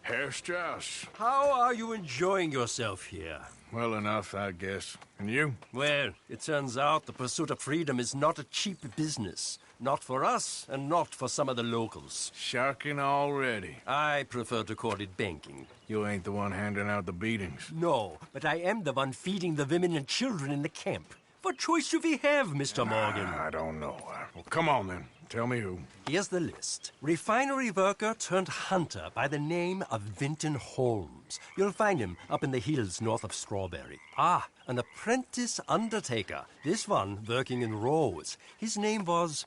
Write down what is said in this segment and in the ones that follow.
Herr Strauss. How are you enjoying yourself here? Well enough, I guess. And you? Well, it turns out the pursuit of freedom is not a cheap business. Not for us, and not for some of the locals. Sharking already. I prefer to call it banking. You ain't the one handing out the beatings. No, but I am the one feeding the women and children in the camp. What choice do we have, Mr. Morgan? I don't know. Well, come on then. Tell me who. Here's the list. Refinery worker turned hunter by the name of Vinton Holmes. You'll find him up in the hills north of Strawberry. Ah, an apprentice undertaker. This one working in rows. His name was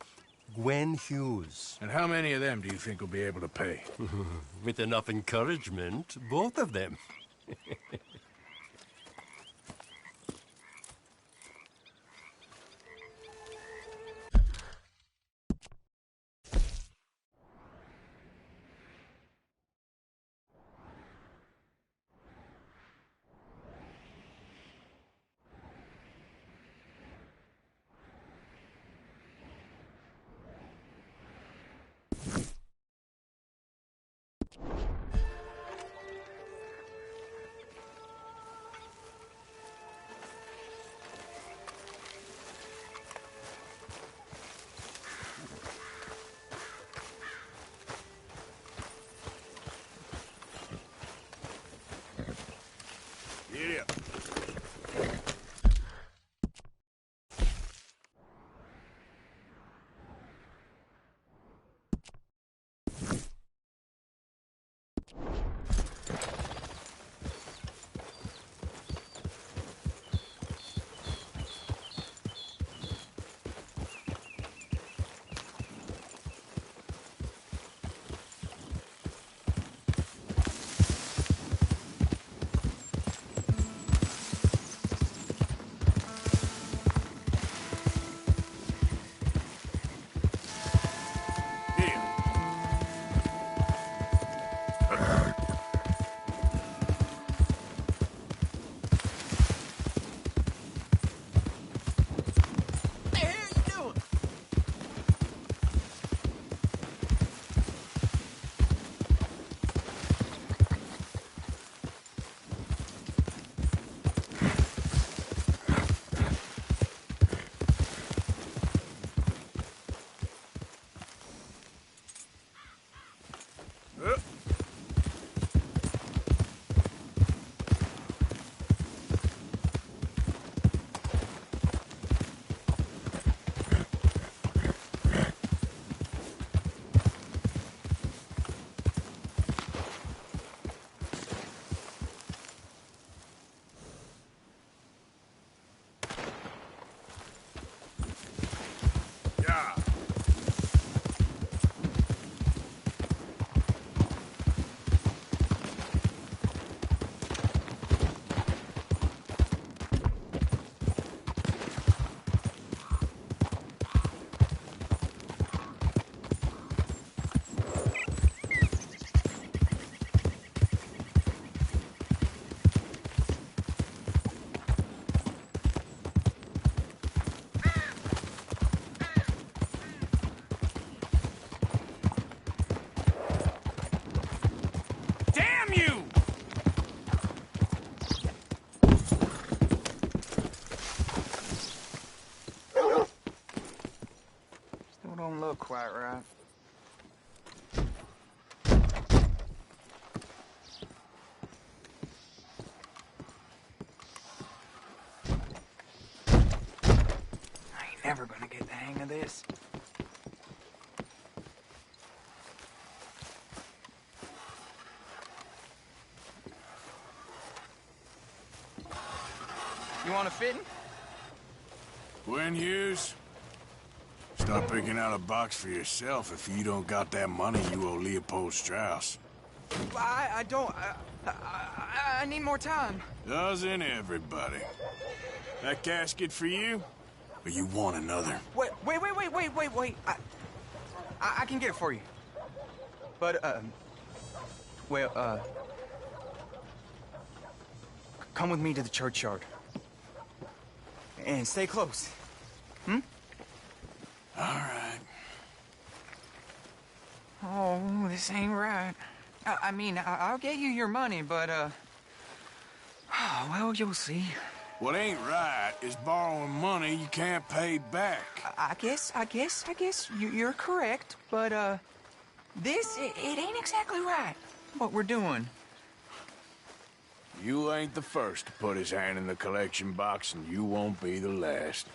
Gwen Hughes. And how many of them do you think will be able to pay? With enough encouragement, both of them. Get up. Don't look quite right. I ain't never gonna get the hang of this. You want a fitting? Gwen Hughes? Start picking out a box for yourself. If you don't got that money, you owe Leopold Strauss. I don't... I need more time. Doesn't everybody? That casket for you? Or you want another? Wait. I can get it for you. But, come with me to the churchyard. And stay close. Hmm? All right. Oh, this ain't right. I mean, I'll get you your money, but, well, you'll see. What ain't right is borrowing money you can't pay back. I guess you're correct, but, it ain't exactly right, what we're doing. You ain't the first to put his hand in the collection box, and you won't be the last.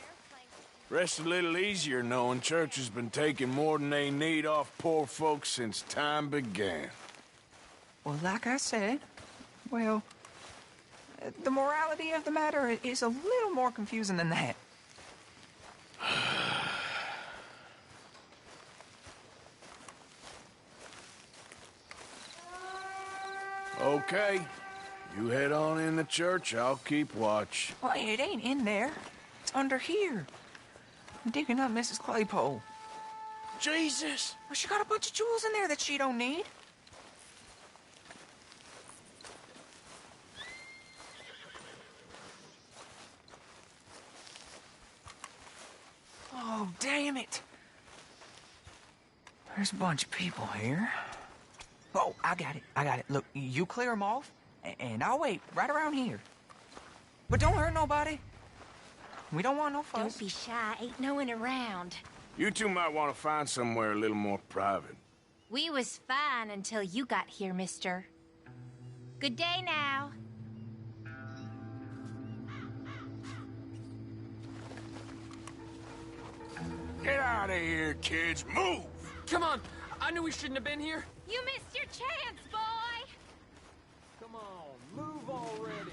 Rest a little easier knowing church has been taking more than they need off poor folks since time began. Well, like I said, well, the morality of the matter is a little more confusing than that. Okay. You head on in the church, I'll keep watch. Well, it ain't in there. It's under here. I'm digging up Mrs. Claypole. Jesus! Well, she got a bunch of jewels in there that she don't need. Oh, damn it. There's a bunch of people here. Oh, I got it. Look, you clear them off, and I'll wait right around here. But don't hurt nobody. We don't want no fuss. Don't be shy. Ain't no one around. You two might want to find somewhere a little more private. We was fine until you got here, mister. Good day now. Get out of here, kids. Move! Come on! I knew we shouldn't have been here. You missed your chance, boy! Come on, move already.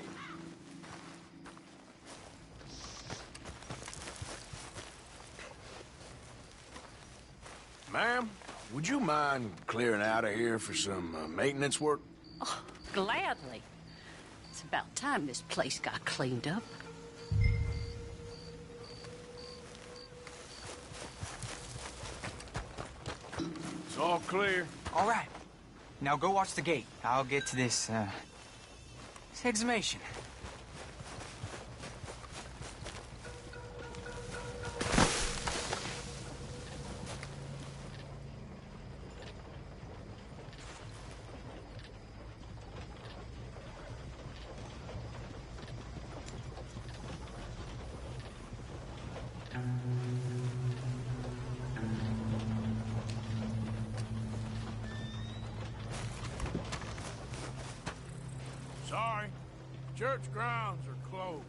Ma'am, would you mind clearing out of here for some maintenance work? Oh, gladly. It's about time this place got cleaned up. It's all clear. All right. Now go watch the gate. I'll get to this exhumation. Sorry. Church grounds are closed.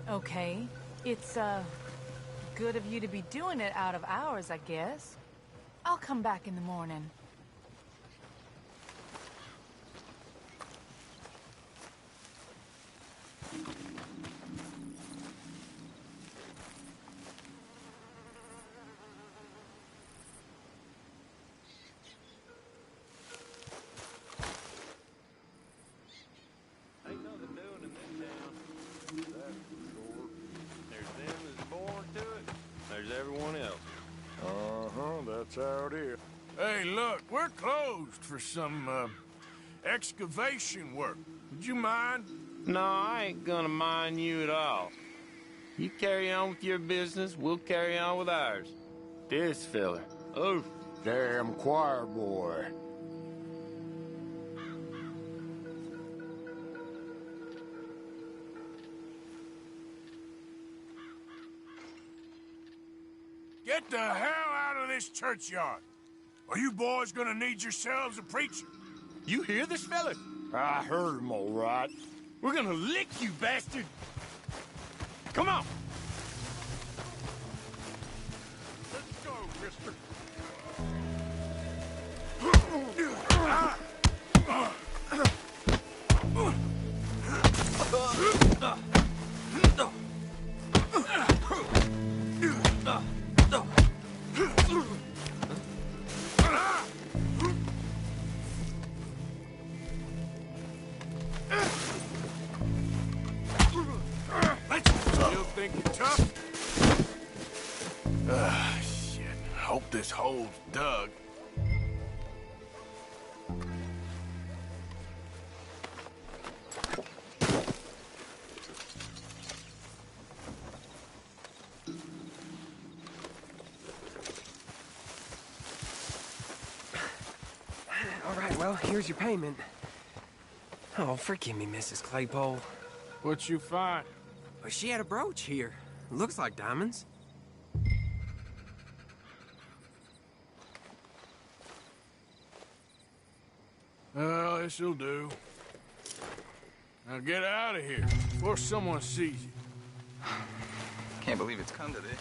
Okay. It's, good of you to be doing it out of hours, I guess. I'll come back in the morning. Ain't nothing doing in this town. That's for sure. There's them that's born to it. There's everyone else. That's how it is. Hey, look, we're closed for some, excavation work. Would you mind? No, I ain't gonna mind you at all. You carry on with your business, we'll carry on with ours. This fella. Oh, Damn choir boy. Get the hell out of this churchyard. Are you boys gonna need yourselves a preacher? you hear this fella? I heard him all right. We're gonna lick you, bastard! Come on! Let's go, mister. Still think you're tough? Shit. Hope this hole's dug. All right. Well, here's your payment. Oh, forgive me, Mrs. Claypole. What you find? But she had a brooch here. Looks like diamonds. Well, this'll do. Now get out of here before someone sees you. Can't believe it's come to this.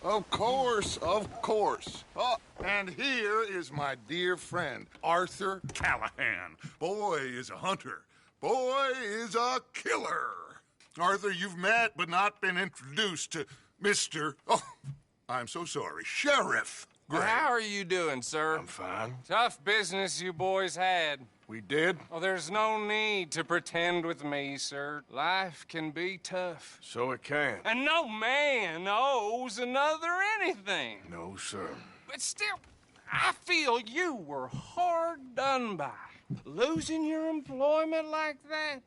Of course, of course. Oh, and here is my dear friend, Arthur Callahan. Boy is a hunter. Boy is a killer. Arthur, you've met but not been introduced to Mr. Oh, I'm so sorry, Sheriff Gray. How are you doing, sir? I'm fine. Tough business you boys had. We did? Oh, there's no need to pretend with me, sir. Life can be tough. So it can. And no man owes another anything. No, sir. But still, I feel you were hard done by. Losing your employment like that.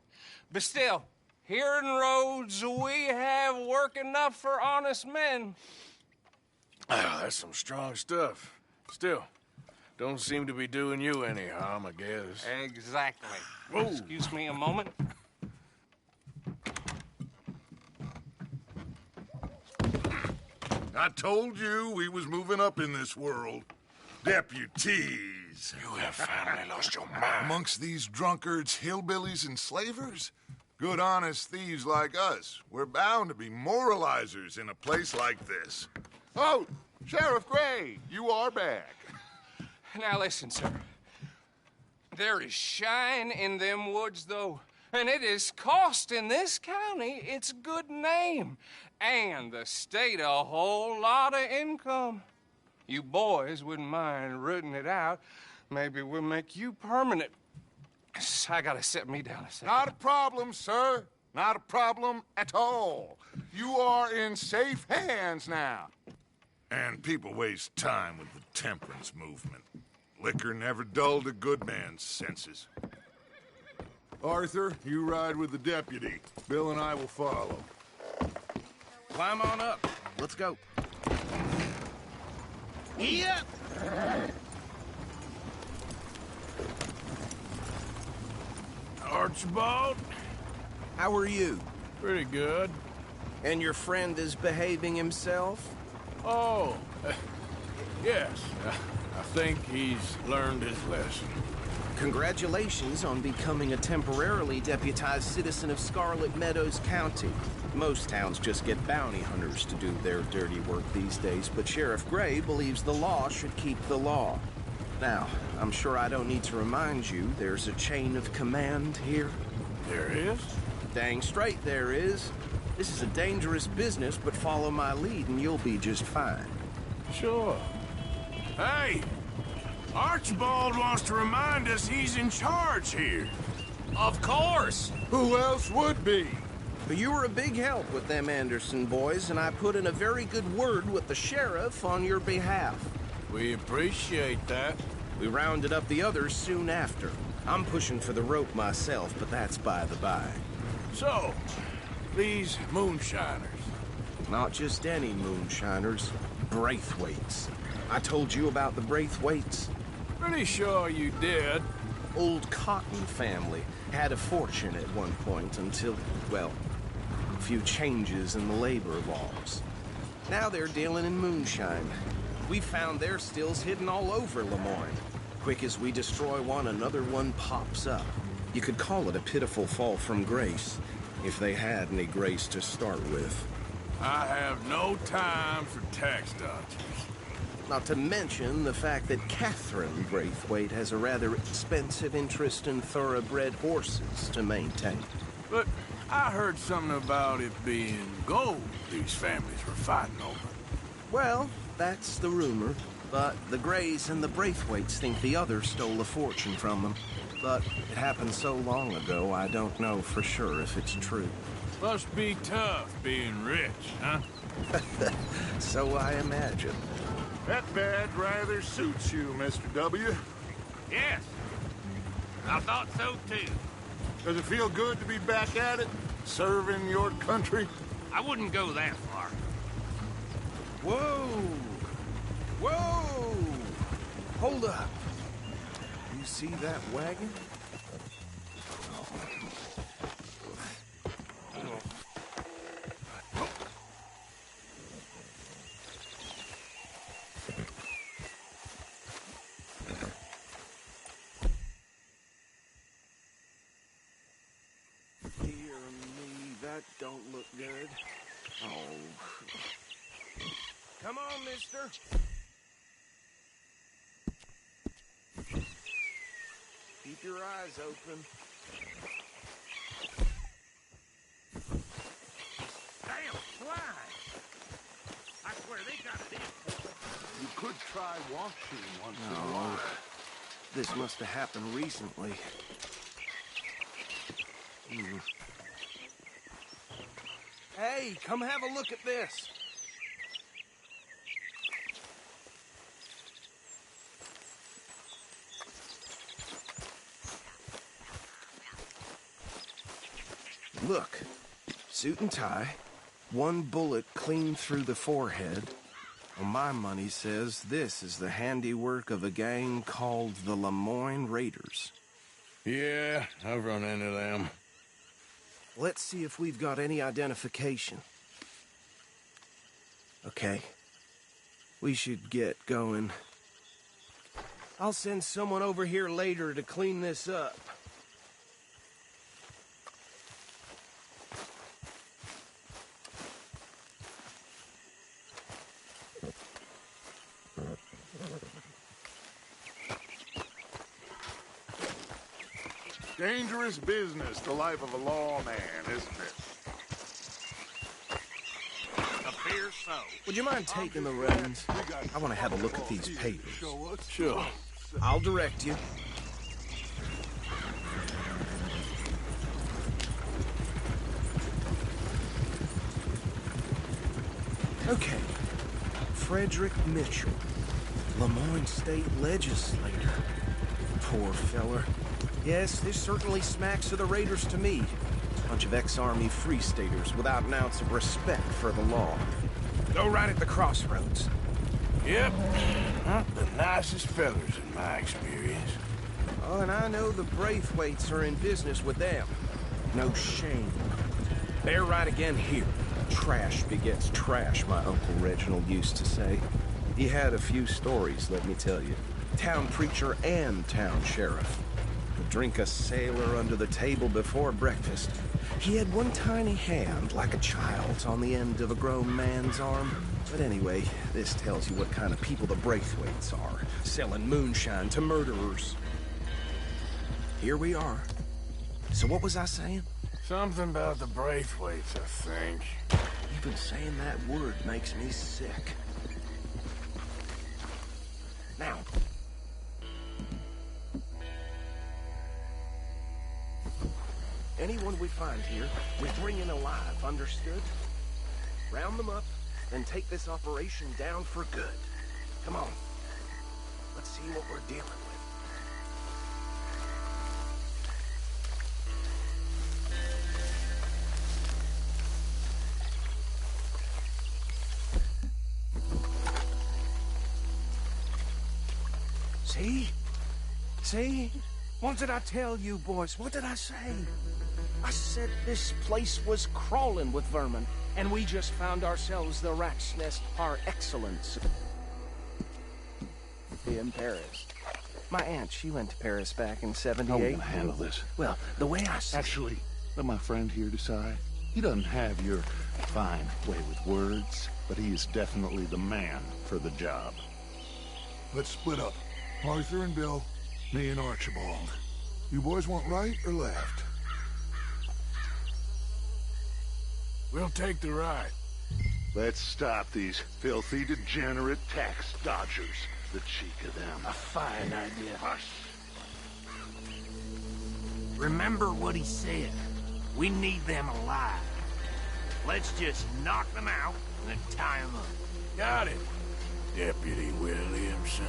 But still, here in Rhodes, we have work enough for honest men. Ah, that's some strong stuff. Still, don't seem to be doing you any harm, I guess. Exactly. Whoa. Excuse me a moment. I told you we was moving up in this world. Deputies. You have finally lost your mind. Amongst these drunkards, hillbillies, and slavers? Good, honest thieves like us. We're bound to be moralizers in a place like this. Oh, Sheriff Gray, you are back. Now listen, sir. There is shine in them woods, though, and it is costing this county its good name and the state a whole lot of income. You boys wouldn't mind rooting it out. Maybe we'll make you permanent. I gotta sit me down a second. Not a problem, sir. Not a problem at all. You are in safe hands now. And people waste time with the temperance movement. Liquor never dulled a good man's senses. Arthur, you ride with the deputy. Bill and I will follow. Climb on up. Let's go. Yep. Archibald? How are you? Pretty good. And your friend is behaving himself? Oh, yes. I think he's learned his lesson. Congratulations on becoming a temporarily deputized citizen of Scarlet Meadows County. Most towns just get bounty hunters to do their dirty work these days, but Sheriff Gray believes the law should keep the law. Now, I'm sure I don't need to remind you there's a chain of command here. There is? Dang straight there is. This is a dangerous business, but follow my lead and you'll be just fine. Sure. Hey! Archibald wants to remind us he's in charge here. Of course! Who else would be? But you were a big help with them Anderson boys, and I put in a very good word with the sheriff on your behalf. We appreciate that. We rounded up the others soon after. I'm pushing for the rope myself, but that's by the by. So, these moonshiners. Not just any moonshiners. Braithwaites. I told you about the Braithwaites? Pretty sure you did. Old Cotton family had a fortune at one point until, well, a few changes in the labor laws. Now they're dealing in moonshine. We found their stills hidden all over Lemoyne. Quick as we destroy one, another one pops up. You could call it a pitiful fall from grace, if they had any grace to start with. I have no time for tax dodgers. Not to mention the fact that Catherine Braithwaite has a rather expensive interest in thoroughbred horses to maintain. But I heard something about it being gold these families were fighting over. Well, that's the rumor. But the Greys and the Braithwaites think the others stole a fortune from them. But it happened so long ago, I don't know for sure if it's true. Must be tough being rich, huh? So I imagine. That badge rather suits you, Mr. W. Yes. I thought so, too. Does it feel good to be back at it? Serving your country? I wouldn't go that far. Whoa! Whoa! Hold up. You see that wagon? Dear me, that don't look good. Oh. Come on, mister. Keep your eyes open. Damn fly! I swear they got it in. You could try washing once in a Oh, while. this must have happened recently. Hey, come have a look at this. Look, suit and tie, one bullet clean through the forehead. Well, my money says this is the handiwork of a gang called the Lemoyne Raiders. Yeah, I've run into them. Let's see if we've got any identification. Okay. We should get going. I'll send someone over here later to clean this up. Dangerous business, the life of a lawman, isn't it? Appears so. Would you mind taking the reins? I want to have a look at these papers. Sure. I'll direct you. Okay. Frederick Mitchell, Lemoyne State Legislator. Poor feller. Yes, this certainly smacks of the Raiders to me. Bunch of ex-Army Free Staters without an ounce of respect for the law. Go right at the crossroads. Yep. Not the nicest fellers in my experience. Oh, and I know the Braithwaites are in business with them. No shame. They're right again here. Trash begets trash, my Uncle Reginald used to say. He had a few stories, let me tell you. Town preacher and town sheriff. Would drink a sailor under the table before breakfast. He had one tiny hand, like a child's, on the end of a grown man's arm. But anyway, this tells you what kind of people the Braithwaites are, selling moonshine to murderers. Here we are. So what was I saying? Something about the Braithwaites, I think. Even saying that word makes me sick. Now. Anyone we find here, we bring in alive, understood? Round them up, then take this operation down for good. Come on. Let's see what we're dealing with. See? See? What did I tell you, boys? What did I say? I said this place was crawling with vermin, and we just found ourselves the rat's nest par excellence. mafia in Paris. My aunt, she went to Paris back in '78. How are we gonna handle this? Well, the way I see Actually, let my friend here decide. He doesn't have your fine way with words, but he is definitely the man for the job. Let's split up. Arthur and Bill, me and Archibald. You boys want right or left? We'll take the right. Let's stop these filthy, degenerate tax dodgers. The cheek of them. A fine idea. Hush. Remember what he said. We need them alive. Let's just knock them out and then tie them up. Got it, Deputy Williamson.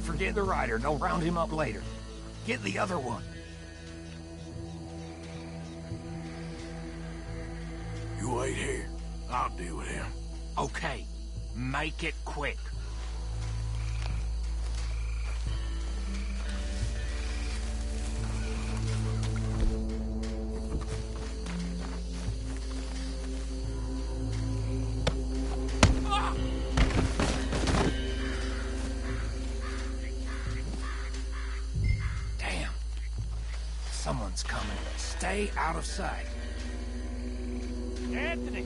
Forget the rider. Don't round him up later. Get the other one. You wait here. I'll deal with him. Okay. Make it quick. Someone's coming. Stay out of sight. Anthony!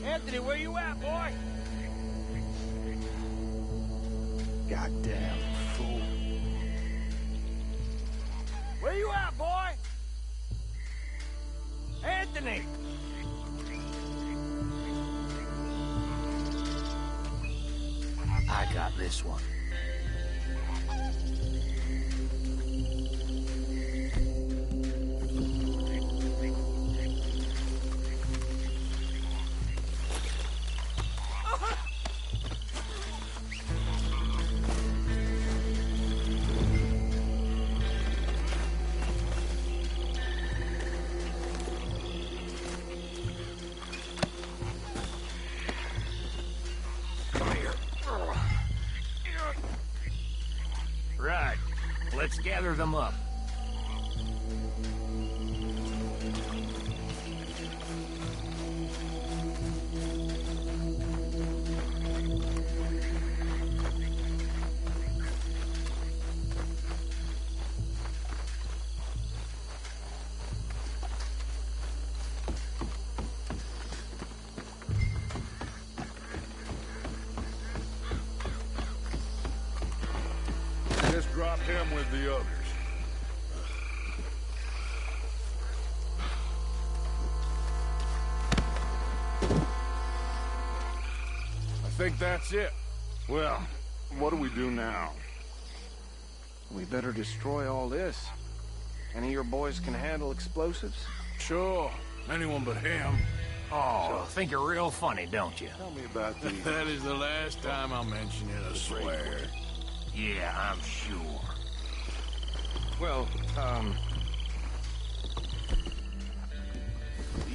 Anthony, where you at, boy? Goddamn fool. Where you at, boy? Anthony! I got this one. Right. Let's gather them up. Just drop him with the others. I think that's it. Well, what do we do now? We better destroy all this. Any of your boys can handle explosives? Sure. Anyone but him. Oh, think you're real funny, don't you? Tell me about the... That is the last time I'll mention it, I swear. Yeah, I'm sure. Well,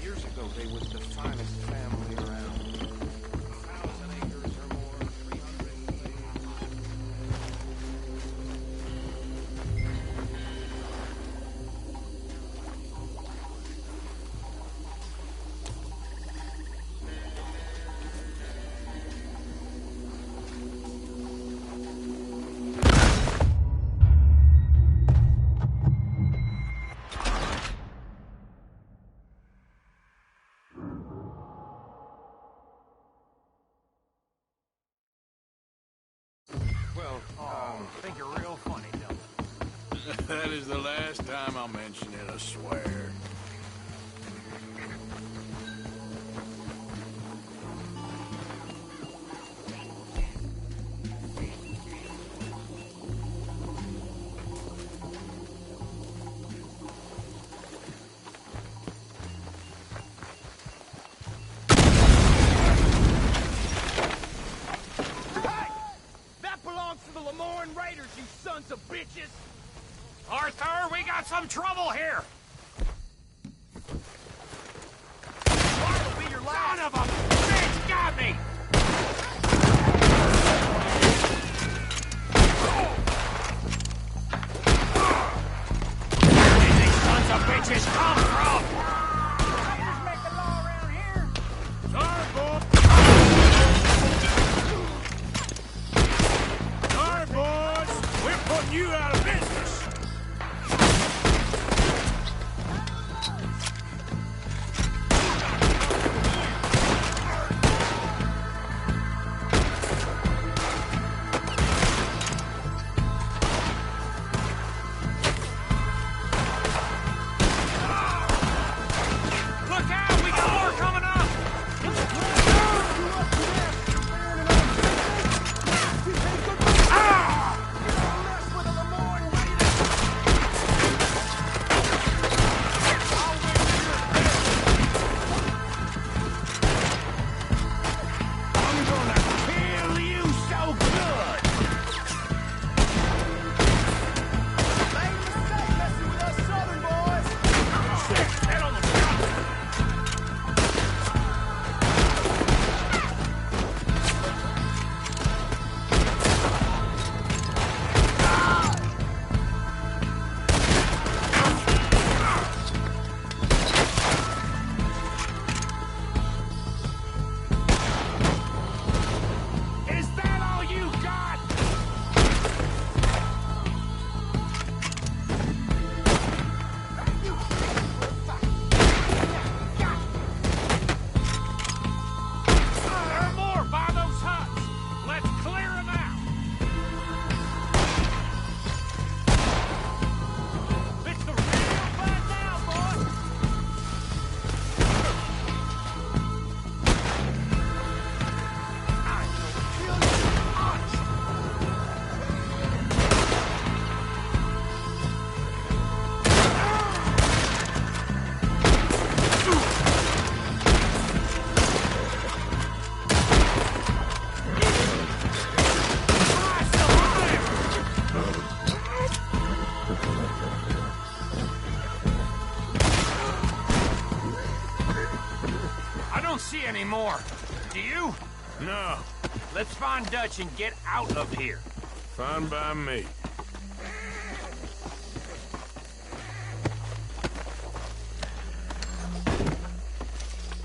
years ago, they was the finest family around. 1,000 acres or more, 300 Think you're real funny, don't you? That is the last time I'll mention it, I swear. Arthur, we got some trouble here! Son of a bitch got me! more. Do you? No. Let's find Dutch and get out of here. Fine by me.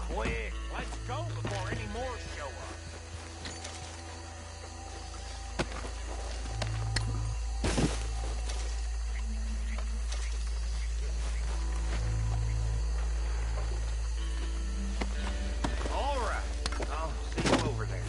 Quick, let's go before any more show up. All right, I'll see you over there.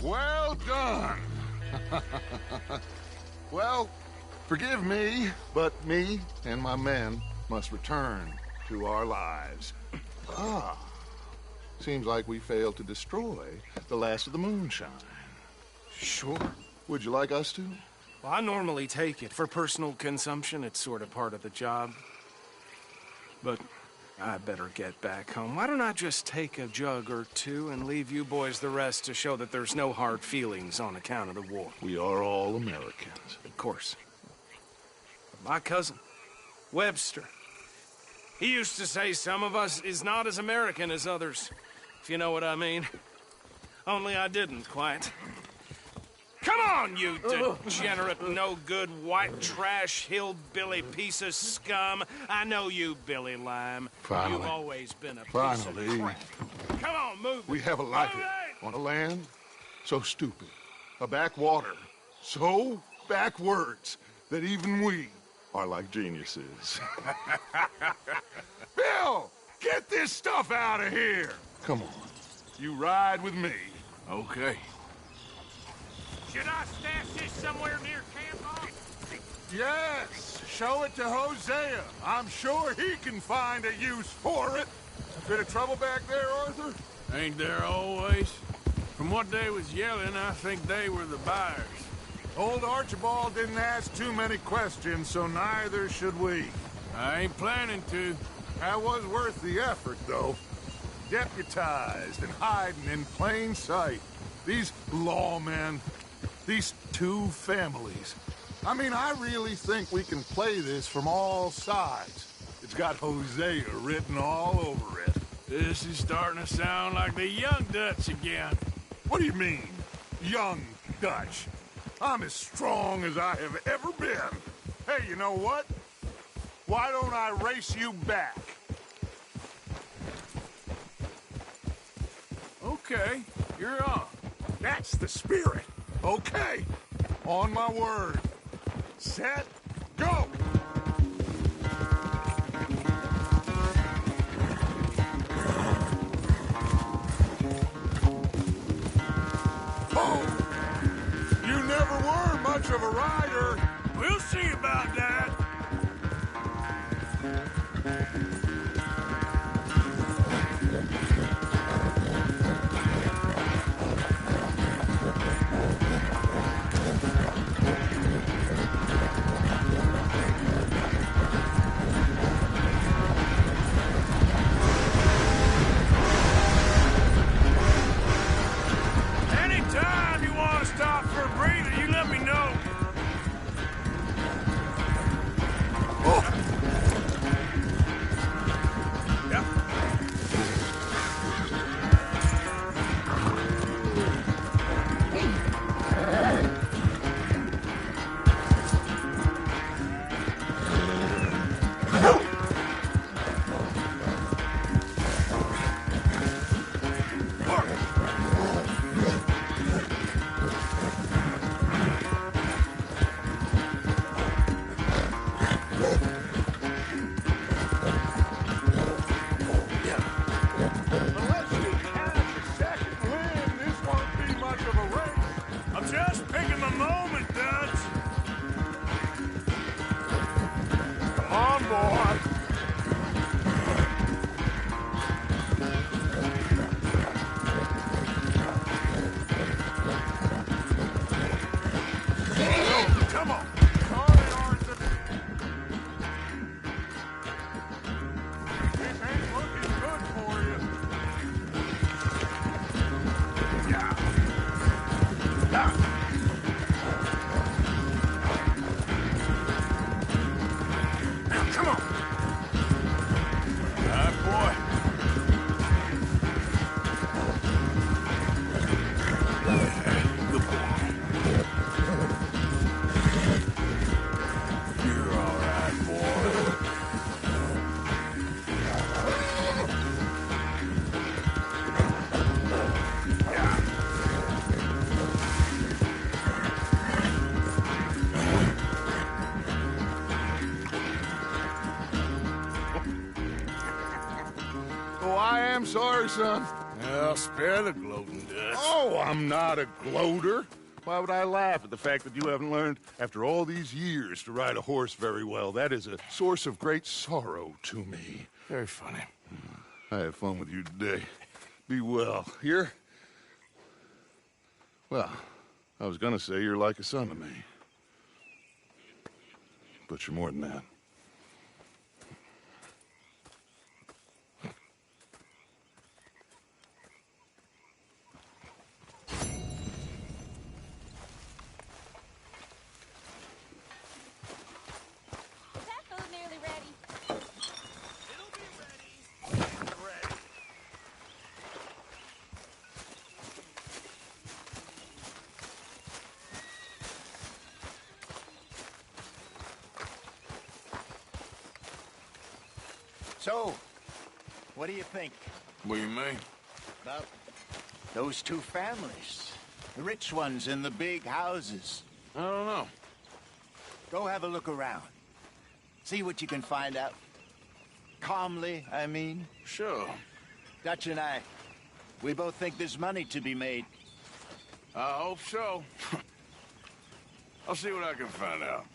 Well done. Well, forgive me, but me and my men must return to our lives. Ah, seems like we failed to destroy the last of the moonshine. Sure. Would you like us to? Well, I normally take it. For personal consumption, it's sort of part of the job. But I better get back home. Why don't I just take a jug or two and leave you boys the rest to show that there's no hard feelings on account of the war? We are all Americans. Of course. My cousin, Webster, he used to say some of us is not as American as others, if you know what I mean. Only I didn't quite. Come on, you degenerate, no-good, white trash, hillbilly piece of scum. I know you, Billy Lime. Finally. You've always been a piece Finally. of crap. Come on, move. We have a life on a land so stupid, a backwater so backwards that even we are like geniuses. Bill, get this stuff out of here. Come on, you ride with me. Okay. Should I stash this somewhere near camp, Boss? Yes, show it to Hosea. I'm sure he can find a use for it. Bit of trouble back there, Arthur? Ain't there always? From what they was yelling, I think they were the buyers. Old Archibald didn't ask too many questions, so neither should we. I ain't planning to. That was worth the effort, though. Deputized and hiding in plain sight. These lawmen, these two families. I mean, I really think we can play this from all sides. It's got Hosea written all over it. This is starting to sound like the young Dutch again. What do you mean, young Dutch? I'm as strong as I have ever been. Hey, you know what? Why don't I race you back? Okay, you're on. That's the spirit. Okay, on my word. Set, go! of a rider. We'll see about that. Anytime you want to stop for a breather, you let me know. I'm just picking my moment, Dutch. Come on, boy. Come on. Sorry, Arthur. This ain't looking good for you. Yeah. Come on. All right, boy. Good boy. You're all right, boy. Oh, I am sorry, son. Well, spare the gloating, Dutch. Oh, I'm not a gloater. Why would I laugh at the fact that you haven't learned, after all these years, to ride a horse very well? That is a source of great sorrow to me. Very funny. I had fun with you today. Be well. Here? Well, I was gonna say you're like a son to me. But you're more than that. So, what do you think? What do you mean? About those two families? The rich ones in the big houses. I don't know. Go have a look around. See what you can find out. Calmly, I mean. Sure. Dutch and I, we both think there's money to be made. I hope so. I'll see what I can find out.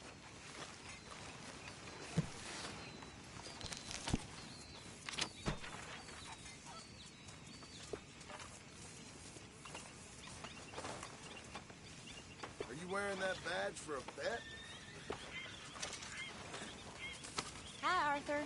Are you wearing that badge for a bet? Hi, Arthur.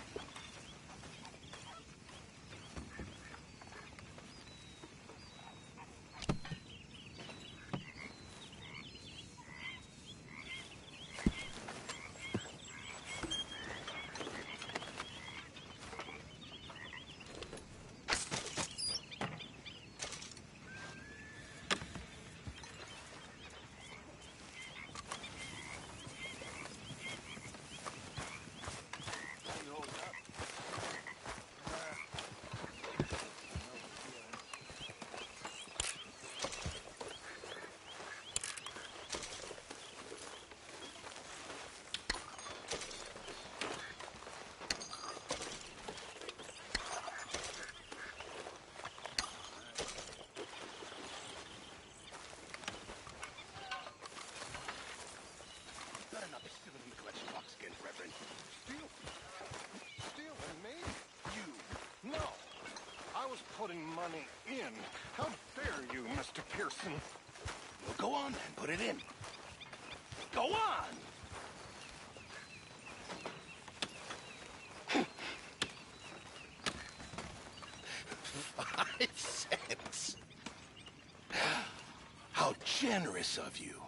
was putting money in. How dare you, Mr. Pearson? Well, go on then, put it in. Go on! 5 cents. How generous of you.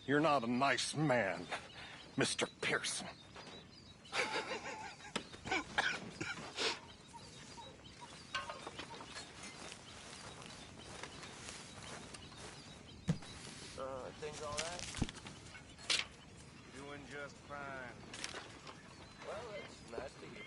You're not a nice man, Mr. Pearson. Things all right? Doing just fine. Well, that's nice to hear.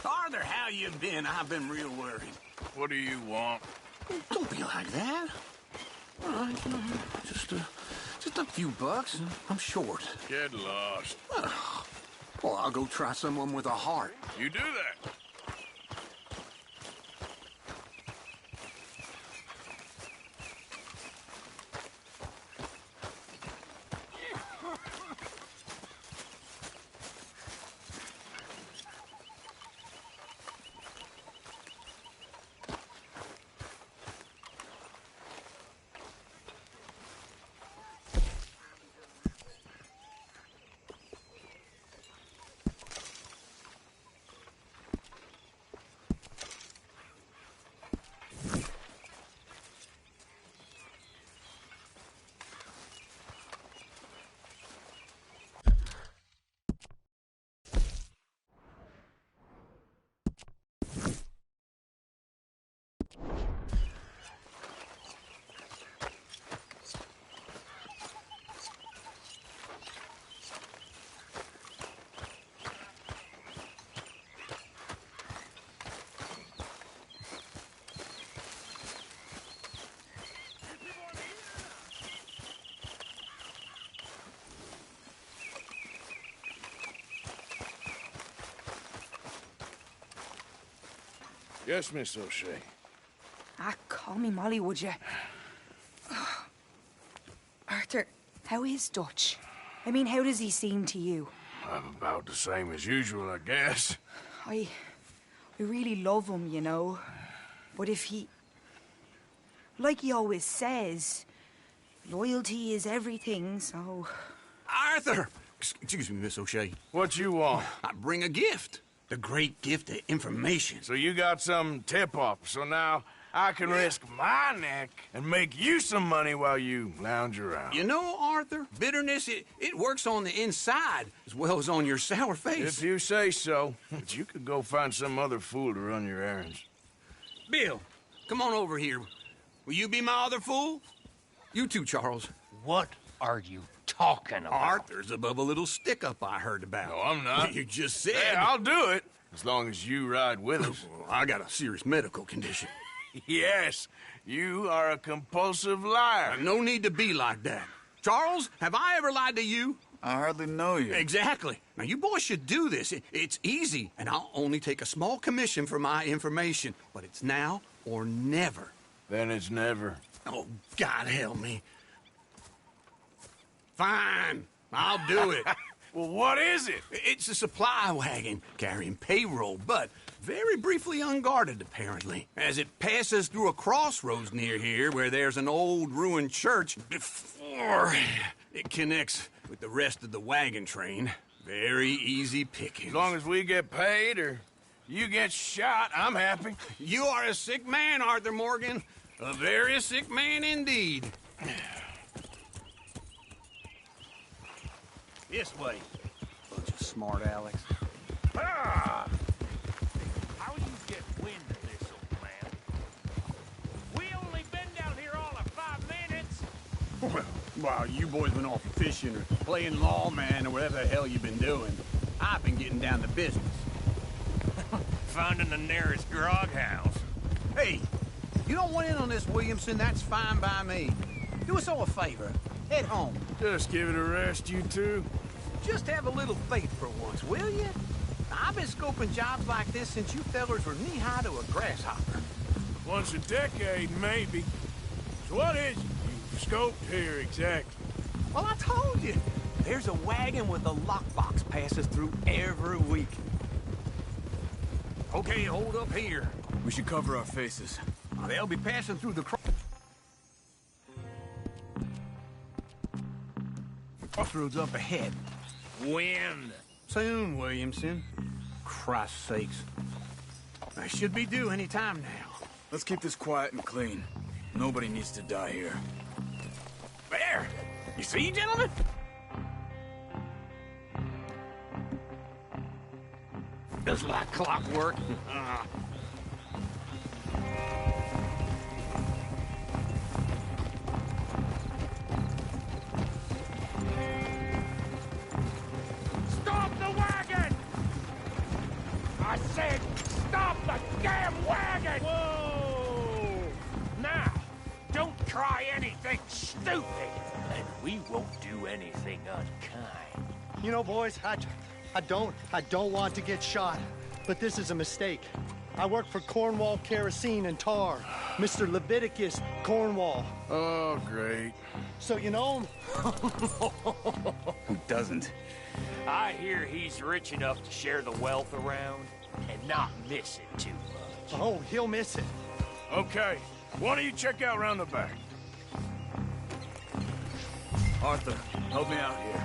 Arthur, how you been? I've been real worried. What do you want? Don't be like that. All right, just a few bucks. I'm short. Get lost. Well, I'll go try someone with a heart. You do that. Yes, Miss O'Shea. Call me Molly, would you? Arthur, how is Dutch? I mean, how does he seem to you? I'm about the same as usual, I guess. I really love him, you know. But if he... Like he always says, loyalty is everything, so... Arthur! Excuse me, Miss O'Shea. What you want? I bring a gift. The great gift of information. So you got some tip-off, so now I can risk my neck and make you some money while you lounge around. You know, Arthur, bitterness, it works on the inside as well as on your sour face. If you say so. But you could go find some other fool to run your errands. Bill, come on over here. Will you be my other fool? You too, Charles. What are you talking about? Arthur's above a little stick-up I heard about. No, I'm not. You just said... Yeah, I'll do it, as long as you ride with us. I got a serious medical condition. Yes, you are a compulsive liar. No need to be like that. Charles, have I ever lied to you? I hardly know you. Exactly. Now, you boys should do this. It's easy, and I'll only take a small commission for my information. But it's now or never. Then it's never. Oh, God help me. Fine. I'll do it. Well, what is it? It's a supply wagon carrying payroll, but very briefly unguarded, apparently. As it passes through a crossroads near here where there's an old ruined church before it connects with the rest of the wagon train. Very easy pickings. As long as we get paid or you get shot, I'm happy. You are a sick man, Arthur Morgan. A very sick man indeed. This way. Bunch of smart Alex. Ah! How you get wind of this, old man? Well, while you boys went off fishing or playing lawman or whatever the hell you've been doing, I've been getting down to business. Finding the nearest grog house. Hey, you don't want in on this, Williamson, that's fine by me. Do us all a favor. Head home. Just give it a rest, you two. Just have a little faith for once, will you? I've been scoping jobs like this since you fellers were knee-high to a grasshopper. Once a decade, maybe. So what is it you've scoped here exactly? Well, I told you. There's a wagon with a lockbox passes through every week. Okay, hold up here. We should cover our faces. They'll be passing through the crossroads up ahead. When? Soon, Williamson. Christ's sakes. I should be due any time now. Let's keep this quiet and clean. Nobody needs to die here. There! You see, gentlemen? Just like clockwork. Stop the wagon! I said, stop the damn wagon! Whoa! Now, don't try anything stupid, and we won't do anything unkind. You know, boys, I don't want to get shot, but this is a mistake. I work for Cornwall Kerosene and Tar, Mr. Leviticus Cornwall. Oh, great. So you know him? Who doesn't? I hear he's rich enough to share the wealth around and not miss it too much. Oh, he'll miss it. Okay, why don't you check out around the back? Arthur, help me out here.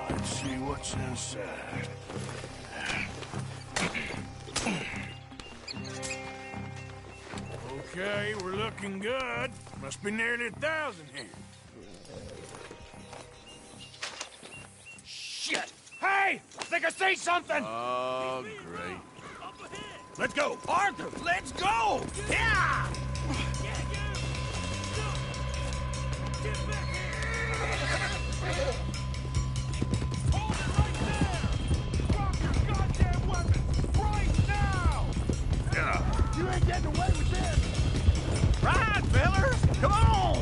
Let's see what's inside. Okay, we're looking good. Must be nearly 1,000 here. Shit! Hey! I think I see something! Oh, great. Let's go! Arthur, let's go! Yeah! You ain't getting away with this! Right, fellers! Come on!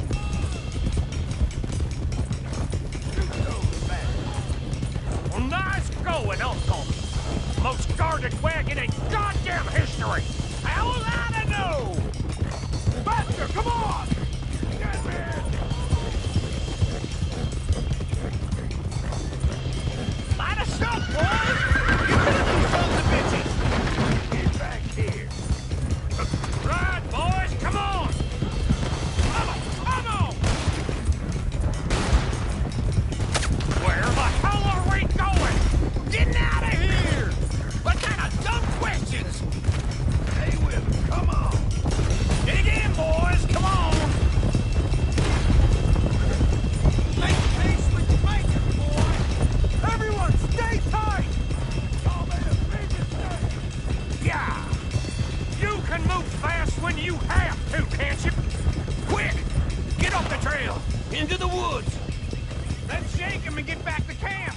Well, nice going, Uncle! Most guarded wagon in goddamn history! How was I to know? Buster, come on! Get me! Light us up, boys! You sons of bitches! Get back here! Right, boys, come on! Come on, come on! Where the hell are we going? Getting out of here! What kind of dumb questions? Stay with me, come on! Dig in, boys! Come on! Make peace with your maker, boy! Everyone, stay tight! Y'all made a big mistake! Yeah! You can move fast when you have to, can't you? Quick! Get off the trail! Into the woods! Let's shake him and get back to camp!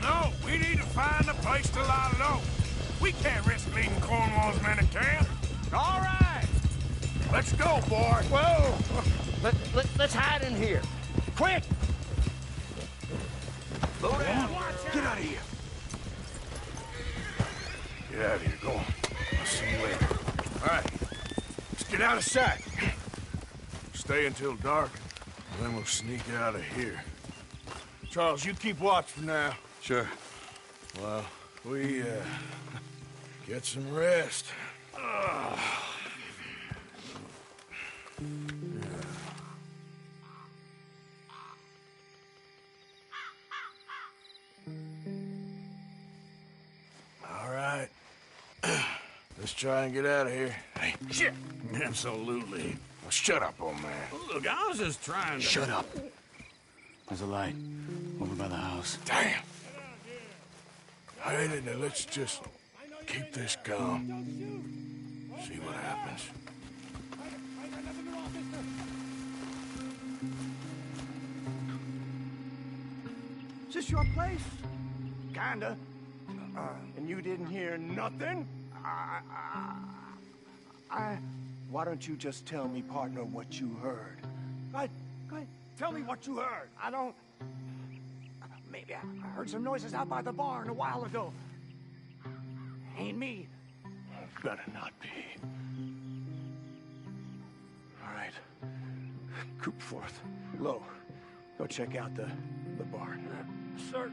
No, we need to find a place to lie low. We can't risk leaving Cornwall's men at camp. All right! Let's go, boy! Whoa! Let's hide in here. Quick! Load down! Get out of here. Get out of here, go on. I'll see you later. All right, let's get out of sight. Stay until dark, and then we'll sneak out of here. Charles, you keep watch for now. Sure. Well, we, get some rest. All right. Let's try and get out of here. Hey, shit! Absolutely. Well, shut up, old man. Look, I was just trying to... Shut up. There's a light over by the house. Damn. Hey, now let's just keep this calm. See what happens. Is this your place? Kinda. And you didn't hear nothing? Why don't you just tell me, partner, what you heard? Go ahead. Tell me what you heard. I don't... Maybe I heard some noises out by the barn a while ago. Ain't me. Better not be. All right. Coopforth. Low. Go check out the barn. Sir.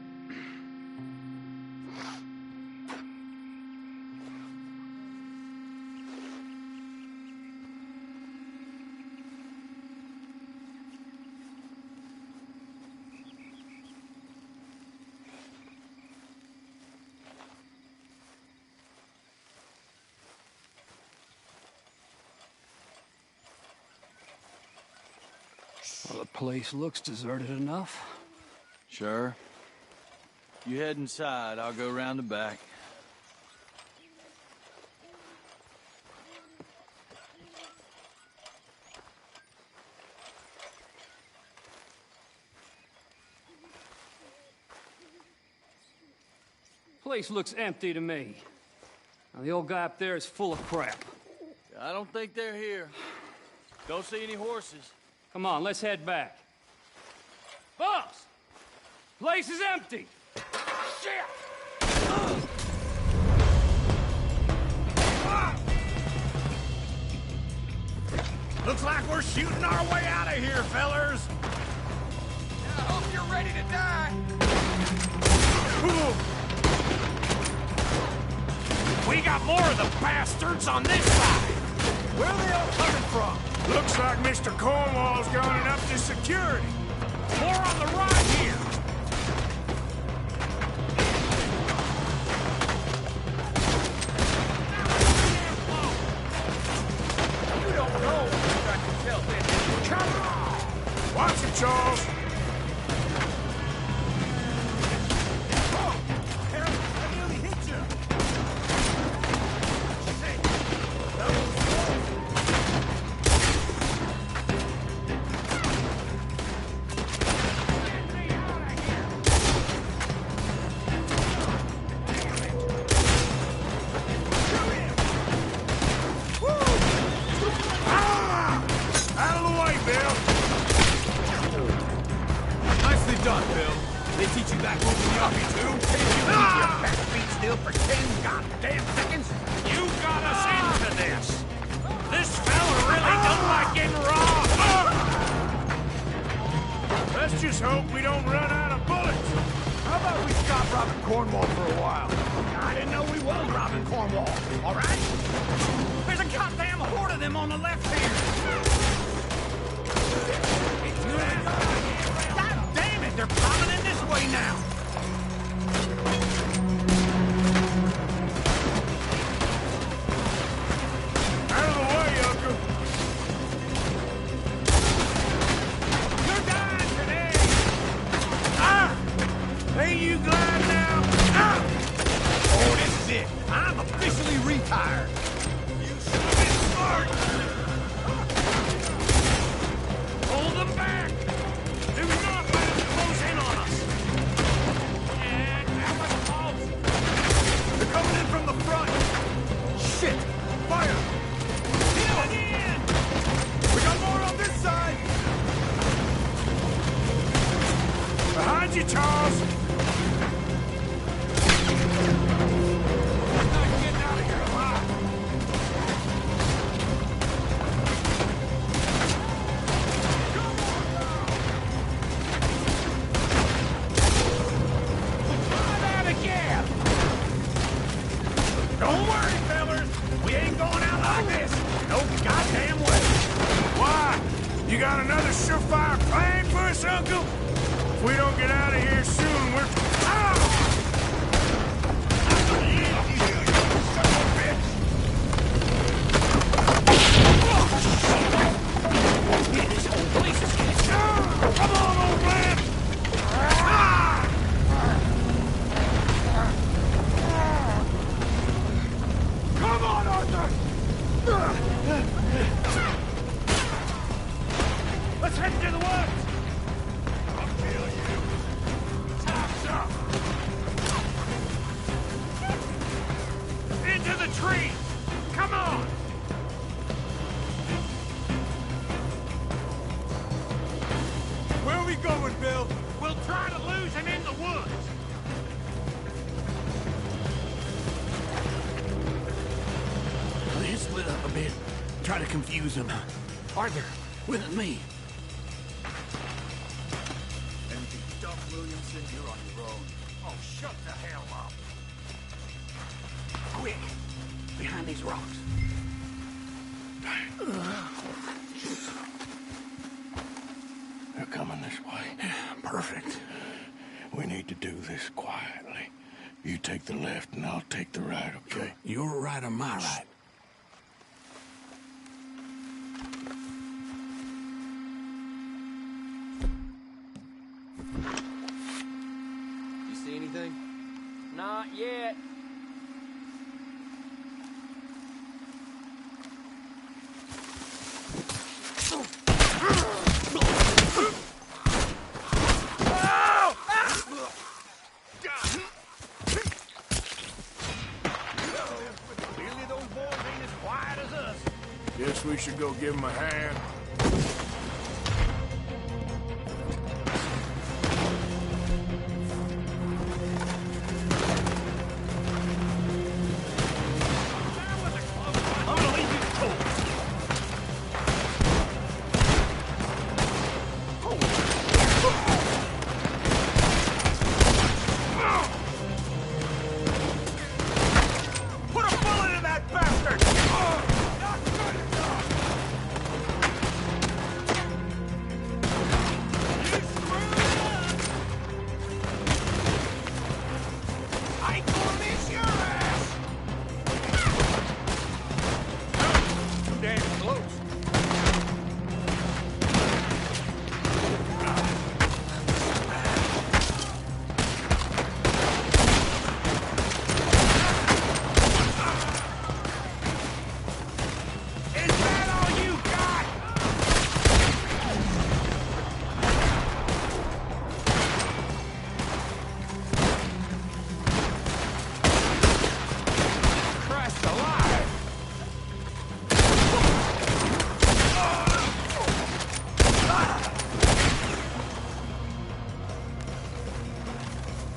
Well, the place looks deserted enough. Sure. You head inside, I'll go round the back. Place looks empty to me. Now, the old guy up there is full of crap. I don't think they're here. Don't see any horses. Come on, let's head back. Boss! Place is empty! Shit! Looks like we're shooting our way out of here, fellers. I hope you're ready to die. We got more of the bastards on this side. Where are they all coming from? Looks like Mr. Cornwall's gone and upped his security. More on the right here. You don't know what you got yourself into. Come on! Watch it, Charles. Oh, Harry, I nearly hit you. Shit. That was Out of the way, Bill. Nicely done, Bill. They teach you that move in the Army, too? your back feet still for 10 goddamn seconds. You got us into this. This fella really don't like getting raw. Let's just hope we don't run out of bullets. How about we stop robbing Cornwall for a while? I didn't know we was robbing Cornwall, all right? There's a goddamn horde of them on the left here. God damn it, they're coming in this way now. Out of the way, Uncle. You're dying today. Ain't you glad now? Oh, this is it. I'm officially retired. You should have been smart. Hold them back. Do not let them close in on us. And that was close. They're coming in from the front. Shit! Fire! Hit again! We got more on this side. Behind you, Charles. Not getting out of here alive. Out of gas. Don't worry, fellas. We ain't going out like this. No goddamn way. Why? You got another surefire plan for us, Uncle? If we don't get out of here soon, we're... This whole place is getting... Come on, old man! going, Bill? We'll try to lose him in the woods. They split up a bit. Try to confuse him. Arthur, with me. Empty Doc Williamson, you're on your own. Oh, shut the hell up. Quick! Behind these rocks. They're coming this way. Perfect. We need to do this quietly. You take the left and I'll take the right, okay? Your right or my right? You see anything? Not yet. Clearly those boys ain't as quiet as us. Guess we should go give them a hand. I'm gonna leave you to it. Put a bullet in that bastard! Not good enough! You screwed up! I ain't gonna miss your ass! Too damn close. Is that all you got? Christ alive!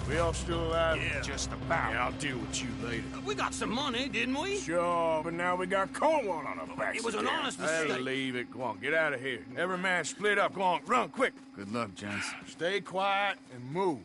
We all still alive? Yeah. Just about. Yeah, I'll deal with you later. We got some money, didn't we? Sure, but now we got Cornwall on our backs. It was an again. honest Hey, mistake. leave it. Go on, get out of here. Every man split up. Go on, run, quick. Good luck, gents. Stay quiet and move.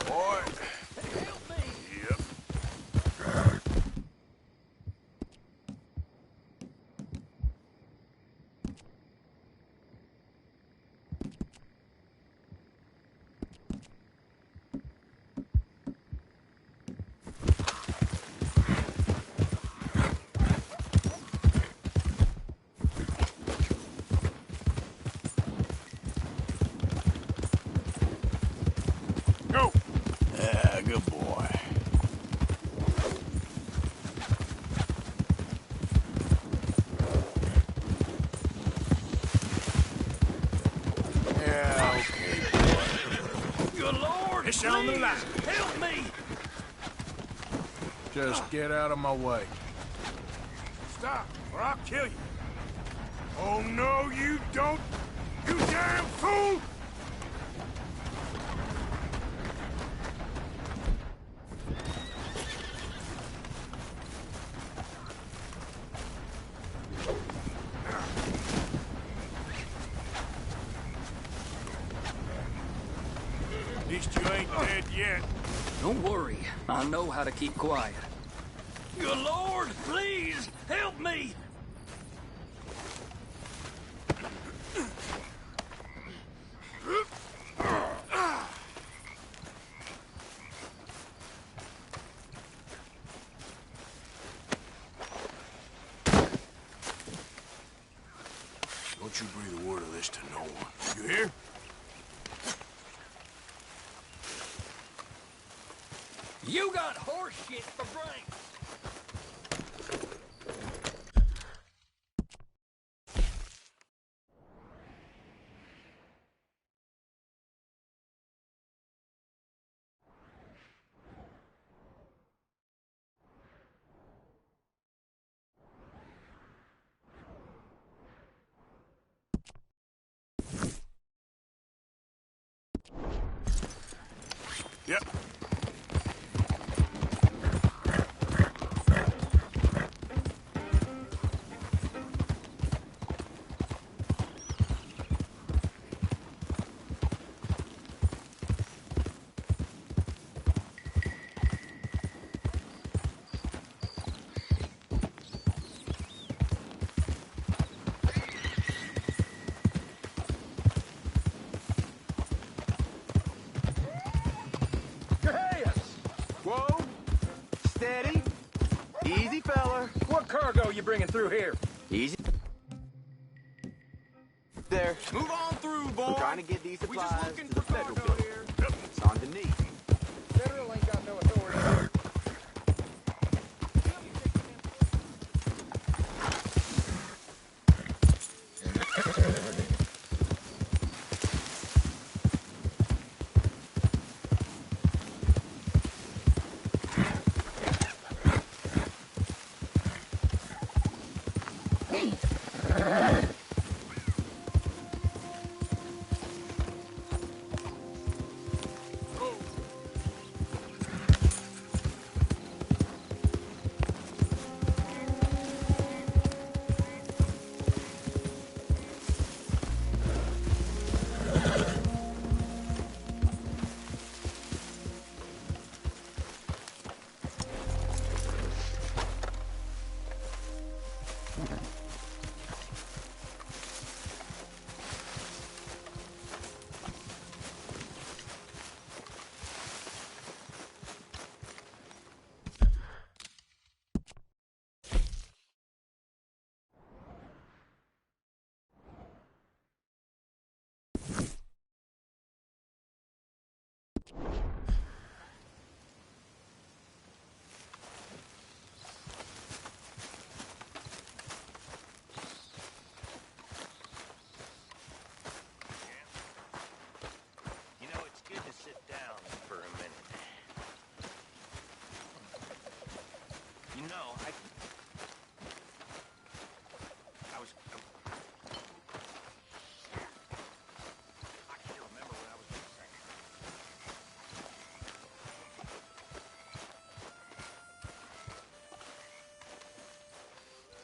Boy. Help me! Yep. Go! Yeah, good boy. Yeah, okay, boy. Good Lord! It's on the line. Help me! Just get out of my way. Stop, or I'll kill you. Oh, no, you don't! You damn fool! At least you ain't dead yet. Don't worry. I know how to keep quiet. Good Lord, please, help me! You got horse shit for brains. Yep. Whoa! Steady. Easy, fella. What cargo you bringing through here? Easy. There. Move on through, boy. I'm trying to get these supplies to the federal building. It's on the knee. Federal ain't got no authority.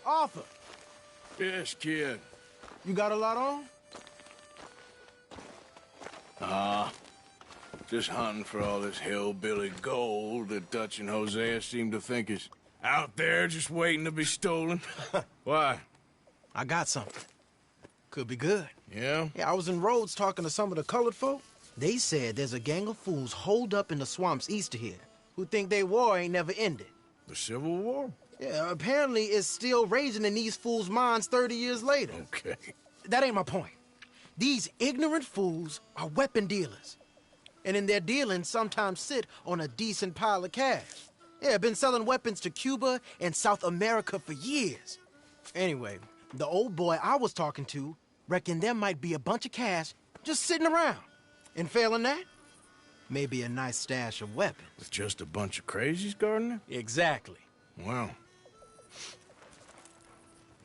Arthur. Yes, kid. You got a lot on? Just hunting for all this hillbilly gold that Dutch and Hosea seem to think is out there just waiting to be stolen. Why? I got something. Could be good. Yeah? Yeah, I was in Rhodes talking to some of the colored folk. They said there's a gang of fools holed up in the swamps east of here who think their war ain't never ended. The Civil War? Yeah, apparently it's still raging in these fools' minds 30 years later. Okay. That ain't my point. These ignorant fools are weapon dealers. And in their dealings sometimes sit on a decent pile of cash. Yeah, been selling weapons to Cuba and South America for years. Anyway, the old boy I was talking to reckoned there might be a bunch of cash just sitting around. And failing that, maybe a nice stash of weapons. With just a bunch of crazies guarding it? Exactly. Well,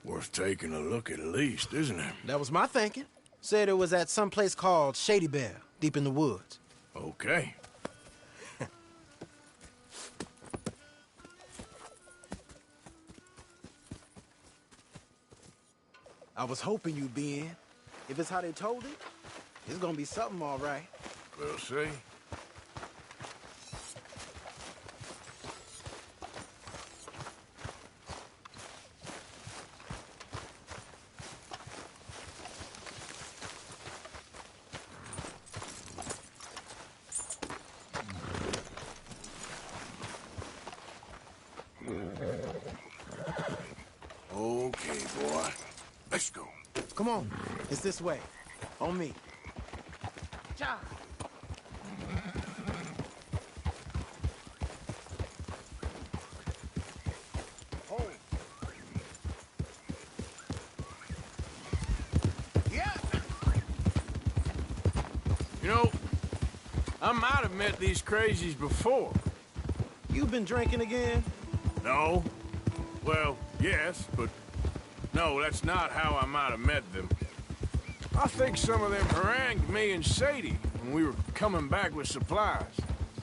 worth taking a look at least, isn't it? That was my thinking. Said it was at some place called Shady Bear, deep in the woods. Okay. I was hoping you'd be in. If it's how they told it, it's gonna be something all right. We'll see. Okay, boy. Let's go. Come on. It's this way. On me. Ja. know, I might have met these crazies before. You've been drinking again? No. Well, yes, but no, that's not how I might have met them. I think some of them harangued me and Sadie when we were coming back with supplies.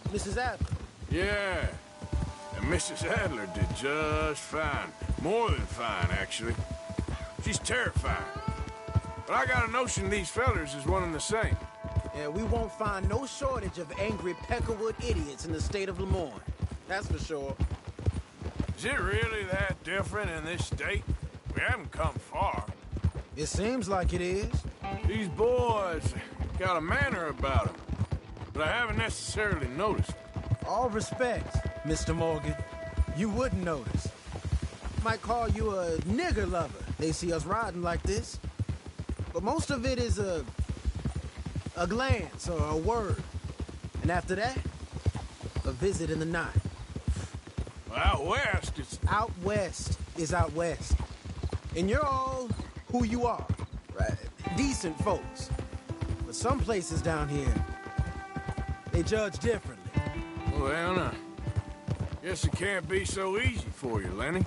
Mrs. Adler? Yeah. And Mrs. Adler did just fine. More than fine, actually. She's terrifying. But I got a notion these fellers is one and the same. Yeah, we won't find no shortage of angry Peckerwood idiots in the state of Lemoyne. That's for sure. Is it really that different in this state? We haven't come far. It seems like it is. These boys got a manner about them, but I haven't necessarily noticed. All respect, Mr. Morgan. You wouldn't notice. Might call you a nigger lover. They see us riding like this. But most of it is a glance or a word. And after that, a visit in the night. Well, out west, it's... Out west is out west. And you're all who you are, right? Decent folks. But some places down here, they judge differently. Well, I guess it can't be so easy for you, Lenny.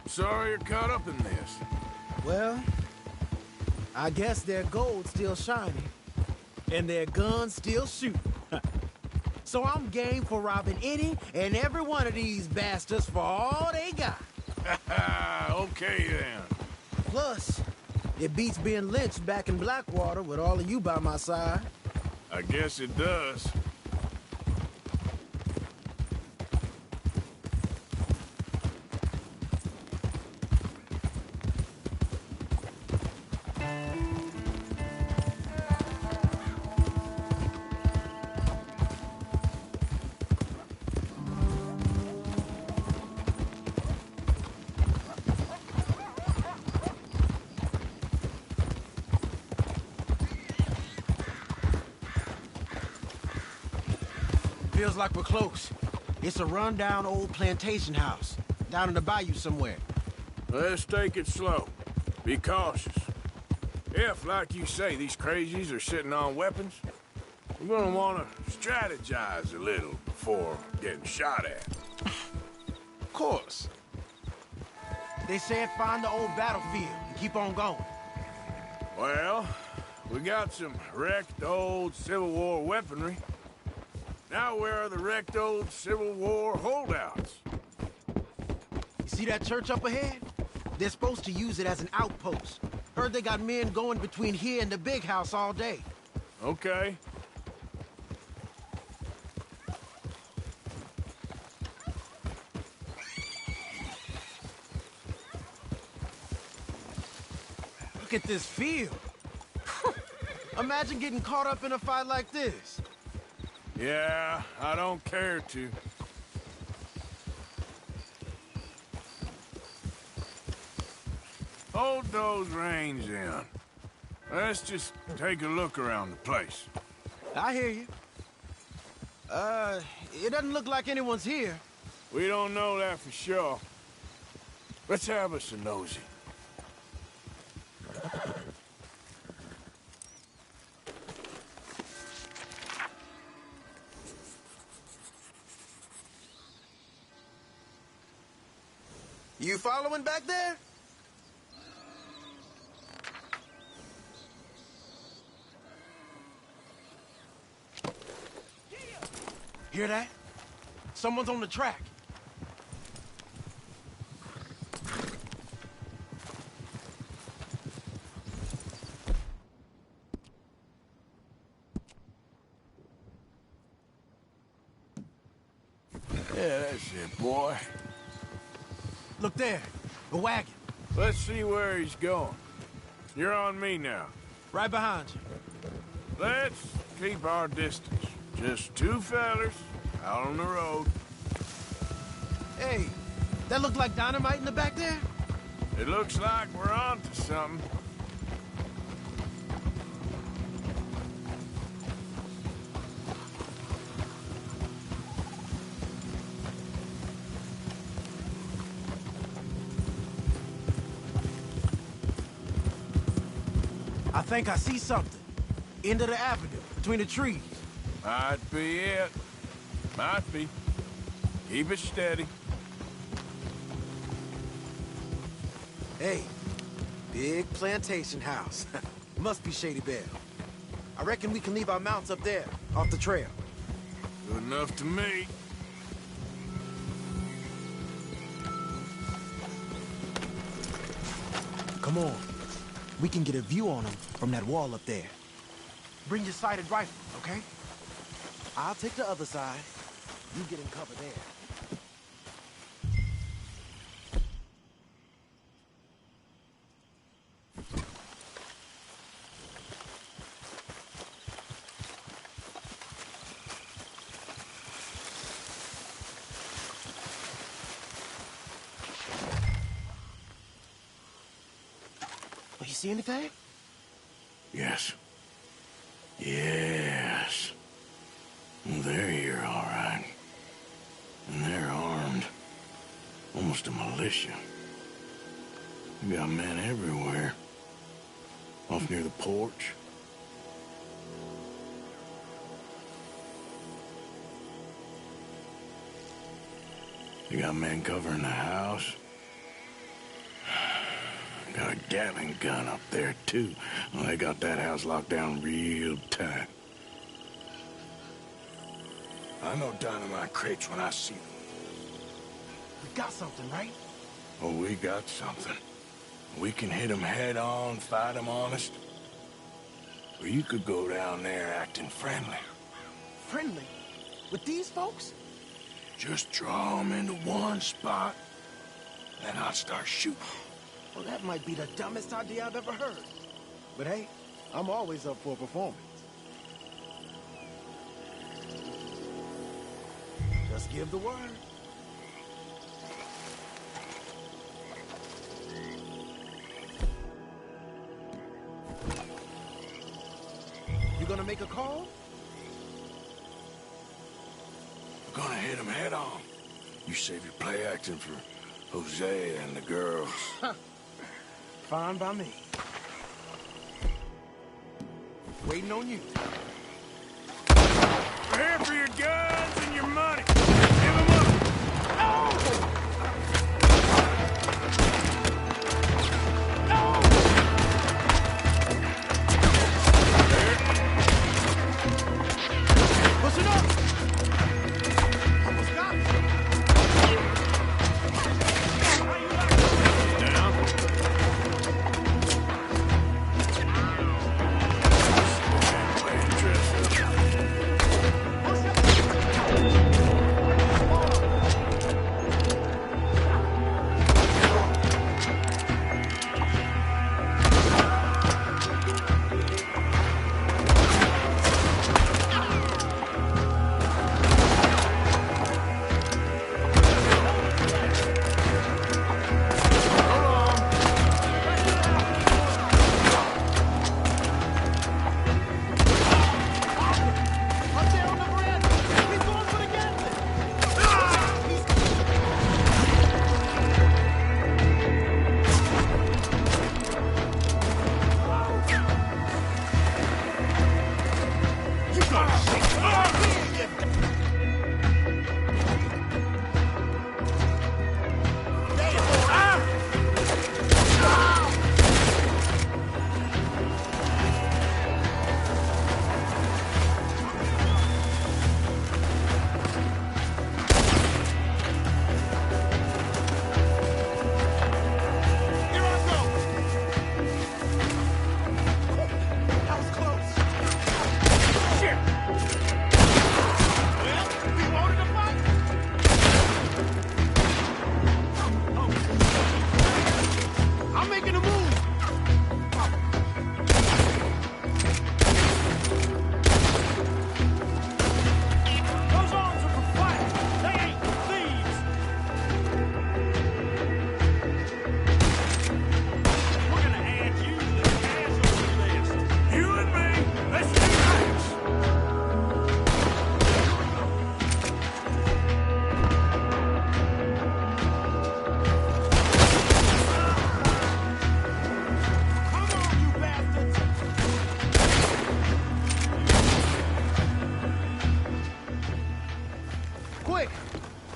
Sorry you're caught up in this. Well, I guess their gold's still shining, and their guns still shooting. So I'm game for robbing any and every one of these bastards for all they got. Okay, then. Plus, it beats being lynched back in Blackwater with all of you by my side. I guess it does. Feels like we're close. It's a rundown old plantation house, down in the bayou somewhere. Let's take it slow. Be cautious. If, like you say, these crazies are sitting on weapons, we're gonna want to strategize a little before getting shot at. Of course. They said find the old battlefield and keep on going. Well, we got some wrecked old Civil War weaponry. Now where are the wrecked old Civil War holdouts? You see that church up ahead? They're supposed to use it as an outpost. Heard they got men going between here and the big house all day. Okay. Look at this field. Imagine getting caught up in a fight like this. Yeah, I don't care to. Hold those reins in. Let's just take a look around the place. I hear you. It doesn't look like anyone's here. We don't know that for sure. Let's have us a nosy. You following back there? Hear that? Someone's on the track. Yeah, that's it, boy. Look there, a wagon. Let's see where he's going. You're on me now. Right behind you. Let's keep our distance. Just two fellers out on the road. Hey, that look like dynamite in the back there? It looks like we're on to something. I think I see something. End of the avenue. between the trees. Might be it. Might be. Keep it steady. Hey, big plantation house. Must be Shady Belle. I reckon we can leave our mounts up there, off the trail. Good enough to me. Come on. We can get a view on them from that wall up there. Bring your sighted rifle, okay? I'll take the other side. You get in cover there. You see anything? Yes. Yes. They're here, all right. And they're armed. Almost a militia. We got men everywhere. Off near the porch. You got men covering the house. Got a Gatling gun up there, too. Well, they got that house locked down real tight. I know dynamite crates when I see them. We got something, right? Oh, we got something. We can hit them head on, fight them honest. Or you could go down there acting friendly. Friendly? With these folks? Just draw them into one spot, then I'll start shooting. Well, that might be the dumbest idea I've ever heard. But hey, I'm always up for a performance. Just give the word. You gonna make a call? We're gonna hit them head on. You save your play acting for Jose and the girls. Fine by me. Waiting on you. We're here for your guns and your money. Give them up. Push it up! Almost got it!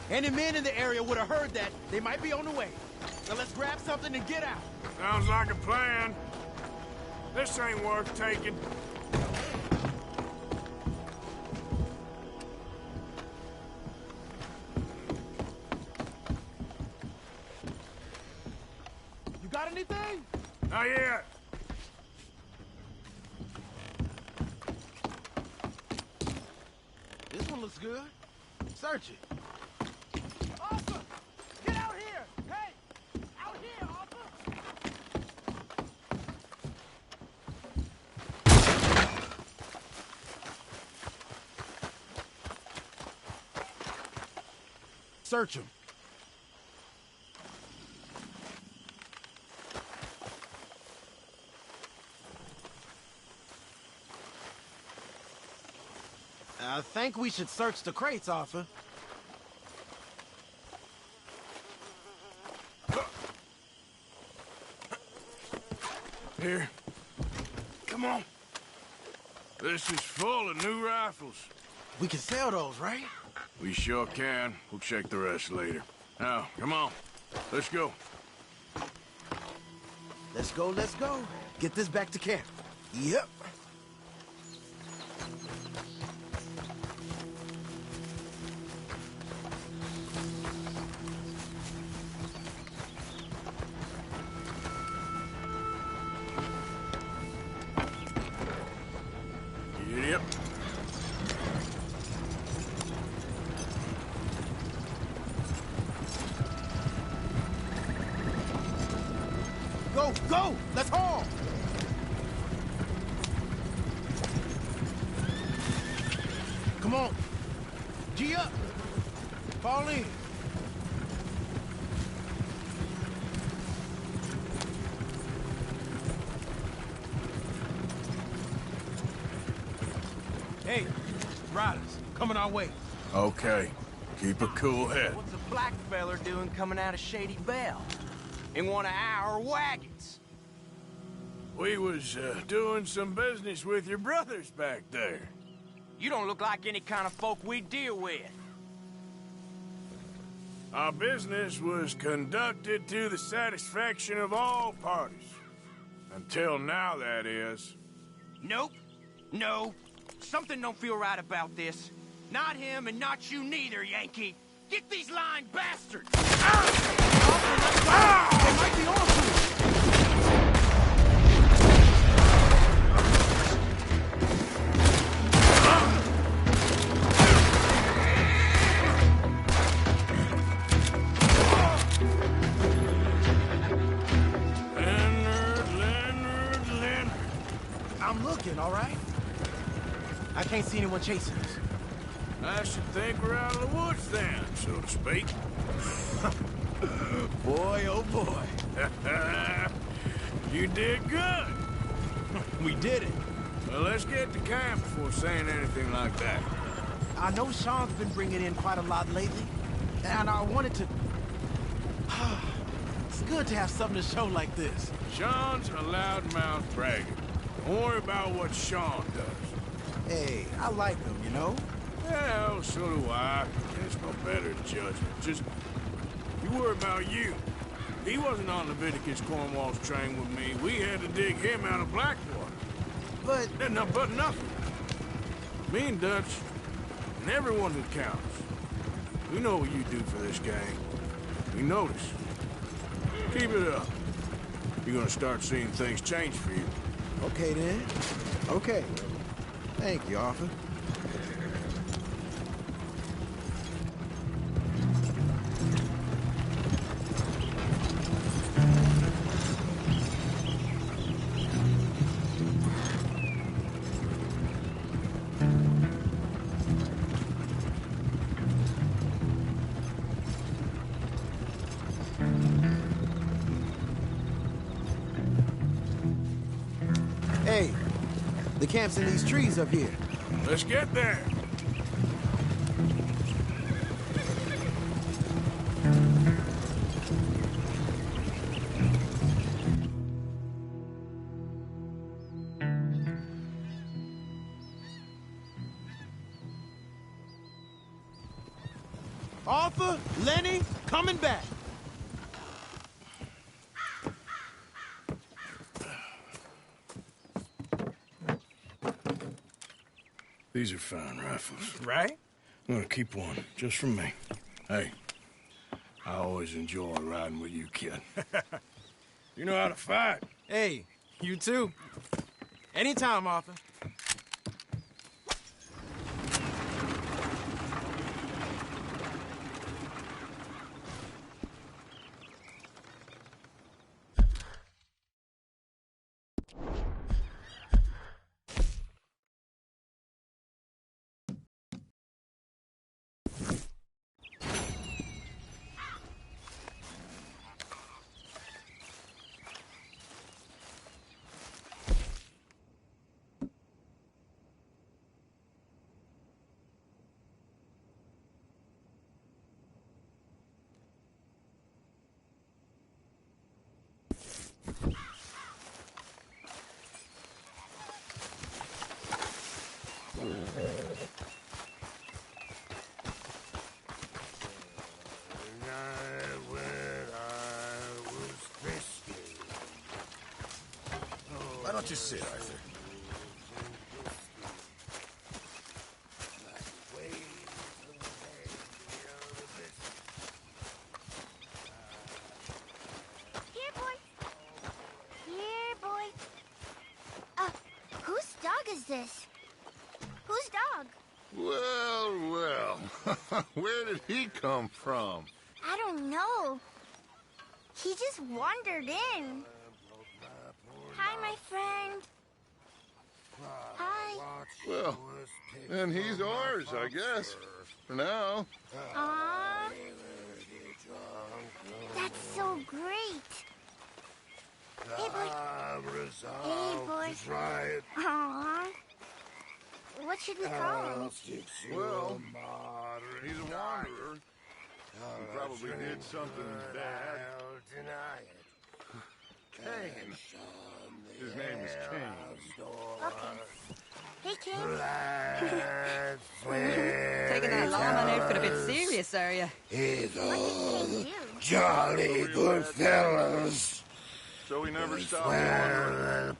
Any men in the area would have heard that. They might be on the way. Now let's grab something and get out. Sounds like a plan. This ain't worth taking. You got anything? Not yet. This one looks good. Search it. Arthur! Get out here! Hey! Out here, Arthur! Search him. I think we should search the crates, Arthur. Here. Come on. This is full of new rifles. We can sell those, right? We sure can. We'll check the rest later. Now, come on. Let's go. Let's go, let's go. Get this back to camp. Yep. Yep. Go, go! Let's haul! Come on. G up. Fall in. Hey, riders, coming our way. Okay. Keep a cool head. What's a black feller doing coming out of Shady Belle? In one of our wagons? We was doing some business with your brothers back there. You don't look like any kind of folk we deal with. Our business was conducted to the satisfaction of all parties. Until now, that is. Nope. No. Something don't feel right about this. Not him and not you neither, Yankee. Get these lying bastards! Ah! They might be on to us. Leonard. I'm looking, all right? I can't see anyone chasing us. I should think we're out of the woods then, so to speak. Boy, oh boy. You did good. We did it. Well, let's get to camp before saying anything like that. I know Sean's been bringing in quite a lot lately, and I wanted to... It's good to have something to show like this. Sean's a loudmouth bragger. Don't worry about what Sean does. Hey, I like him, you know? Well, so do I. There's no better judgment. Just, you worry about you. He wasn't on Leviticus Cornwall's train with me. We had to dig him out of Blackwater. But nothing. Me and Dutch, and everyone who counts. We know what you do for this gang. We notice. Keep it up. You're gonna start seeing things change for you. Okay, then. Okay. Thank you, Arthur. Hey, the camp's in these trees up here. Let's get there. Arthur, Lenny, coming back. These are fine rifles. Right? I'm gonna keep one, just from me. Hey, I always enjoy riding with you, kid. You know how to fight. Hey, you too. Anytime, Arthur. Why don't you sit, Arthur? Here, boy. Here, boy. Whose dog is this? Whose dog? Well, well. Where did he come from? I don't know. He just wandered in. Hi, my friend. Hi. Well, and he's ours, I guess. For now. Aww. That's so great. Hey, boy. Hey, boy. Aww. What should we call him? Well, he's a wanderer. He probably did something bad. Kane. His name is Kane. Okay. Hey, Kane. Taking that lawman outfit a bit serious, are you? What did Kane do? Jolly good fellas. So we never stopped wandering.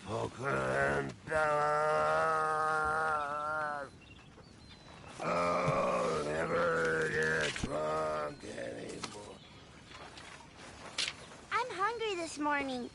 Oh, never get drunk anymore. I'm hungry this morning.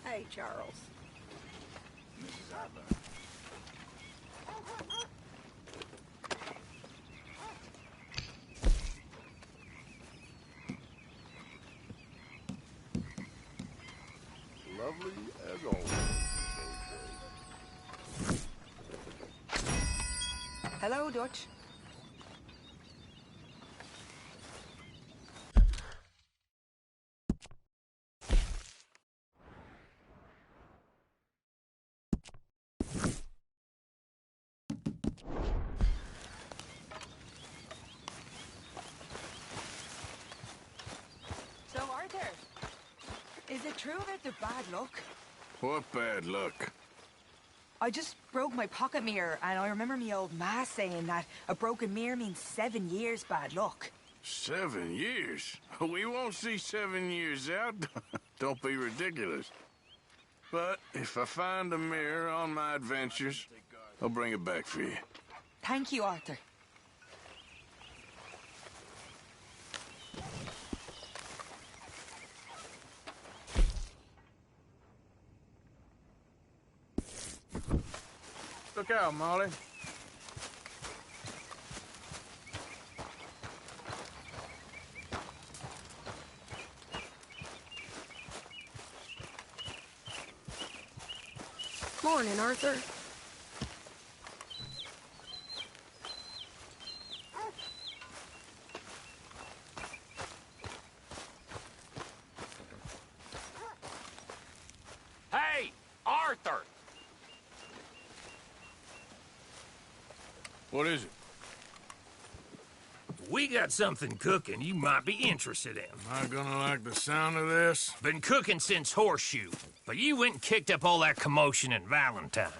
Hey, Charles. Mrs. Adler. Lovely as always. Hello, Dutch. So, Arthur, is it true about the bad luck? What bad luck? I just broke my pocket mirror, and I remember me old ma saying that a broken mirror means 7 years bad luck. 7 years? We won't see 7 years out. Don't be ridiculous. But if I find a mirror on my adventures, I'll bring it back for you. Thank you, Arthur. Look out, Molly. Morning, Arthur. What is it? We got something cooking you might be interested in. Am I gonna like the sound of this? Been cooking since Horseshoe, but you went and kicked up all that commotion in Valentine.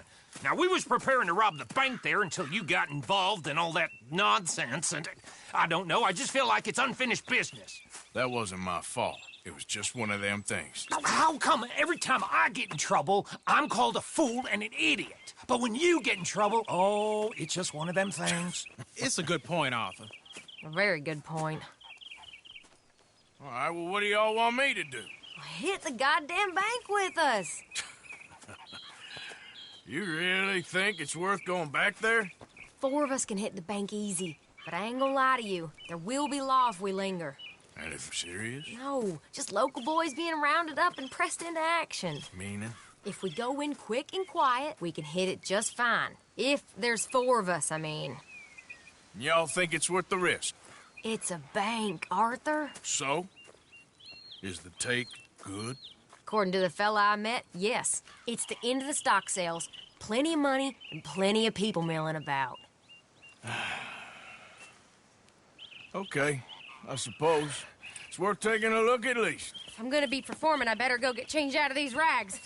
Now, we was preparing to rob the bank there until you got involved in all that nonsense, and I don't know, I just feel like it's unfinished business. That wasn't my fault. It was just one of them things. How come every time I get in trouble, I'm called a fool and an idiot? But when you get in trouble, oh, it's just one of them things. It's a good point, Arthur. A very good point. All right, well, what do y'all want me to do? Hit the goddamn bank with us. You really think it's worth going back there? 4 of us can hit the bank easy, but I ain't gonna lie to you. There will be law if we linger. And if you're serious? No, just local boys being rounded up and pressed into action. Meaning? If we go in quick and quiet, we can hit it just fine. If there's 4 of us, I mean. Y'all think it's worth the risk? It's a bank, Arthur. So? Is the take good? According to the fella I met, yes. It's the end of the stock sales. Plenty of money and plenty of people milling about. Okay, I suppose. It's worth taking a look at least. If I'm gonna be performing, I better go get changed out of these rags.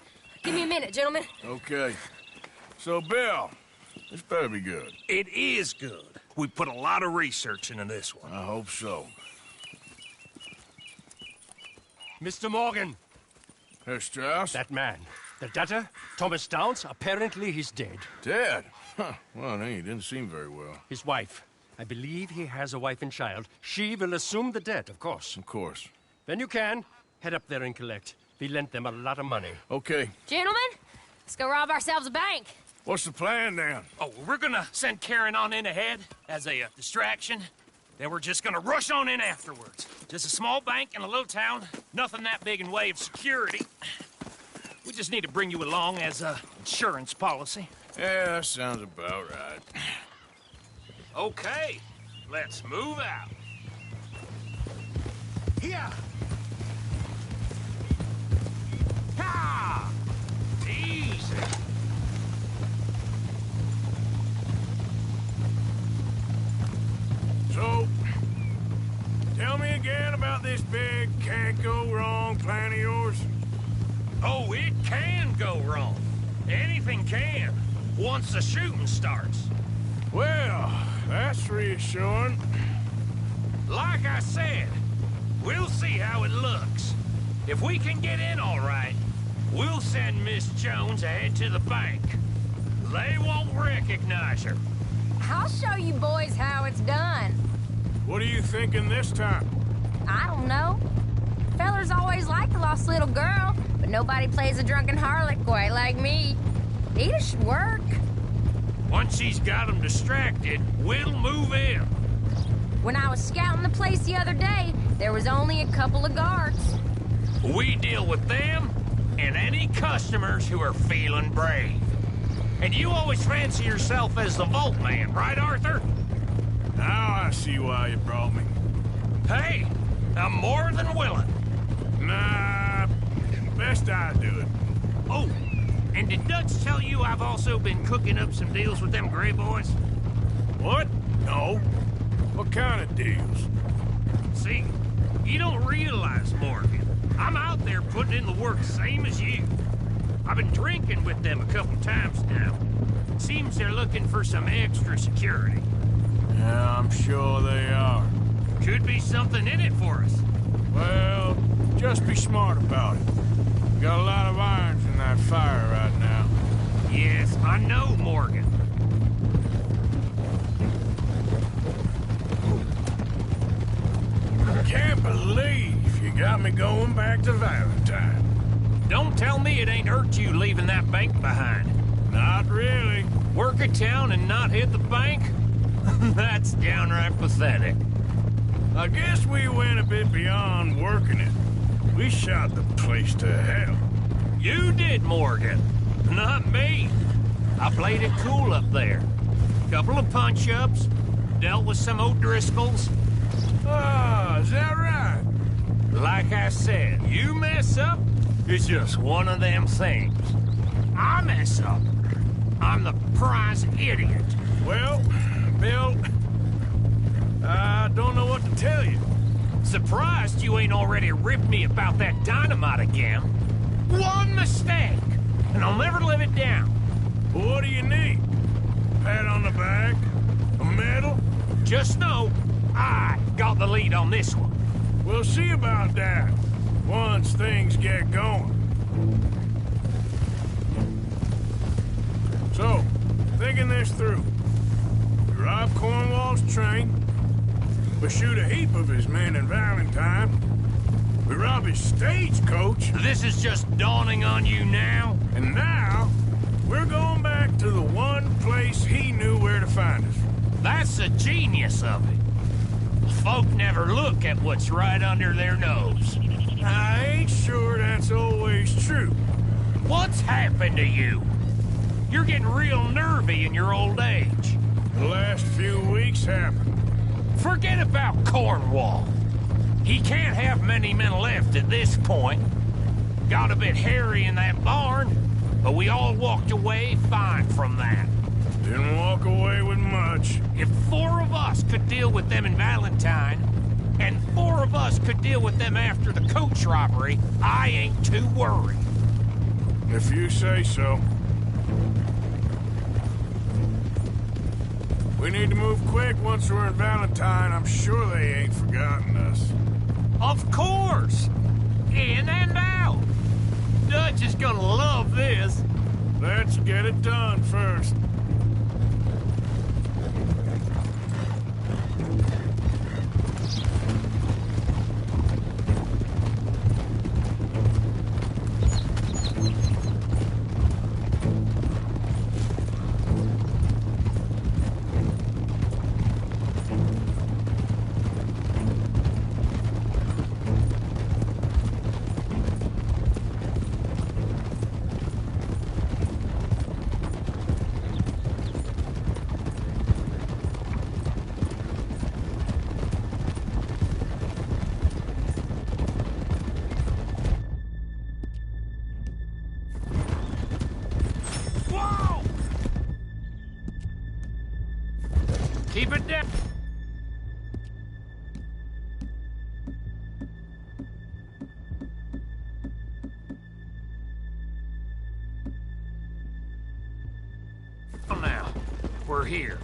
Give me a minute, gentlemen. Okay. So, Bill, this better be good. It is good. We put a lot of research into this one. I hope so. Mr. Morgan. Herr Strauss? That man. The debtor, Thomas Downs, apparently he's dead. Dead? Huh. Well, he didn't seem very well. His wife. I believe he has a wife and child. She will assume the debt, of course. Of course. When you can, head up there and collect. We lent them a lot of money. Okay. Gentlemen, let's go rob ourselves a bank. What's the plan, then? Oh, we're gonna send Karen on in ahead as a distraction. Then we're just gonna rush on in afterwards. Just a small bank in a little town. Nothing that big in way of security. We just need to bring you along as a insurance policy. Yeah, that sounds about right. Okay, let's move out. Here! Ha! Easy. So, tell me again about this big can't-go-wrong plan of yours. Oh, it can go wrong. Anything can, once the shooting starts. Well, that's reassuring. Like I said, we'll see how it looks. If we can get in all right, we'll send Miss Jones ahead to the bank. They won't recognize her. I'll show you boys how it's done. What are you thinking this time? I don't know. Fellers always like the lost little girl, but nobody plays a drunken harlot quite like me. It should work. Once she's got them distracted, we'll move in. When I was scouting the place the other day, there was only a couple of guards. We deal with them and any customers who are feeling brave. And you always fancy yourself as the Vault Man, right, Arthur? Now I see why you brought me. Hey, I'm more than willing. Nah, best I do it. Oh, and did Dutch tell you I've also been cooking up some deals with them Gray Boys? What? No. What kind of deals? See, you don't realize, Morgan. I'm out there putting in the work same as you. I've been drinking with them a couple times now. Seems they're looking for some extra security. Yeah, I'm sure they are. Could be something in it for us. Well, just be smart about it. Got a lot of irons in that fire right now. Yes, I know, Morgan. Can't believe you got me going back to Valentine. Don't tell me it ain't hurt you leaving that bank behind. Not really. Work a town and not hit the bank? That's downright pathetic. I guess we went a bit beyond working it. We shot the place to hell. You did, Morgan. Not me. I played it cool up there. Couple of punch-ups, dealt with some O'Driscolls. Ah, is that right? Like I said, you mess up, it's just one of them things. I mess up, I'm the prize idiot. Well, Bill, I don't know what to tell you. Surprised you ain't already ripped me about that dynamite again. One mistake, and I'll never live it down. Well, what do you need? Pat on the back? A medal? Just know, I got the lead on this one. We'll see about that once things get going. So, thinking this through. We rob Cornwall's train. We shoot a heap of his men in Valentine. We rob his stagecoach. This is just dawning on you now? And now, we're going back to the one place he knew where to find us. That's the genius of it. Folk never look at what's right under their nose. I ain't sure that's always true. What's happened to you? You're getting real nervy in your old age. The last few weeks happened. Forget about Cornwall. He can't have many men left at this point. Got a bit hairy in that barn, but we all walked away fine from that. Didn't walk away with much. If 4 of us could deal with them in Valentine, and 4 of us could deal with them after the coach robbery, I ain't too worried. If you say so. We need to move quick once we're in Valentine. I'm sure they ain't forgotten us. Of course! In and out! Dutch is gonna love this. Let's get it done first. Keep it down. Now, we're here.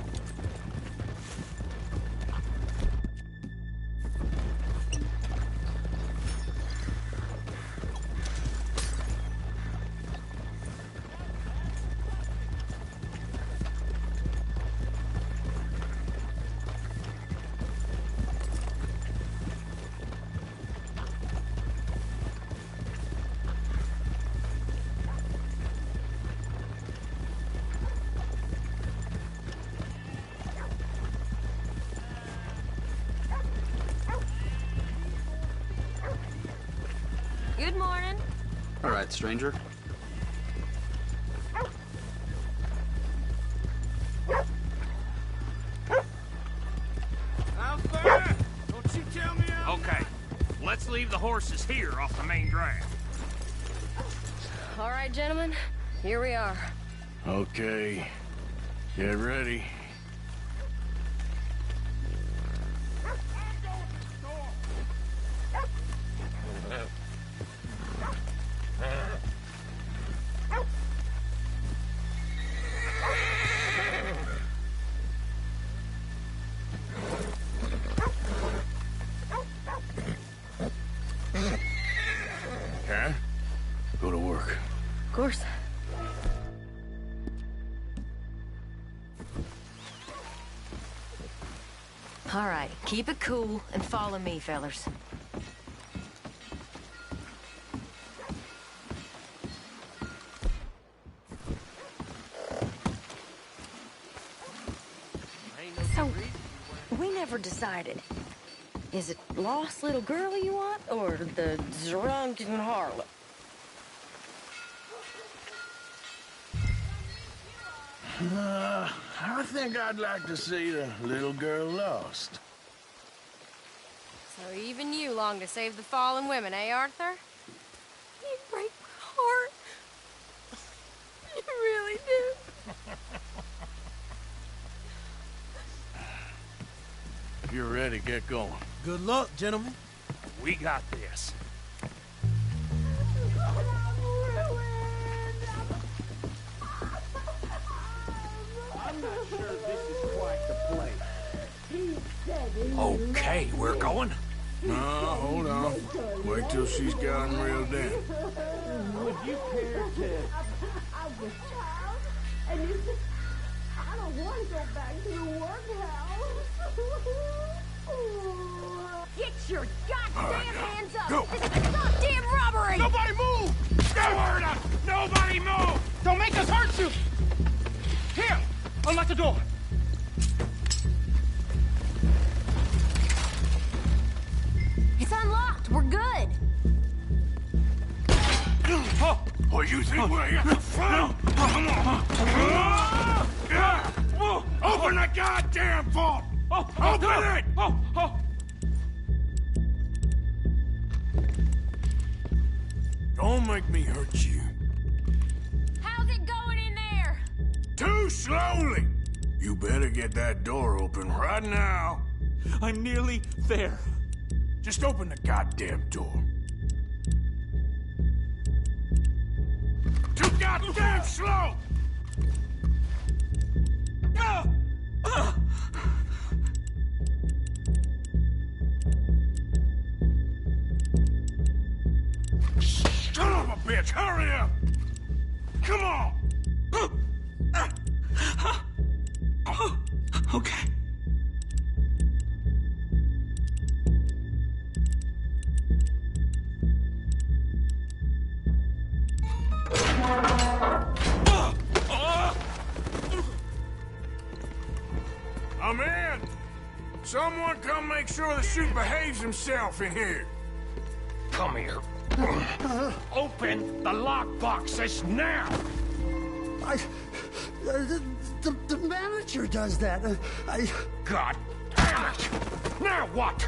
Good morning. All right, stranger. How far? Don't you tell me how. Okay, let's leave the horses here off the main drag. All right, gentlemen, here we are. Okay, get ready. Okay, go to work. Of course. All right, keep it cool and follow me, fellers. So, we never decided. Is it lost little girl you want, or the drunken harlot? I think I'd like to see the little girl lost. So even you long to save the fallen women, eh, Arthur? You break my heart. You really do. If you're ready, get going. Good luck, gentlemen. We got this. I'm not sure this is quite the place. Okay, we're going. No, hold on. Wait till she's got him reeled in. Would you care to... I was child, and you said, I don't want to go back to the workhouse. Get your goddamn hands up! Go. This is a goddamn robbery! Nobody move! Get word up! Nobody move! Don't make us hurt you! Here! Unlock the door! It's unlocked. We're good. Oh, you think we're here for fun? Come on. Open the goddamn vault! Open it! Don't make me hurt you. How's it going in there? Too slowly! You better get that door open right now. I'm nearly there. Just open the goddamn door. Too goddamn slow! Son of a bitch, hurry up! Come on! Okay. I'm in! Someone come make sure the chute behaves himself in here. Come here. Open the lockboxes now! The manager does that. God damn it! Now what?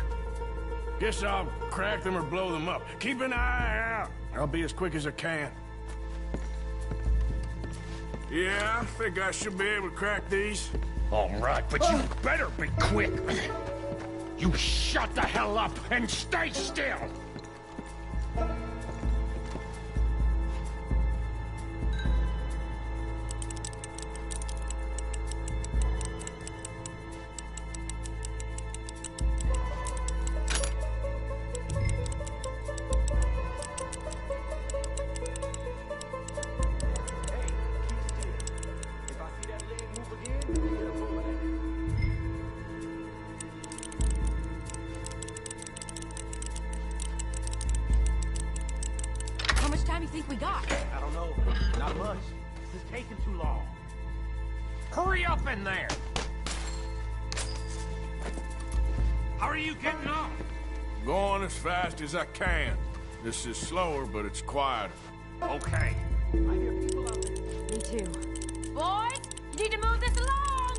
Guess I'll crack them or blow them up. Keep an eye out. I'll be as quick as I can. Yeah, I think I should be able to crack these. All right, but you better be quick. You shut the hell up and stay still! How much time do you think we got? I don't know. Not much. This is taking too long. Hurry up in there! How are you getting on? Going as fast as I can. This is slower, but it's quieter. Okay. I hear people out there. Me too. Boys, you need to move this along!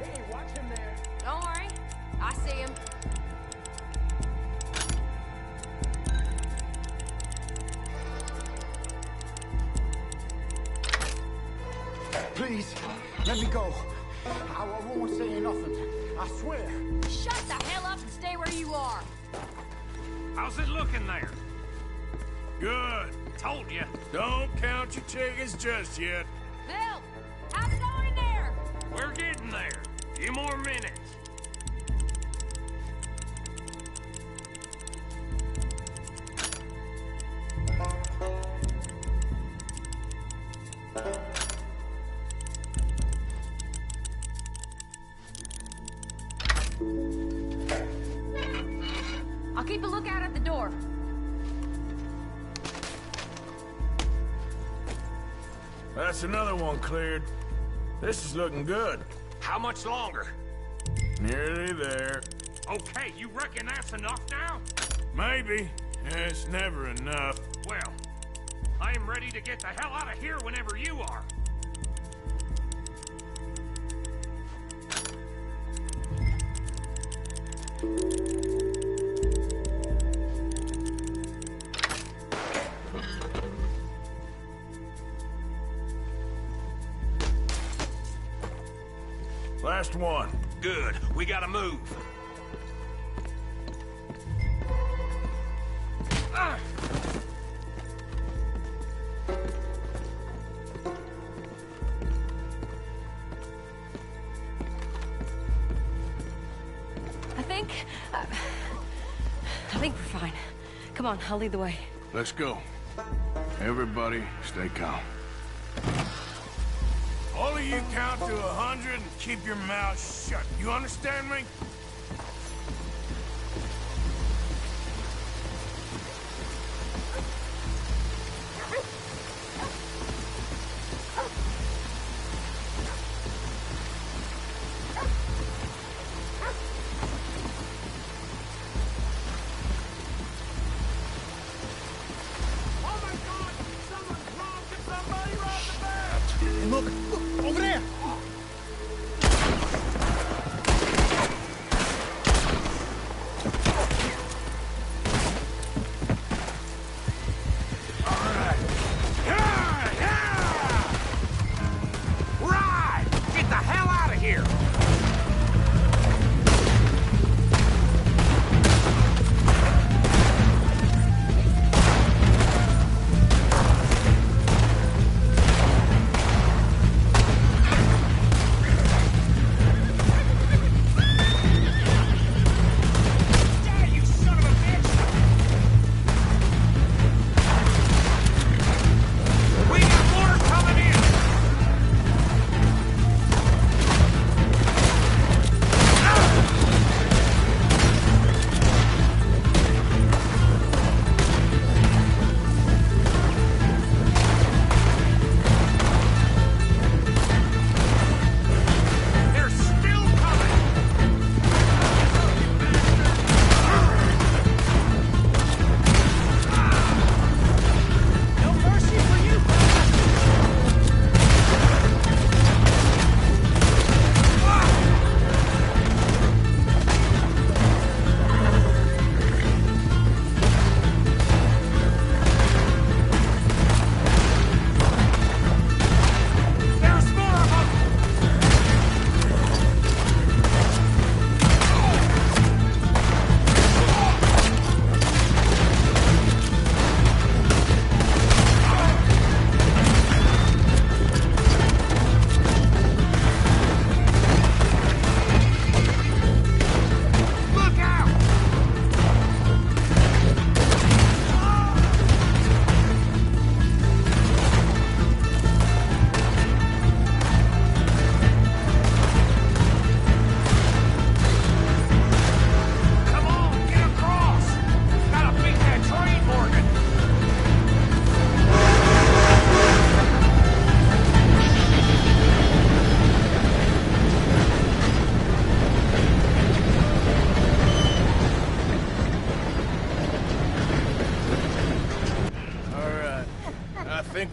Hey, watch him there. Don't worry. I see him. Please, let me go. I won't say nothing. I swear. Shut the hell up and stay where you are. How's it looking there? Good. Told you. Don't count your chickens just yet. Bill, how's it going in there? We're getting there. Few more minutes. I'll keep a lookout at the door. That's another one cleared. This is looking good. How much longer? Nearly there. Okay, you reckon that's enough now? Maybe. It's never enough. Well, I am ready to get the hell out of here whenever you are. Last one. Good. We gotta move. I think we're fine. Come on, I'll lead the way. Let's go. Everybody, stay calm. All of you count to 100 and keep your mouths shut. You understand me? Look, over there! Right! Get the hell out of here!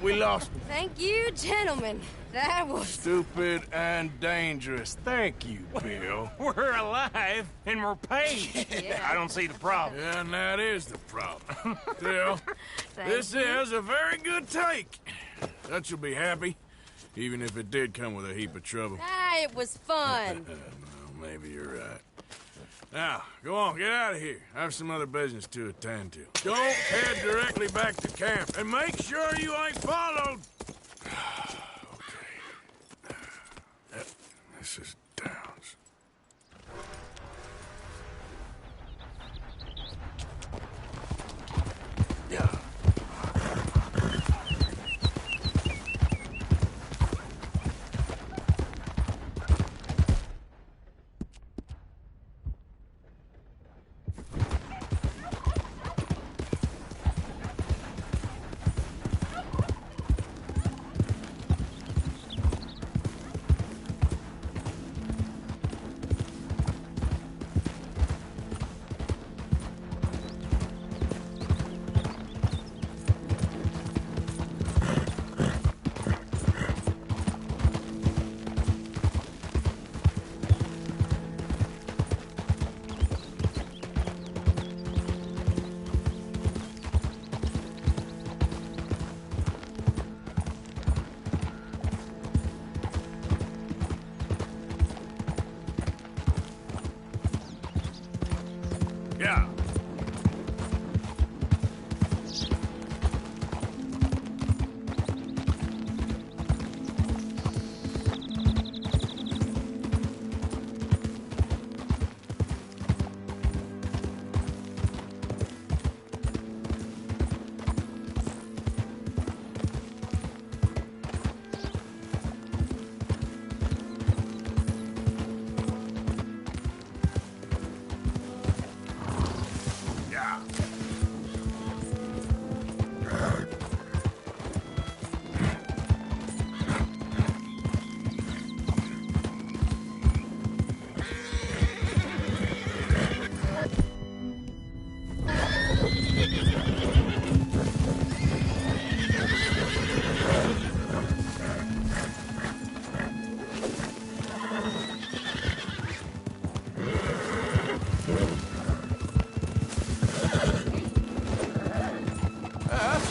We lost him. Thank you, gentlemen. That was... Stupid and dangerous. Thank you, Bill. We're alive, and we're paid. Yeah. I don't see the problem. Yeah, and that is the problem. Still, this is a very good take. That you'll be happy, even if it did come with a heap of trouble. Ah, it was fun. Well, maybe you're right. Now, go on, get out of here. I have some other business to attend to. Don't head directly back to camp, and make sure you ain't followed. Okay. This is Downs. Yeah.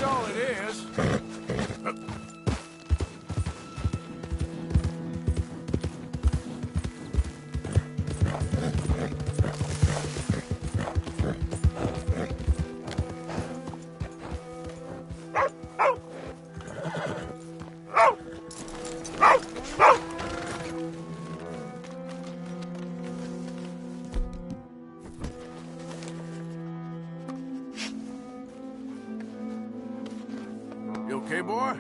That's all it is. You okay, boy?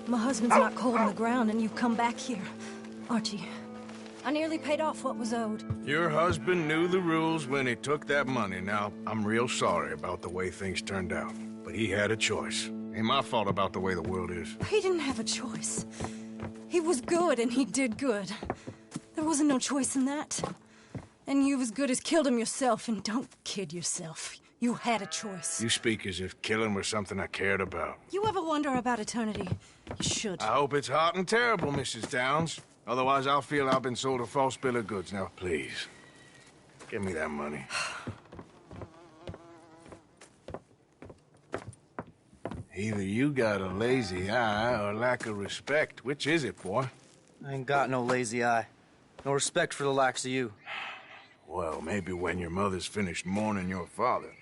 My husband's not cold on the ground, and you've come back here. Archie, I nearly paid off what was owed. Your husband knew the rules when he took that money. Now, I'm real sorry about the way things turned out. But he had a choice. Ain't my fault about the way the world is. He didn't have a choice. He was good, and he did good. There wasn't no choice in that. And you've as good as killed him yourself, and don't kid yourself. You had a choice. You speak as if killing was something I cared about. You ever wonder about eternity? You should. I hope it's hot and terrible, Mrs. Downs. Otherwise, I'll feel I've been sold a false bill of goods. Now, please, give me that money. Either you got a lazy eye or lack of respect. Which is it, boy? I ain't got no lazy eye. No respect for the likes of you. Well, maybe when your mother's finished mourning your father,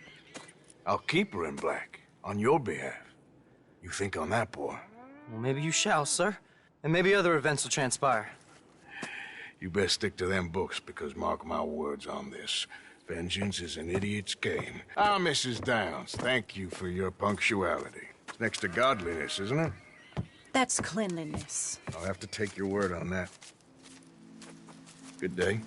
I'll keep her in black, on your behalf. You think on that, boy? Well, maybe you shall, sir. And maybe other events will transpire. You best stick to them books, because mark my words on this. Vengeance is an idiot's game. Ah, Mrs. Downs, thank you for your punctuality. It's next to godliness, isn't it? That's cleanliness. I'll have to take your word on that. Good day.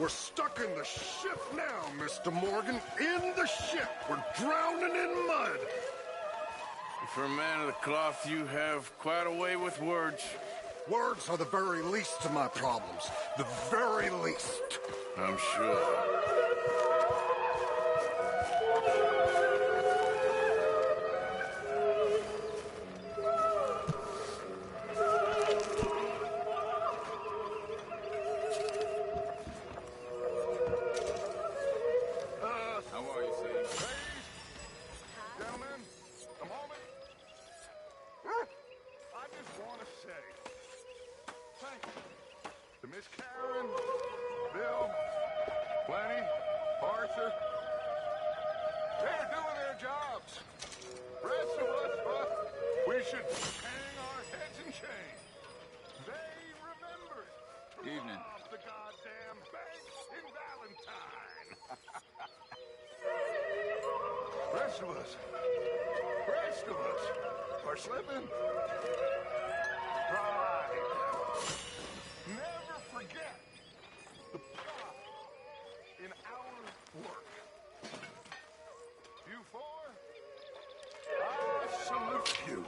We're stuck in the ship now, Mr. Morgan. In the ship. We're drowning in mud. For a man of the cloth, you have quite a way with words. Words are the very least of my problems. The very least. I'm sure. Evening. The goddamn bank in Valentine. Rest of us are slipping. Pride. Never forget the pride in our work. You four, I salute you.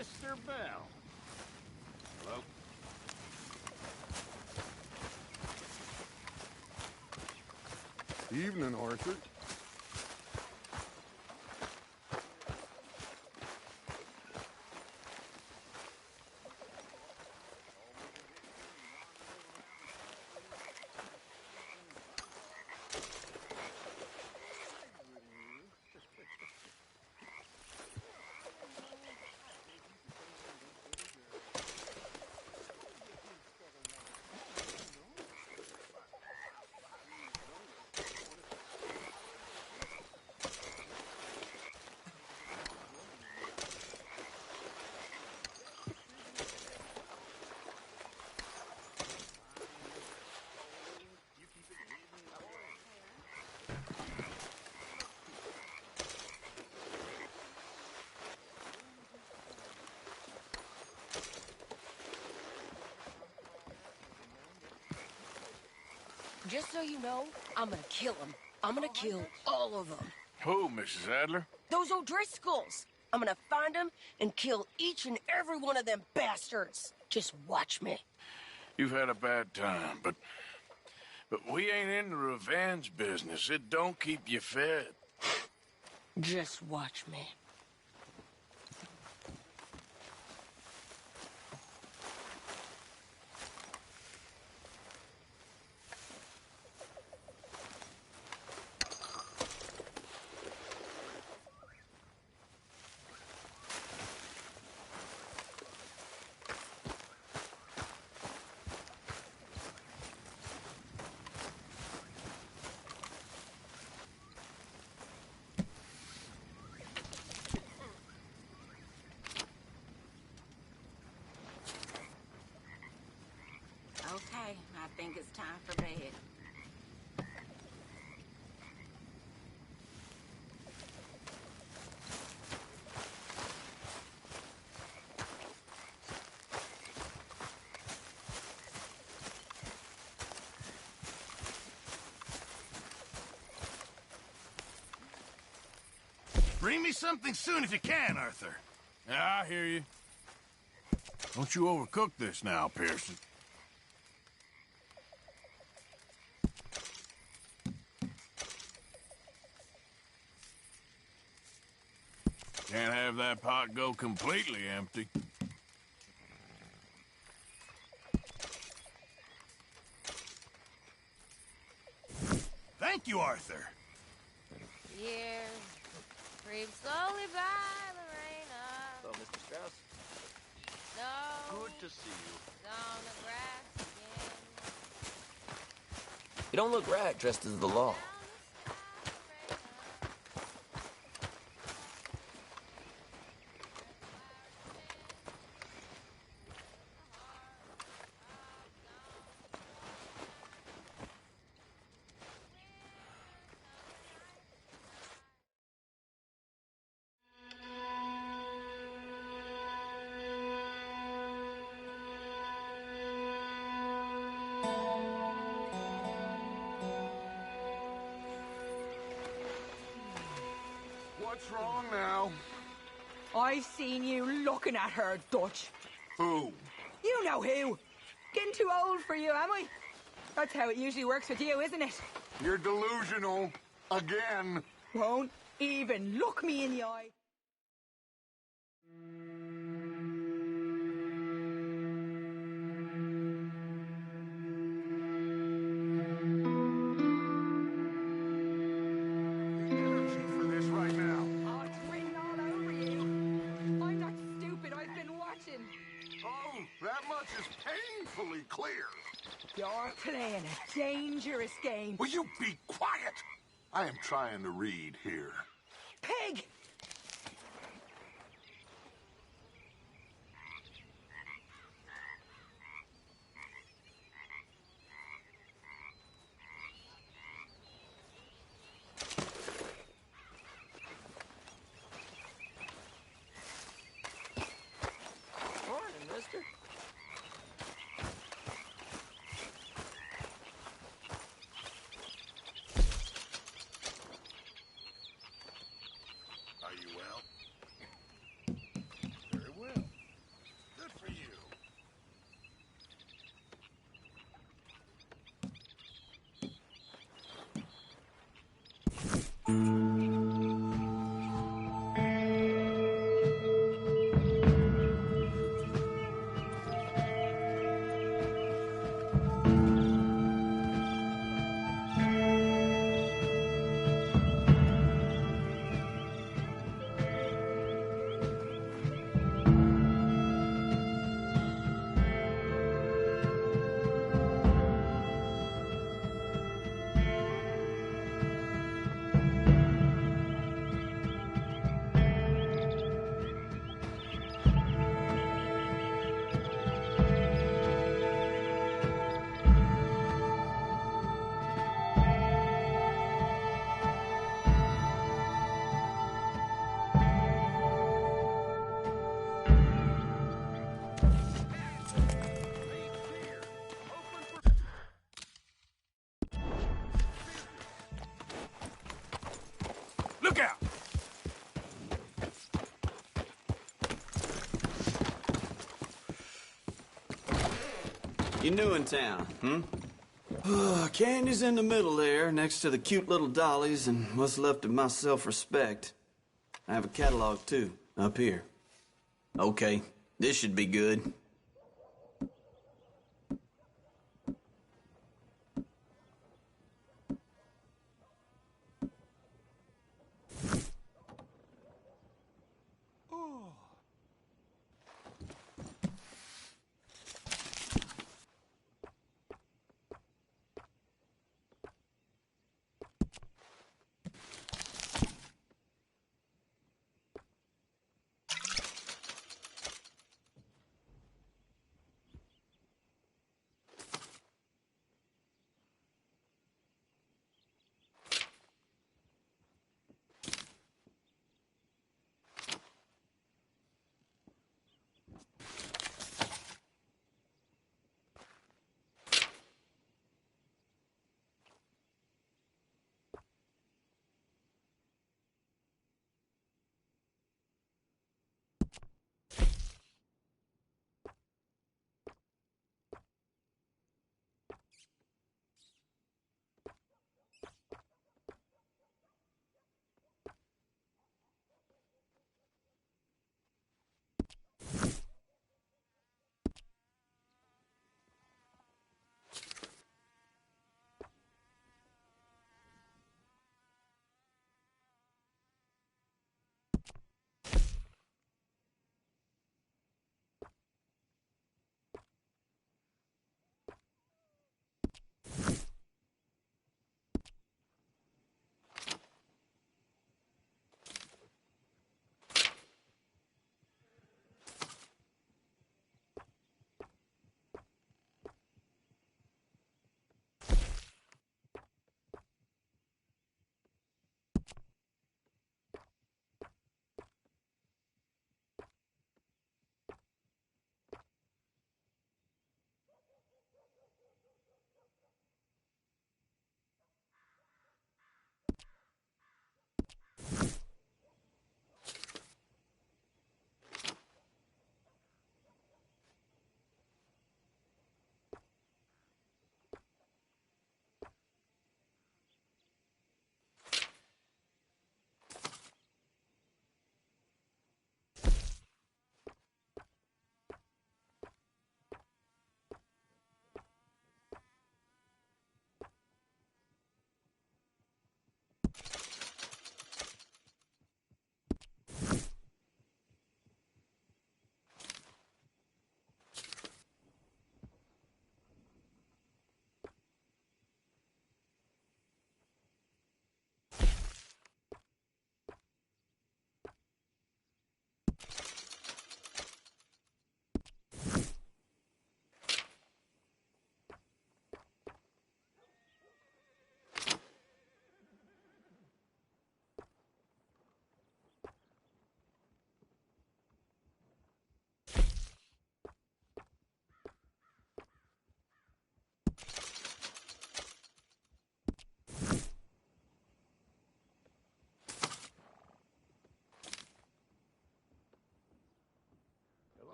Mr. Bell. Hello? Evening, Arthur. Just so you know, I'm gonna kill them. I'm gonna kill all of them. Who, Mrs. Adler? Those O'Driscolls. I'm gonna find them and kill each and every one of them bastards. Just watch me. You've had a bad time, but we ain't in the revenge business. It don't keep you fed. Just watch me. Okay, I think it's time for bed. Bring me something soon if you can, Arthur. Yeah, I hear you. Don't you overcook this now, Pearson. Can't have that pot go completely empty. Thank you, Arthur. Years creep slowly by, Lorena. Hello, Mr. Strauss. No. Good to see you. On the grass again. You don't look right dressed as the law. What's wrong now? I've seen you looking at her, Dutch. Who? You know who. Getting too old for you, am I? That's how it usually works with you, isn't it? You're delusional. Again. Won't even look me in the eye. For this right now. Oh, it's written all over you. I'm not stupid. I've been watching. Oh, that much is painfully clear. You're playing a dangerous game. Will you be quiet? I am trying to read here. Pig! Morning, mister. Look out! You new in town, hmm? Candy's in the middle there, next to the cute little dollies and what's left of my self-respect. I have a catalog, too, up here. Okay, this should be good.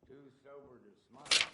Too sober to smile.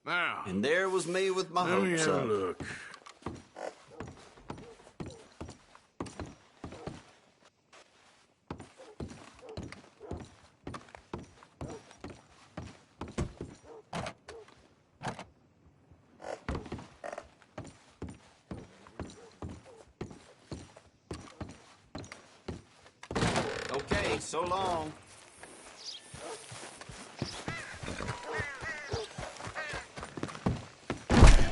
Now. And there was me with my Let me hopes have a up. look. Okay, so long.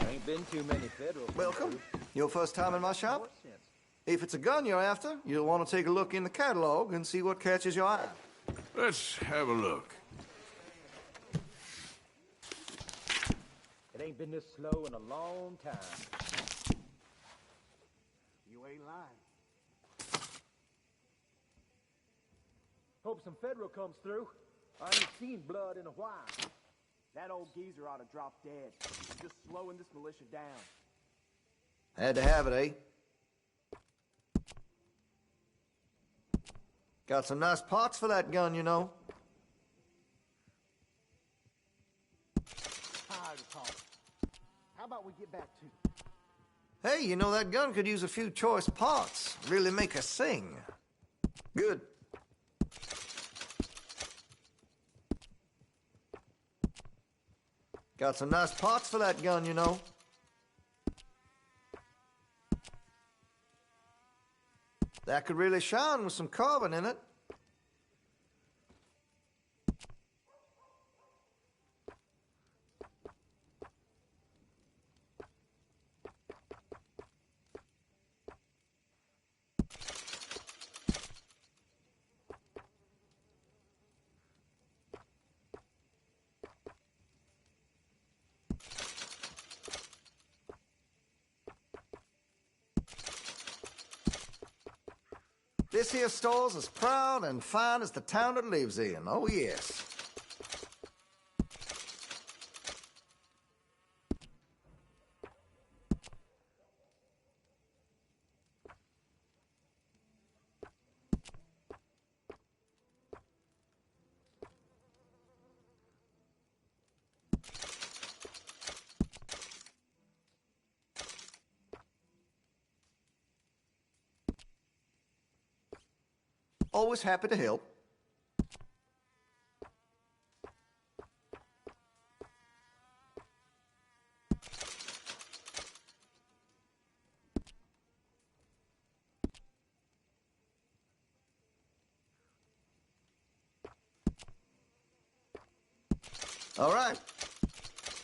Ain't been too many federal. Welcome. Your first time in my shop? If it's a gun you're after, you'll want to take a look in the catalog and see what catches your eye. Let's have a look. It ain't been this slow in a long time. You ain't lying. Hope some federal comes through. I ain't seen blood in a while. That old geezer ought to drop dead. He's just slowing this militia down. Had to have it, eh? Got some nice parts for that gun, you know. Tired of talking. How about we get back to it? Hey, you know that gun could use a few choice parts. Really make us sing. Good. Got some nice parts for that gun, you know. That could really shine with some carbon in it. This here store's as proud and fine as the town it lives in. Oh, yes. Always happy to help. All right.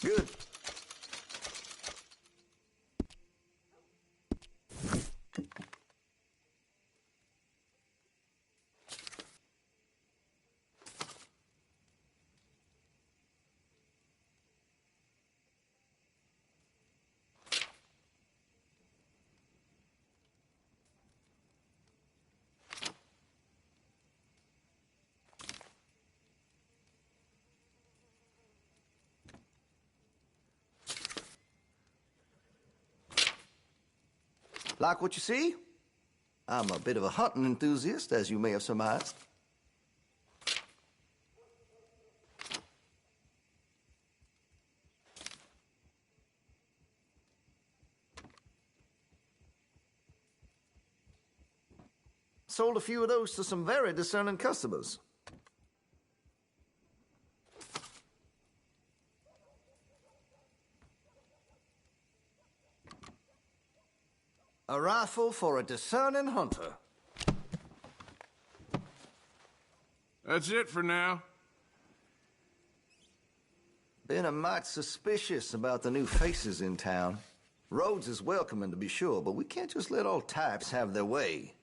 Good. Like what you see? I'm a bit of a hunting enthusiast, as you may have surmised. Sold a few of those to some very discerning customers. A rifle for a discerning hunter. That's it for now. Been a mite suspicious about the new faces in town. Rhodes is welcoming, to be sure, but we can't just let all types have their way.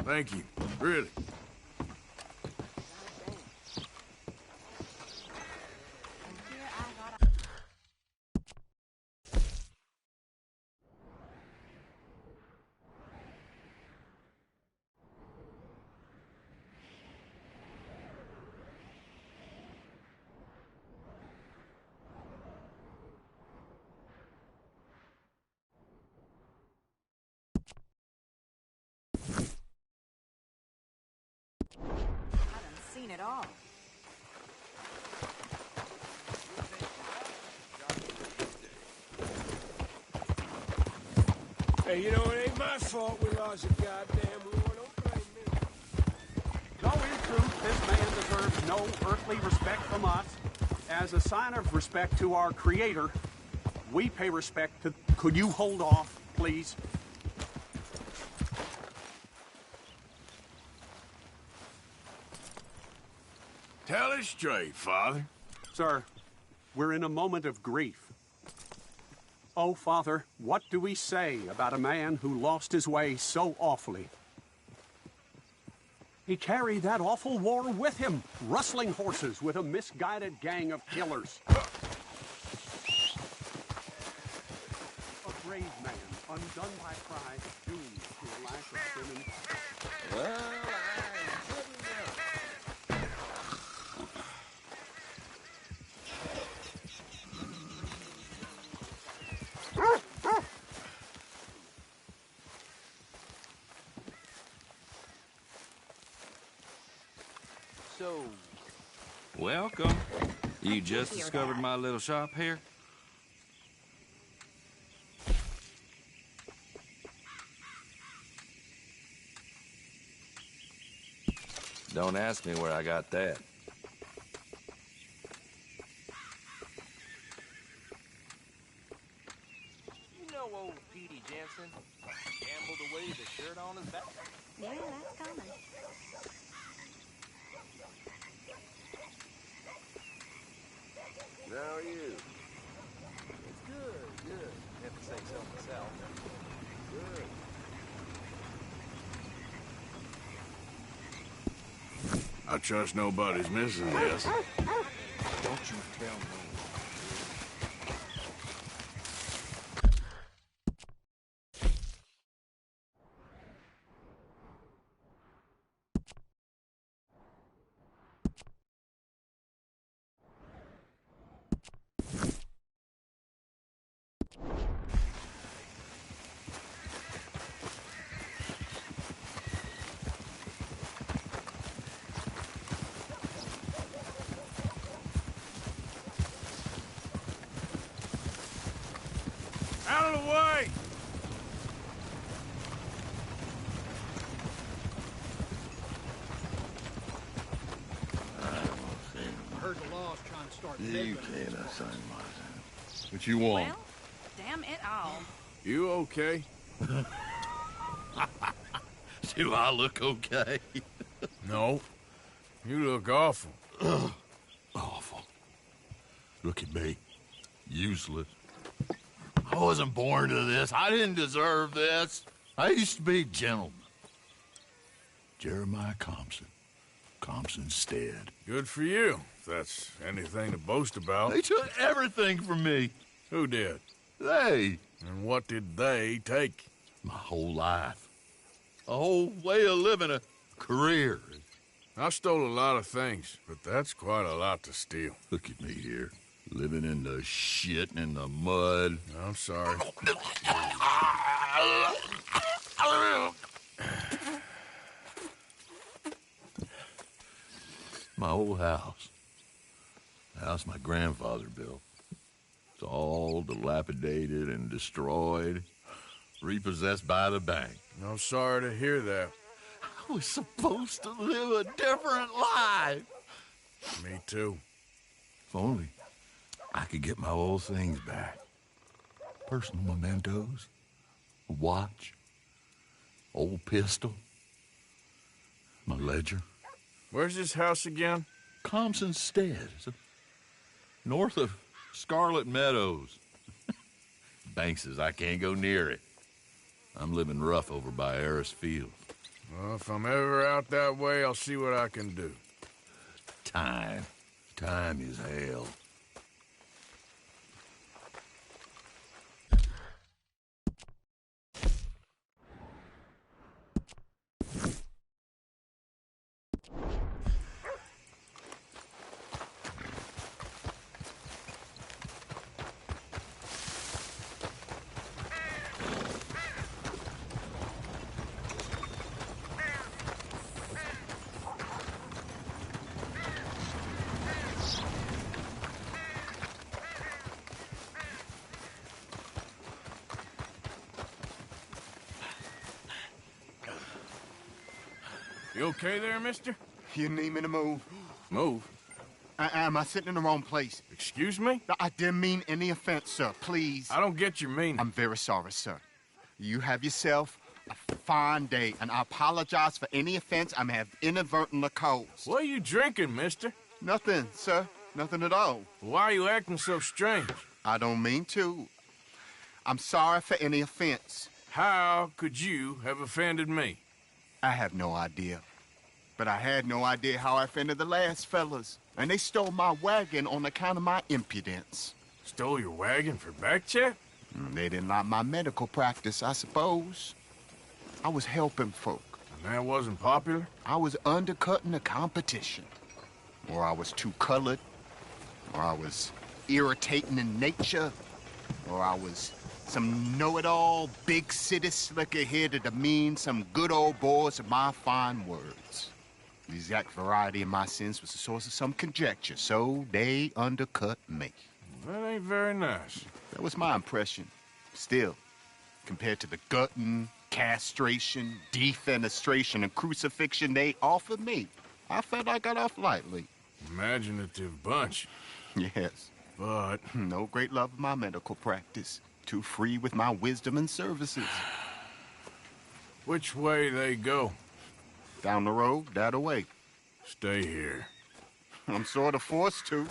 Thank you. Really. Seen it all. Hey, you know, it ain't my fault we lost a goddamn war. Don't blame me. No, in truth, this man deserves no earthly respect from us. As a sign of respect to our Creator, we pay respect to... Could you hold off, please? Tell it straight, Father. Sir, we're in a moment of grief. Oh, Father, what do we say about a man who lost his way so awfully? He carried that awful war with him, rustling horses with a misguided gang of killers. A brave man, undone by pride, doomed to a life of sin and... Well, So, welcome. You just discovered my little shop here? Don't ask me where I got that. you know old Petey Jensen gambled away the shirt on his back. Yeah, that's coming. How are you? It's good, good. Have to say so myself. Good. I trust nobody's missing this. Don't you tell me. Out of the way! I heard the law's trying to start You taping. can't assign myself. What you want? Well, damn it all. You okay? Do I look okay? No. You look awful. Awful. Look at me. Useless. I wasn't born to this. I didn't deserve this. I used to be a gentleman. Jeremiah Compson. Compson Stead. Good for you, if that's anything to boast about. They took everything from me. Who did? They. And what did they take? My whole life. A whole way of living, a career. I stole a lot of things, but that's quite a lot to steal. Look at me here, living in the shit and in the mud. I'm sorry. My old house. The house my grandfather built. It's all dilapidated and destroyed, repossessed by the bank. I'm sorry to hear that. I was supposed to live a different life. Me too. If only I could get my old things back. Personal mementos, a watch, old pistol, my ledger. Where's this house again? Compson Stead. It's north of Scarlet Meadows. Bank says I can't go near it. I'm living rough over by Harris Field. Well, if I'm ever out that way, I'll see what I can do. Time. Time is hell. You okay there, mister? You need me to move? Move? Am I sitting in the wrong place? Excuse me? I didn't mean any offense, sir. Please. I don't get your meaning. I'm very sorry, sir. You have yourself a fine day, and I apologize for any offense I may have inadvertently caused. What are you drinking, mister? Nothing, sir. Nothing at all. Why are you acting so strange? I don't mean to. I'm sorry for any offense. How could you have offended me? I have no idea. But I had no idea how I offended the last fellas. And they stole my wagon on account of my impudence. Stole your wagon for back check? They didn't like my medical practice, I suppose. I was helping folk. And that wasn't popular? I was undercutting the competition. Or I was too colored. Or I was irritating in nature. Or I was some know-it-all, big city slicker here to demean some good old boys of my fine words. The exact variety of my sins was the source of some conjecture, so they undercut me. That ain't very nice. That was my impression. Still, compared to the gutting, castration, defenestration, and crucifixion they offered me, I felt I got off lightly. Imaginative bunch. Yes. But no great love of my medical practice. Too free with my wisdom and services. Which way they go? Down the road, that way. Stay here. I'm sort of forced to.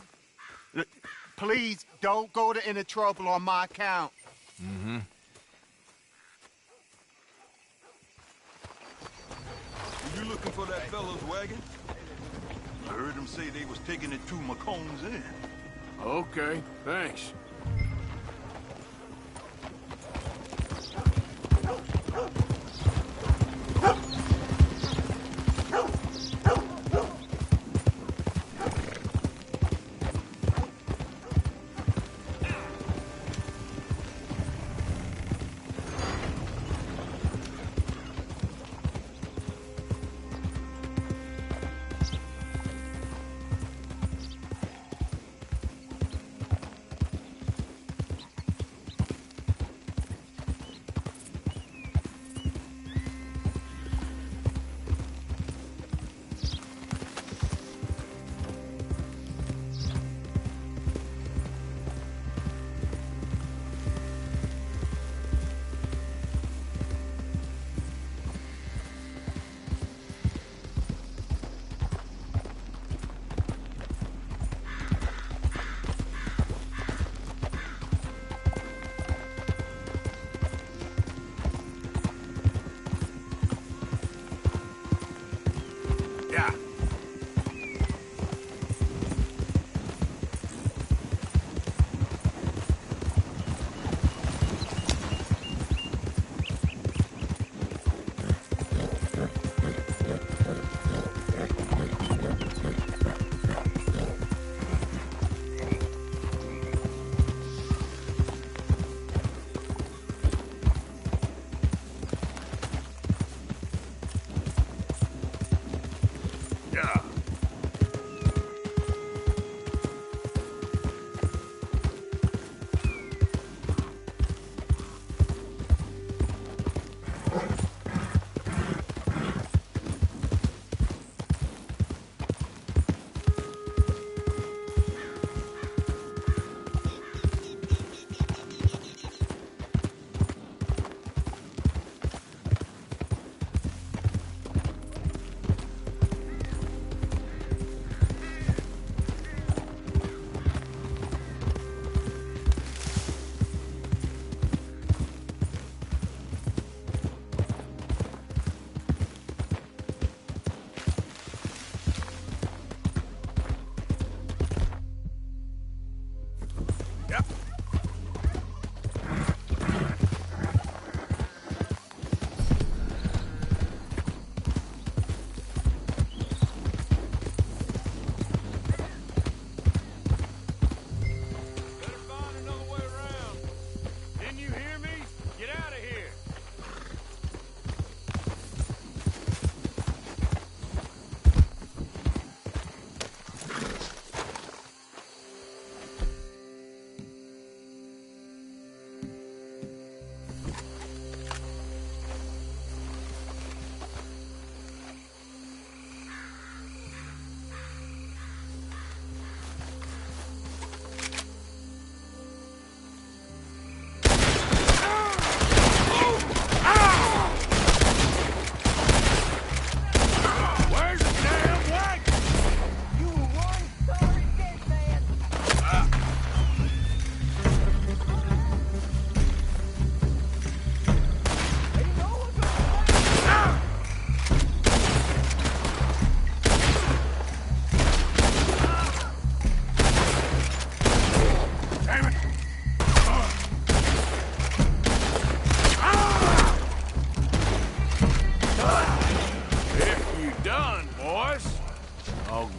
Please, don't go to any trouble on my account. Mm-hmm. Were you looking for that fellow's wagon? I heard him say they was taking it to McComb's Inn. Okay, thanks.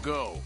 go.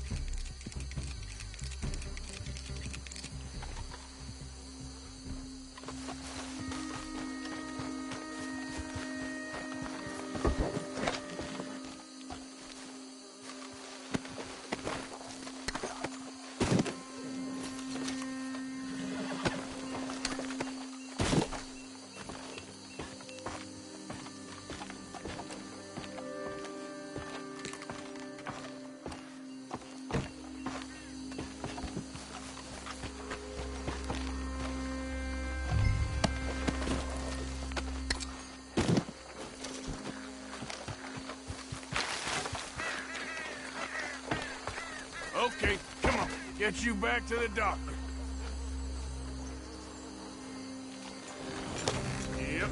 Okay, come on. Get you back to the doctor. Yep.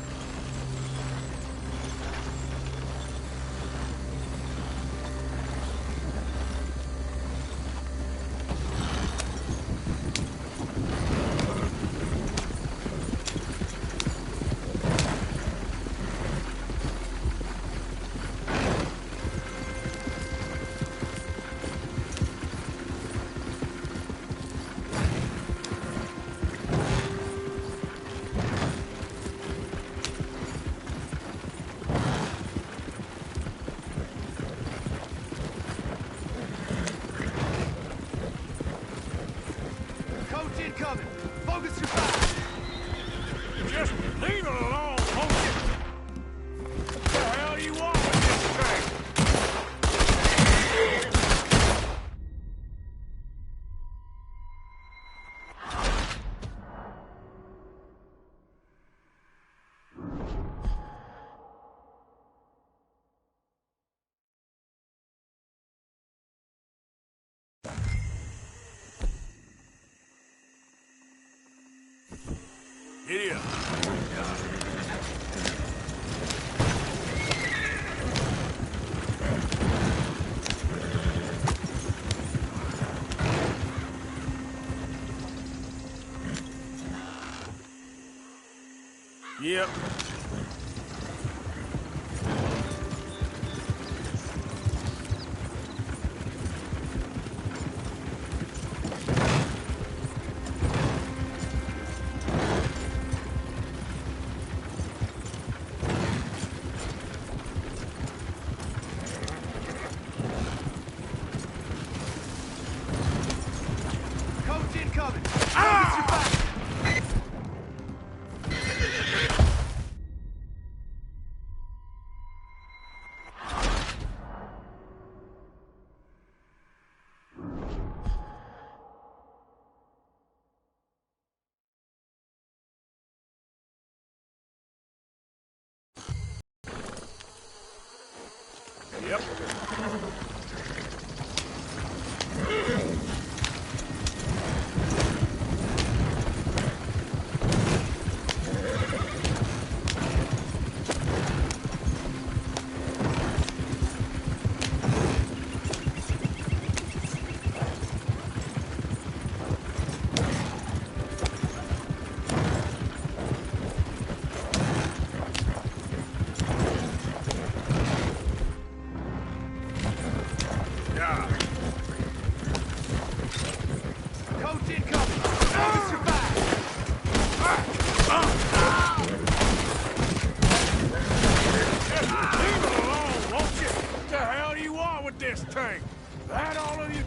Coach incoming! Focus your fire! Just leave it alone, won't you? What the hell do you want with this thing? Giddy up. Yep. Coach incoming! Focus your fire! Yep. Coach incoming! Focus your fire! Just leave it alone, won't you? What the hell do you want with this thing? That all of you?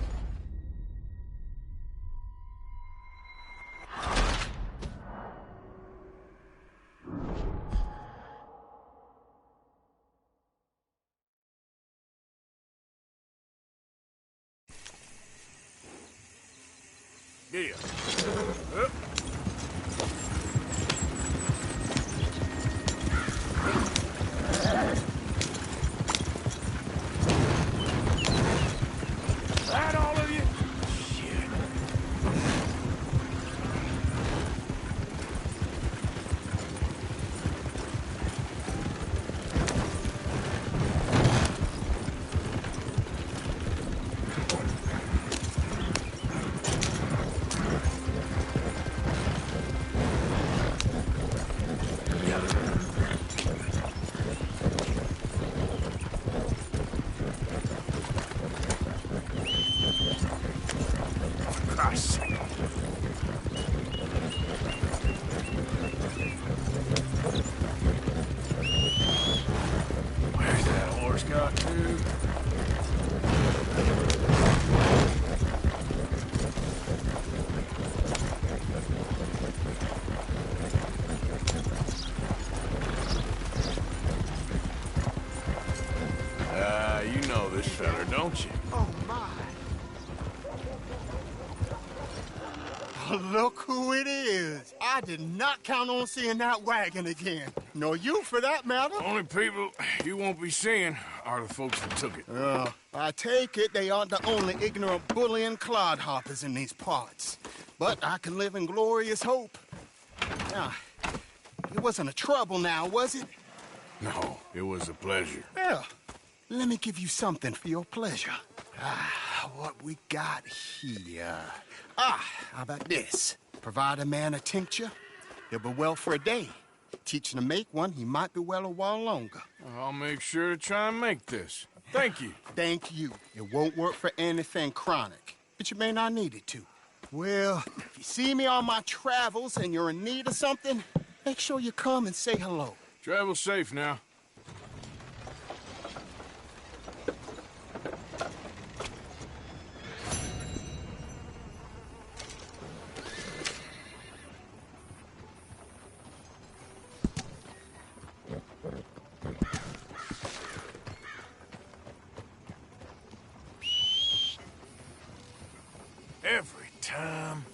Yeah. Up. That all of you? Shit. got to. You know this fella, don't you? Oh, my. Oh, look who it is. I did not count on seeing that wagon again. Nor you, for that matter. Only people you won't be seeing are the folks that took it. I take it they aren't the only ignorant bullying clodhoppers in these parts. But I can live in glorious hope. Now, it wasn't a trouble now, was it? No, it was a pleasure. Yeah. Let me give you something for your pleasure. What we got here? How about this? Provide a man a tincture, he'll be well for a day. Teach him to make one, he might be well a while longer. I'll make sure to try and make this. Thank you. Thank you. It won't work for anything chronic, but you may not need it to. Well, if you see me on my travels and you're in need of something, make sure you come and say hello. Travel safe now. Every time.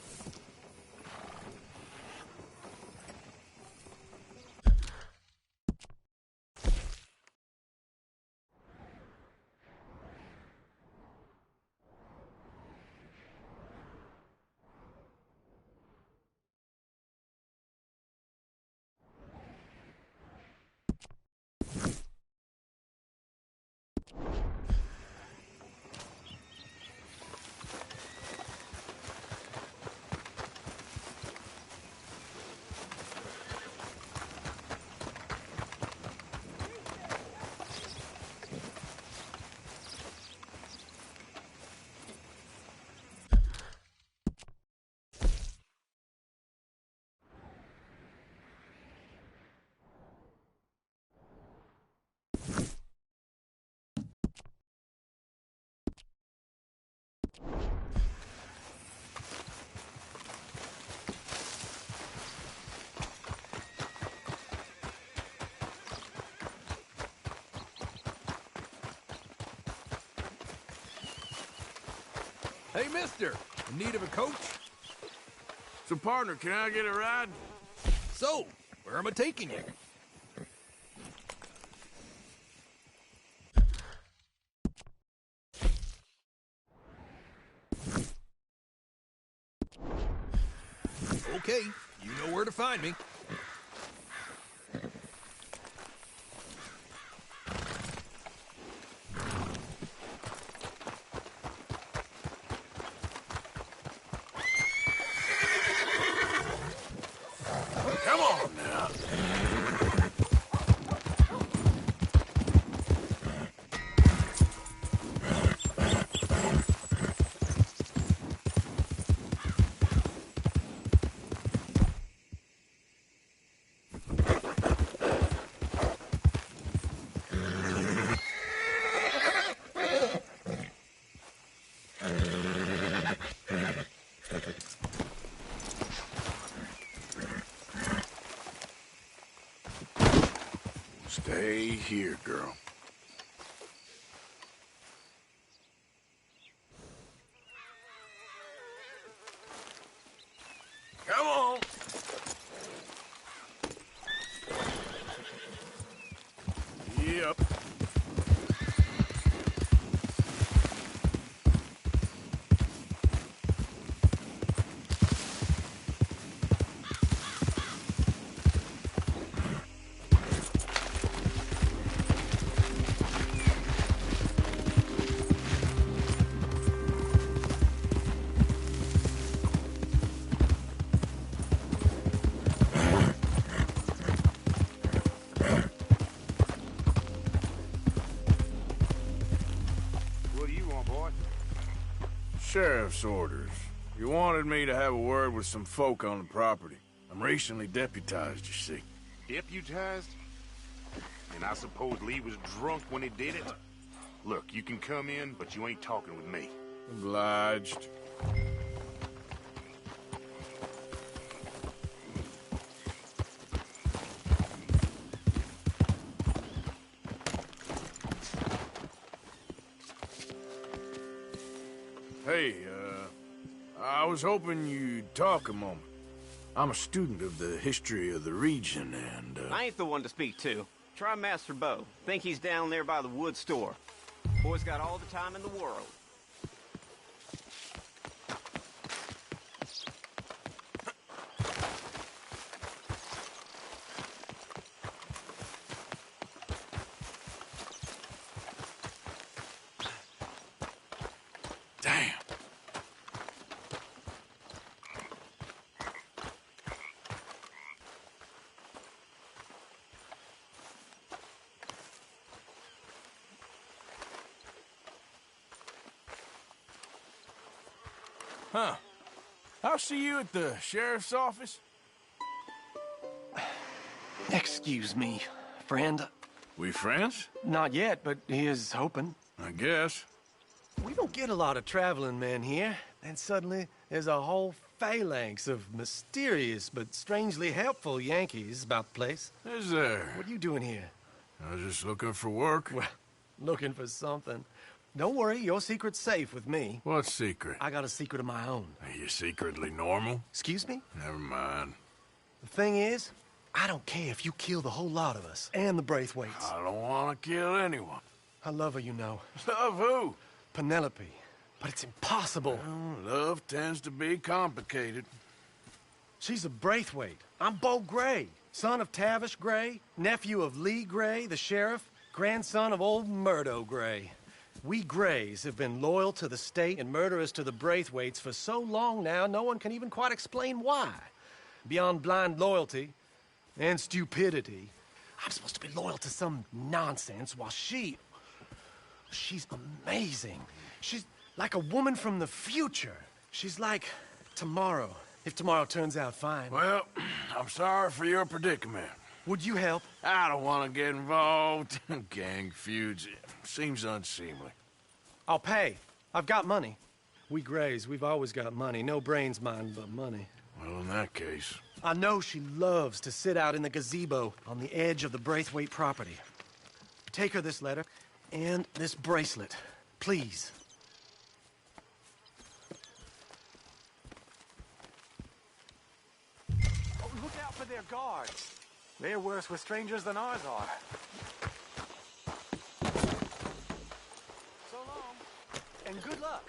Hey, mister, in need of a coach? So, partner, can I get a ride? So, where am I taking you? Okay, you know where to find me. Come on now. Stay here, girl. Come on. Yep. Sheriff's orders. You wanted me to have a word with some folk on the property. I'm recently deputized, you see. Deputized? And I suppose Lee was drunk when he did it? Look, you can come in, but you ain't talking with me. Obliged. Hey, I was hoping you'd talk a moment. I'm a student of the history of the region, and, I ain't the one to speak to. Try Master Bo. Think he's down there by the wood store. Boy's got all the time in the world. Damn. Huh. I'll see you at the sheriff's office. Excuse me, friend. We friends? Not yet, but he is hoping. I guess. We don't get a lot of traveling men here. Then suddenly, there's a whole phalanx of mysterious but strangely helpful Yankees about the place. Is there? What are you doing here? I was just looking for work. Well, looking for something. Don't worry, your secret's safe with me. What secret? I got a secret of my own. Are you secretly normal? Excuse me? Never mind. The thing is, I don't care if you kill the whole lot of us and the Braithwaites. I don't want to kill anyone. I love her, you know. Love who? Penelope. But it's impossible. Well, love tends to be complicated. She's a Braithwaite. I'm Bo Gray, son of Tavish Gray, nephew of Lee Gray, the sheriff, grandson of old Murdo Gray. We Grays have been loyal to the state and murderous to the Braithwaites for so long now, no one can even quite explain why. Beyond blind loyalty and stupidity, I'm supposed to be loyal to some nonsense while she's amazing. She's like a woman from the future. She's like tomorrow, if tomorrow turns out fine. Well, I'm sorry for your predicament. Would you help? I don't want to get involved. Gang feuds seems unseemly. I'll pay. I've got money. We Grays, we've always got money. No brains, mind, but money. Well, in that case... I know she loves to sit out in the gazebo on the edge of the Braithwaite property. Take her this letter and this bracelet, please. Oh, look out for their guards. They're worse with strangers than ours are. So long, and good luck.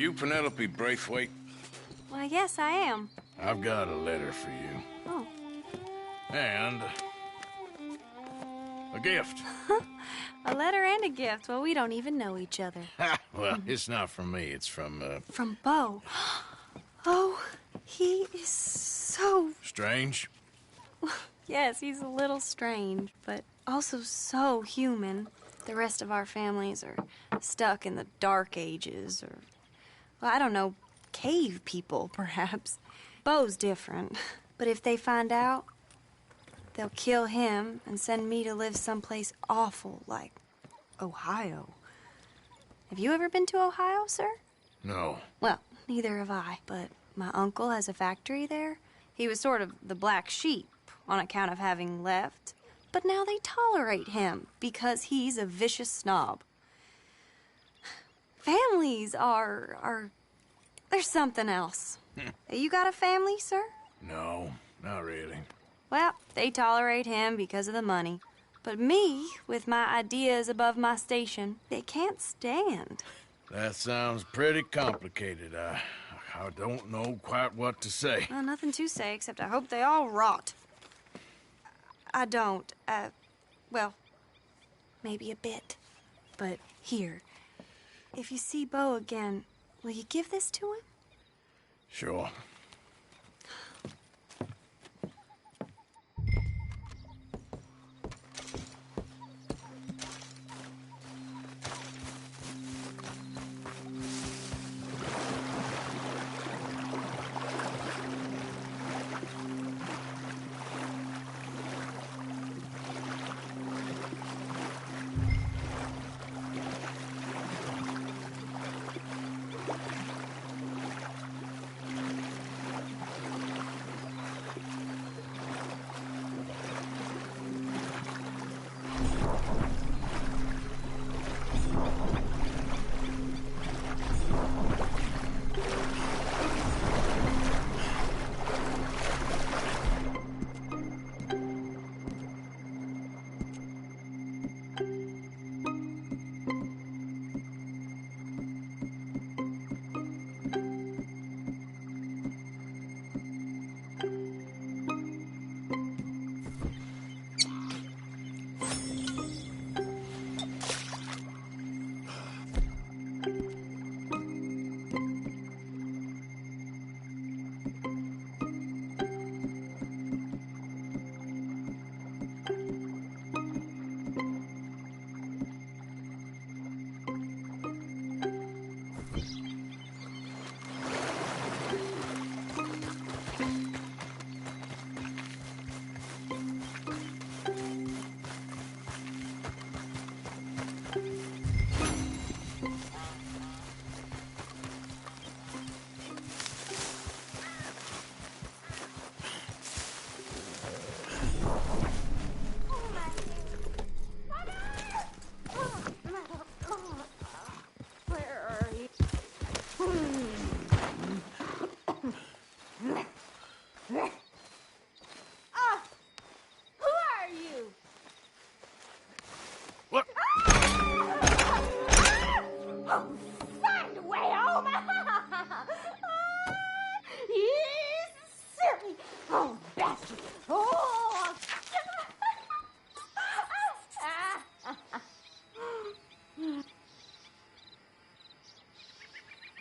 you Penelope Braithwaite? Why, yes, I am. I've got a letter for you. Oh. And a gift. A letter and a gift. Well, we don't even know each other. Well, it's not from me. It's from, From Bo. Oh, he is so... Strange? Yes, he's a little strange, but also so human. The rest of our families are stuck in the Dark Ages, or, well, I don't know, cave people, perhaps. Bo's different. But if they find out, they'll kill him and send me to live someplace awful like Ohio. Have you ever been to Ohio, sir? No. Well, neither have I, but my uncle has a factory there. He was sort of the black sheep on account of having left, but now they tolerate him because he's a vicious snob. Families are there's something else. You got a family, sir? No, not really. Well, they tolerate him because of the money. But me, with my ideas above my station, they can't stand. That sounds pretty complicated. I don't know quite what to say. Well, nothing to say, except I hope they all rot. I don't. Well, maybe a bit. But here, if you see Bo again, will you give this to him? Sure.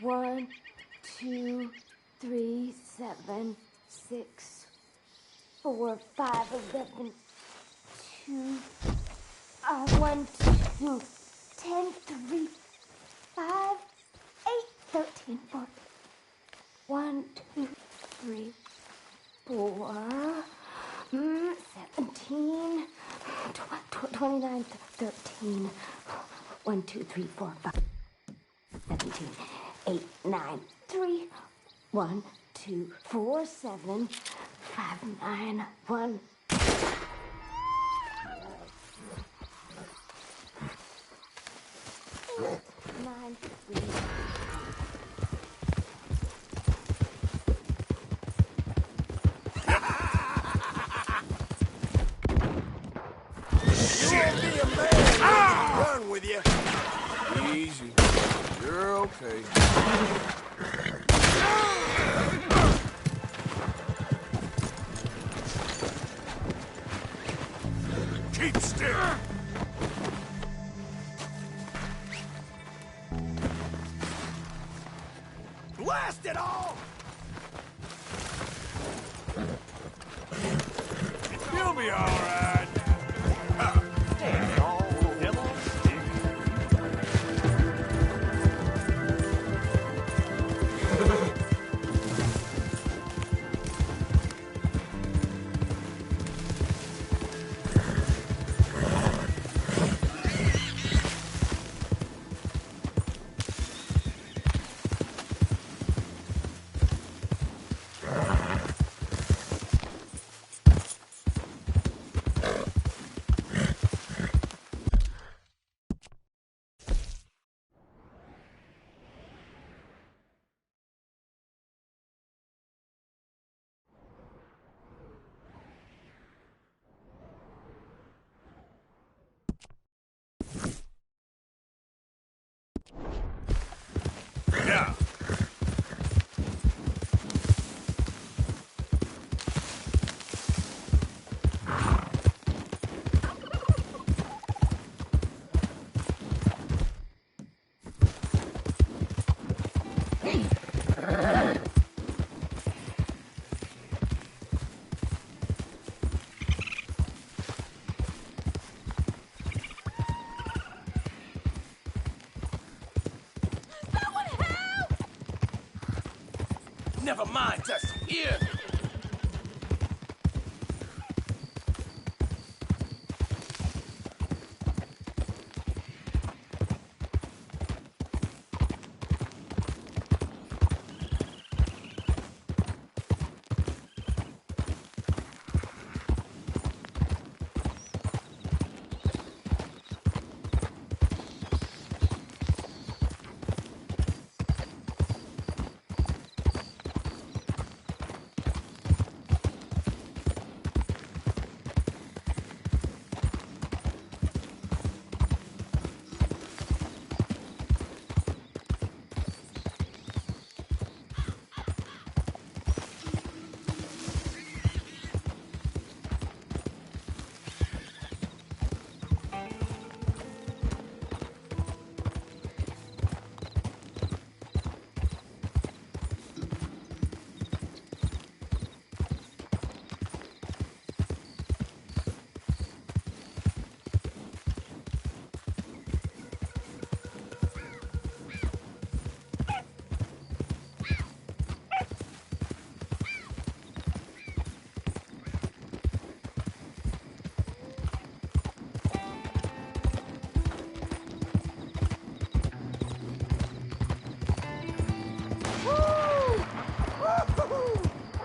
One, 2, 3, 7, 6, 4, 5, 11, 2, 1, 2, 10, 3, 5, 8, 13, 14. 1, 2, 3, 4, 17, 29, 13. 1, 2, 3, 4, 5, 17. 8, 9, 3, 1, 2, 4, 7, 5, 9, 1. Nine, 3. You won't be a man. Run with you. Easy. You're okay. Keep still! Blast it all! You'll be all right. Yeah. Never mind, Dusty. Here.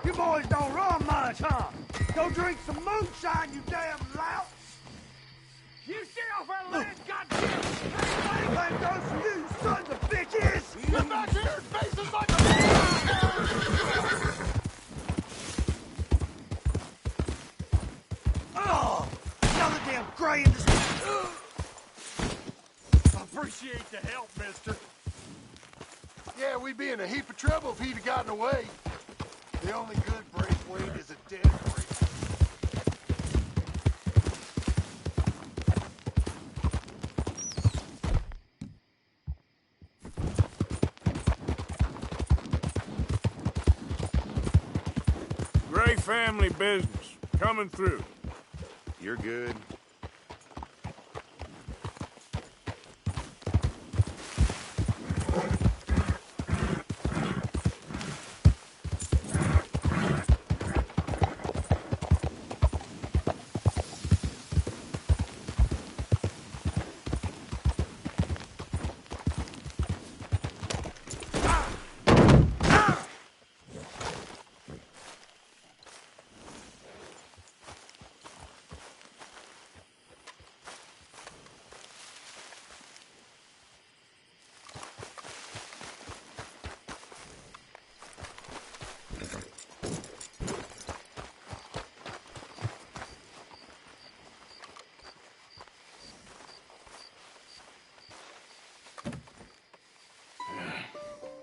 You boys don't run much, huh? Go drink some moonshine, you damn louts! You stay off our land, goddamn! Anything goes for you, you sons of bitches! Get back here and face us like a... Oh! Another damn gray in this... I appreciate the help, mister. Yeah, we'd be in a heap of trouble if he'd have gotten away. The only good Braithwaite is a dead Braithwaite. Gray family business. Coming through. You're good.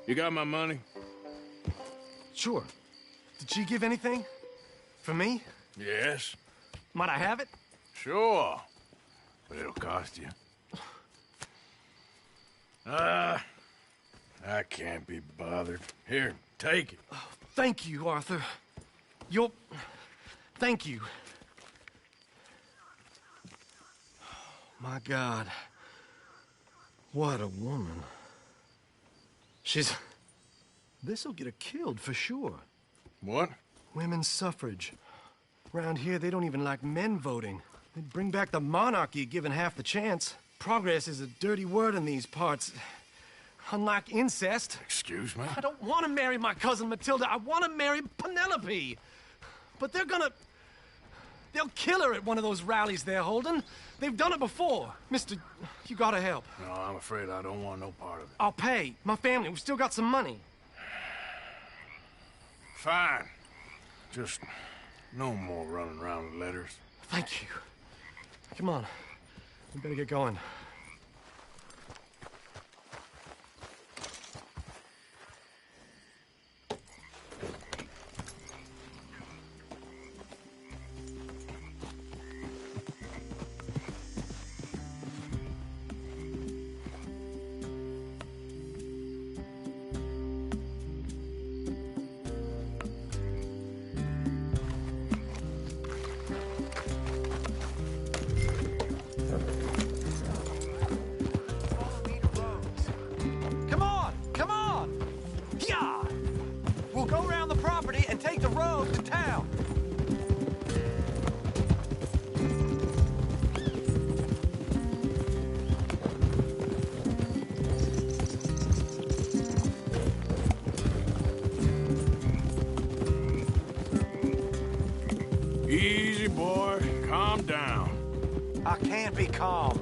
You got my money? Sure. Did she give anything? For me? Yes. Might I have it? Sure. But it'll cost you. I can't be bothered. Here, take it. Oh, thank you, Arthur. Thank you. My God. What a woman. This'll get her killed for sure. What? Women's suffrage. Around here, they don't even like men voting. They'd bring back the monarchy given half the chance. Progress is a dirty word in these parts. Unlike incest. Excuse me? I don't want to marry my cousin Matilda. I want to marry Penelope. But they'll kill her at one of those rallies they're holding. They've done it before. Mister, you gotta help. No, I'm afraid I don't want no part of it. I'll pay. My family, we've still got some money. Fine. Just no more running around with letters. Thank you. Come on. We better get going. Easy, boy. Calm down. I can't be calm.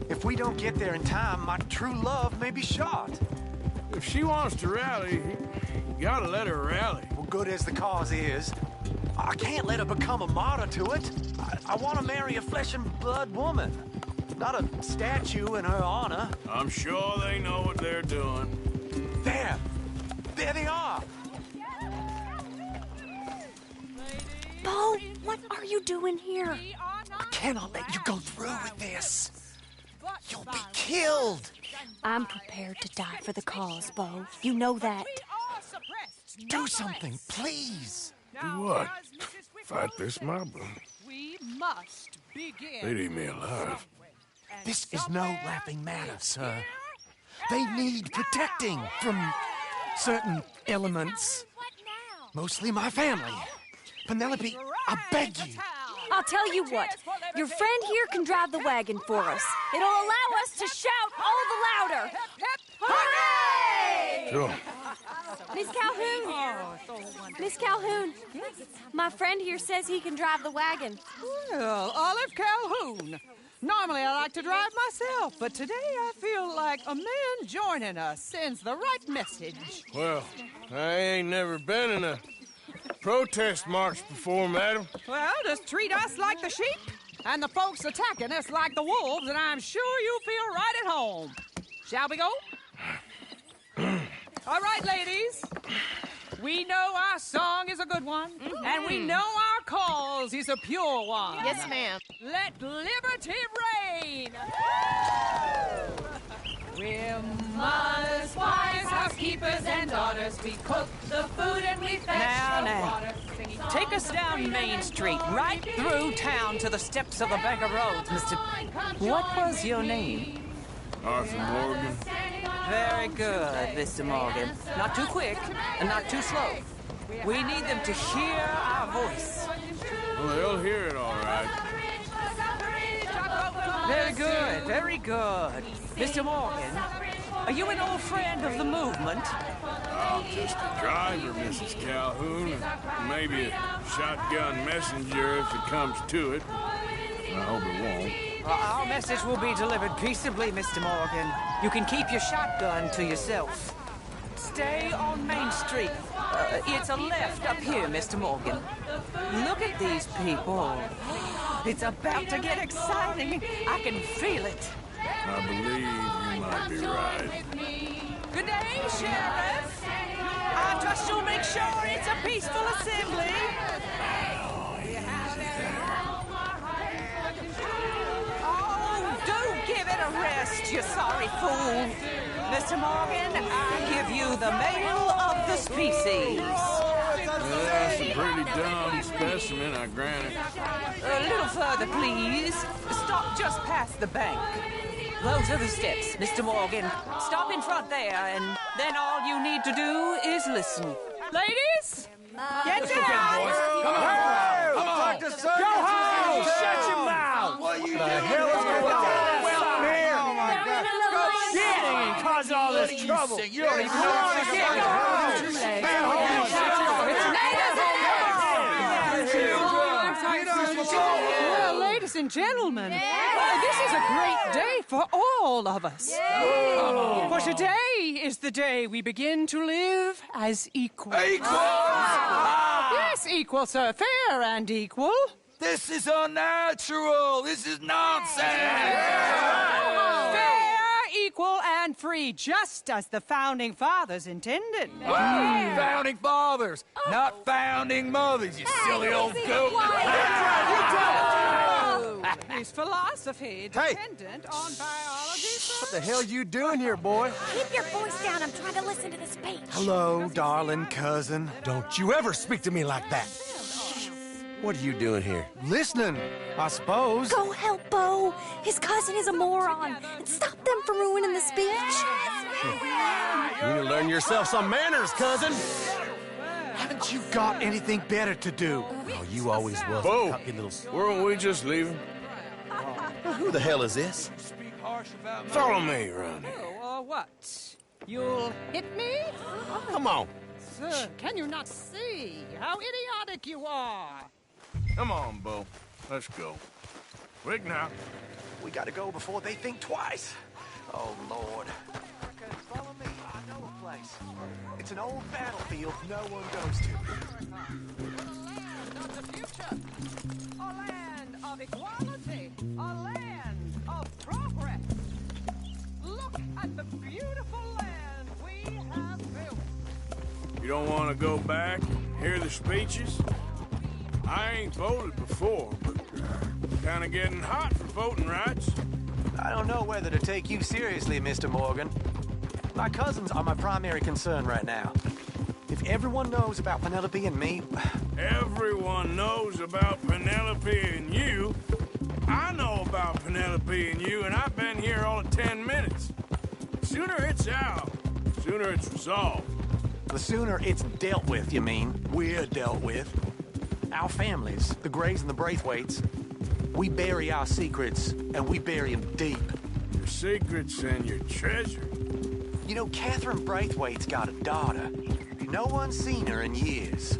If we don't get there in time, my true love may be shot. If she wants to rally, you gotta let her rally. Well, good as the cause is, I can't let her become a martyr to it. I want to marry a flesh and blood woman, not a statue in her honor. I'm sure they know what they're doing. There they are. Bo, what are you doing here? I cannot let you go through with this. You'll be killed. I'm prepared to die for the cause, Bo. You know that. Do something, please. Do what? Fight this mob? We must begin. They'd eat me alive. This is no laughing matter, sir. They need protecting from certain elements. Mostly my family. Penelope, I beg you. I'll tell you what. Your friend here can drive the wagon for us. It'll allow us to shout all the louder. Hooray! Sure. Miss Calhoun. Miss Calhoun. My friend here says he can drive the wagon. Well, Olive Calhoun. Normally I like to drive myself, but today I feel like a man joining us sends the right message. Well, I ain't never been in a protest march before, madam. Well, just treat us like the sheep, and the folks attacking us like the wolves, and I'm sure you'll feel right at home. Shall we go? All right, ladies. We know our song is a good one, and we know our cause is a pure one. Yes, ma'am. Let liberty reign! We're mothers, wives, housekeepers, and daughters. We cook the food and we fetch the water. Take us down Main Street, right through town to the steps of the Bank of Roads, Mr. What was your name? Arthur Morgan. Very good, Mr. Morgan. Not too quick and not too slow. We need them to hear our voice. Well, they'll hear it all right. Very good, very good. Mr. Morgan, are you an old friend of the movement? I'm just a driver, Mrs. Calhoun, and maybe a shotgun messenger if it comes to it. I hope it won't. Our message will be delivered peaceably, Mr. Morgan. You can keep your shotgun to yourself. Stay on Main Street. It's a left up here, Mr. Morgan. Look at these people. It's about to get exciting. I can feel it. I believe you might be right. Good day, Sheriff. I trust you'll make sure it's a peaceful assembly. you sorry fool. Mr. Morgan, I give you the male of the species. That's a pretty dumb specimen, I grant it. A little further, please. Stop just past the bank. Those are the steps, Mr. Morgan. Stop in front there, and then all you need to do is listen. Ladies, get down! Come on! Come on! Go home! Shut your mouth! What the hell is going on? Well, here! Oh, my God! Go get and cause all this trouble! You don't even know what to get! Go home! Man, hold Well, ladies and gentlemen, this is a great day for all of us. For today is the day we begin to live as equals. Yes, equal, sir. Fair and equal. This is unnatural! This is nonsense! Fair, equal, and free, just as the Founding Fathers intended. Founding fathers, not founding mothers, you silly old goat! His philosophy dependent on biology. What the hell you doing here, boy? Keep your voice down. I'm trying to listen to the speech. Hello, darling cousin. Don't you ever speak to me like that. What are you doing here? Listening, I suppose. Go help Bo. His cousin is a moron. And stop them from ruining the speech. You need to learn yourself some manners, cousin. Haven't you got anything better to do? Oh, you always was. Bo, weren't we just leaving? Who the hell is this? Follow me around here. Oh, what? You'll hit me? Come on. Sir, can you not see how idiotic you are? Come on, Bo. Let's go. Quick now. We gotta go before they think twice. Oh, Lord. Follow me. I know a place. It's an old battlefield no one goes to. A land of equality. A land of progress. Look at the beautiful land we have built. You don't want to go back, hear the speeches? I ain't voted before, but kind of getting hot for voting rights. I don't know whether to take you seriously, Mr. Morgan. My cousins are my primary concern right now. If everyone knows about Penelope and me... Everyone knows about Penelope and you. I know about Penelope and you, and I've been here all of 10 minutes. Sooner it's out, sooner it's resolved. The sooner it's dealt with, you mean? We're dealt with. Our families, the Grays and the Braithwaites, we bury our secrets, and we bury them deep. Your secrets and your treasure. You know, Catherine Braithwaite's got a daughter. No one's seen her in years.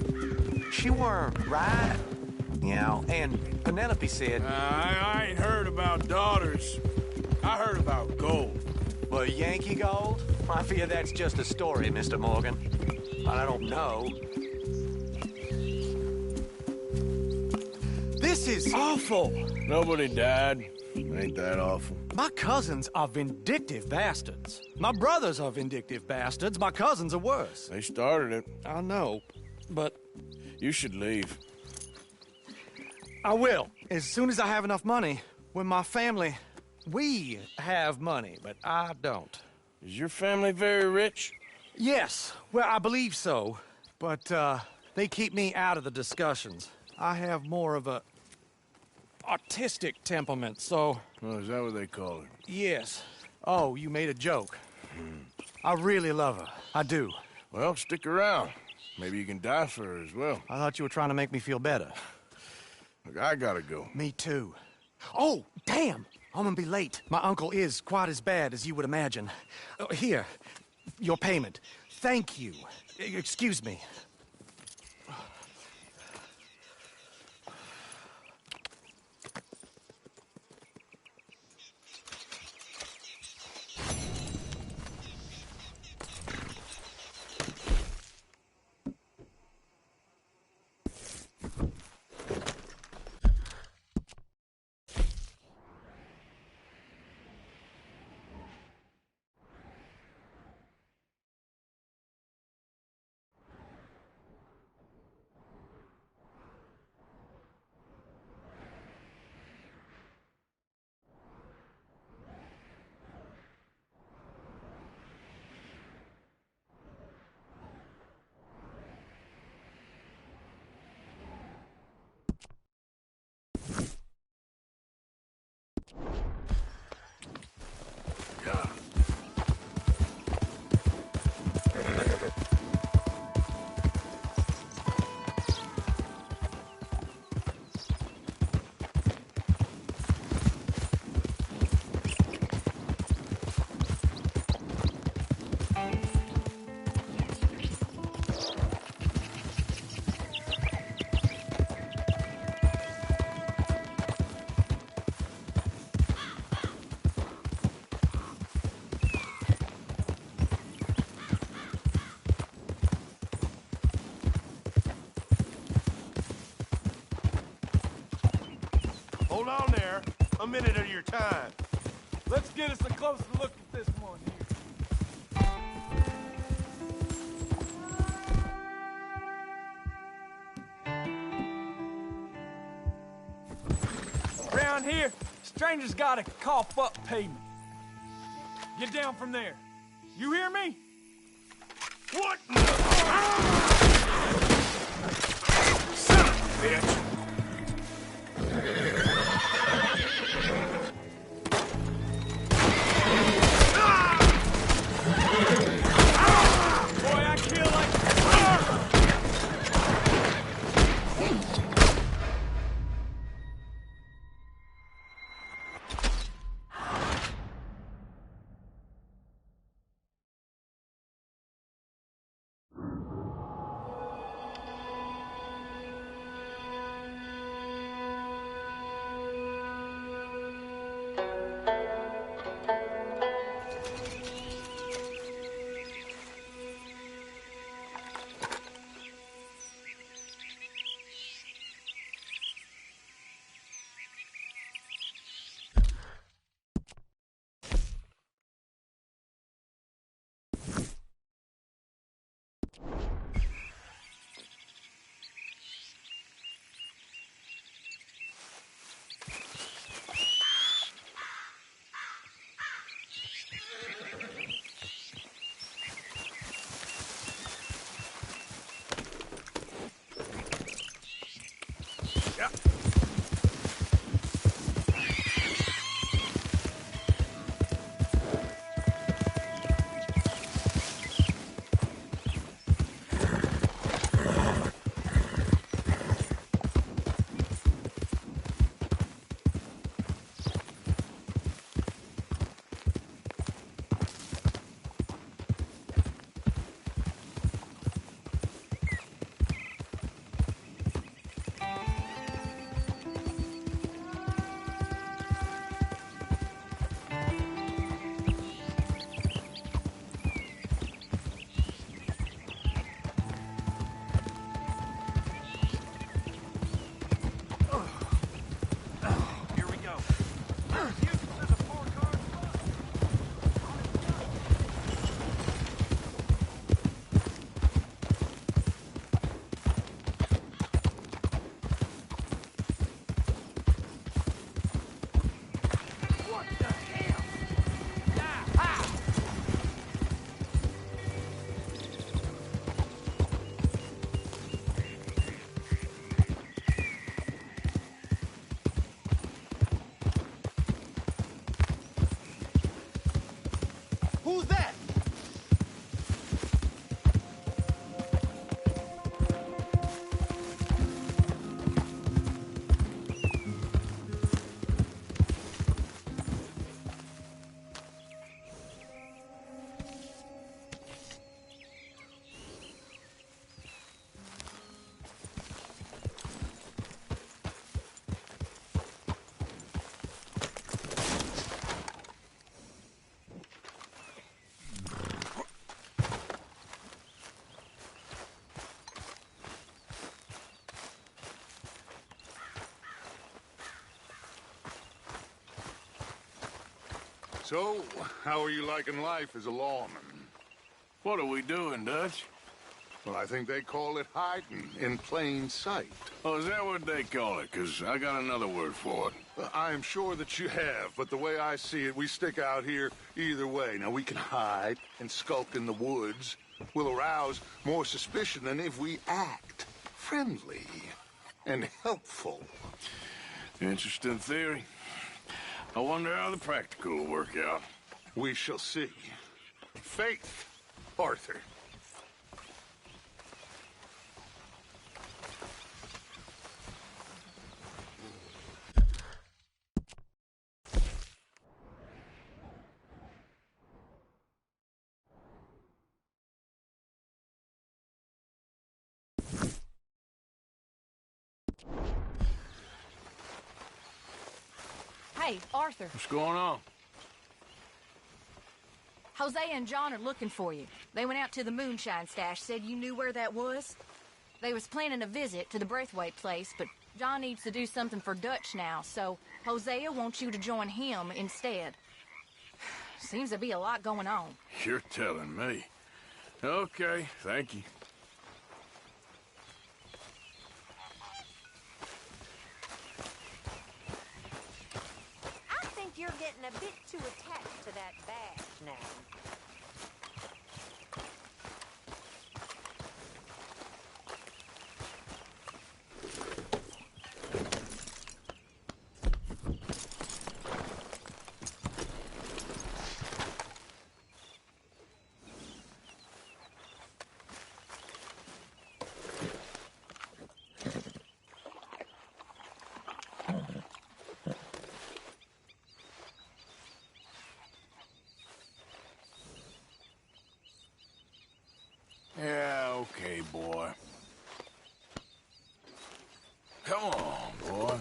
She weren't right, you know, and Penelope said... I ain't heard about daughters. I heard about gold. Well, Yankee gold? I fear that's just a story, Mr. Morgan. I don't know. This is awful. Nobody died. Ain't that awful? My cousins are vindictive bastards. My brothers are vindictive bastards. My cousins are worse. They started it. I know, but... You should leave. I will, as soon as I have enough money. When my family... We have money, but I don't. Is your family very rich? Yes, well, I believe so. But, they keep me out of the discussions. I have more of a... artistic temperament, so... Oh, is that what they call it? Yes. Oh, you made a joke. I really love her. I do. Well, stick around. Maybe you can die for her as well. I thought you were trying to make me feel better. Look, I gotta go. Me too. Oh, damn! I'm gonna be late. My uncle is quite as bad as you would imagine. Here, your payment. Thank you. Excuse me. Hold on there. A minute of your time. Let's get us a closer look at this one here. Around here, strangers gotta cough up payment. Get down from there. You hear me? What in the... Son of a bitch! Boy, I kill like... Who's that? So, how are you liking life as a lawman? What are we doing, Dutch? Well, I think they call it hiding in plain sight. Oh, is that what they call it? 'Cause I got another word for it. I am sure that you have, but the way I see it, we stick out here either way. Now, we can hide and skulk in the woods. We'll arouse more suspicion than if we act friendly and helpful. Interesting theory. I wonder how the practical will work out. We shall see. Faith, Arthur. Hey, Arthur. What's going on? Jose and John are looking for you. They went out to the moonshine stash, said you knew where that was. They was planning a visit to the Braithwaite place, but John needs to do something for Dutch now, so Hosea wants you to join him instead. Seems to be a lot going on. You're telling me. Okay, thank you. I think you're getting a bit too attached to that badge now. Yeah, okay, boy. Come on, boy.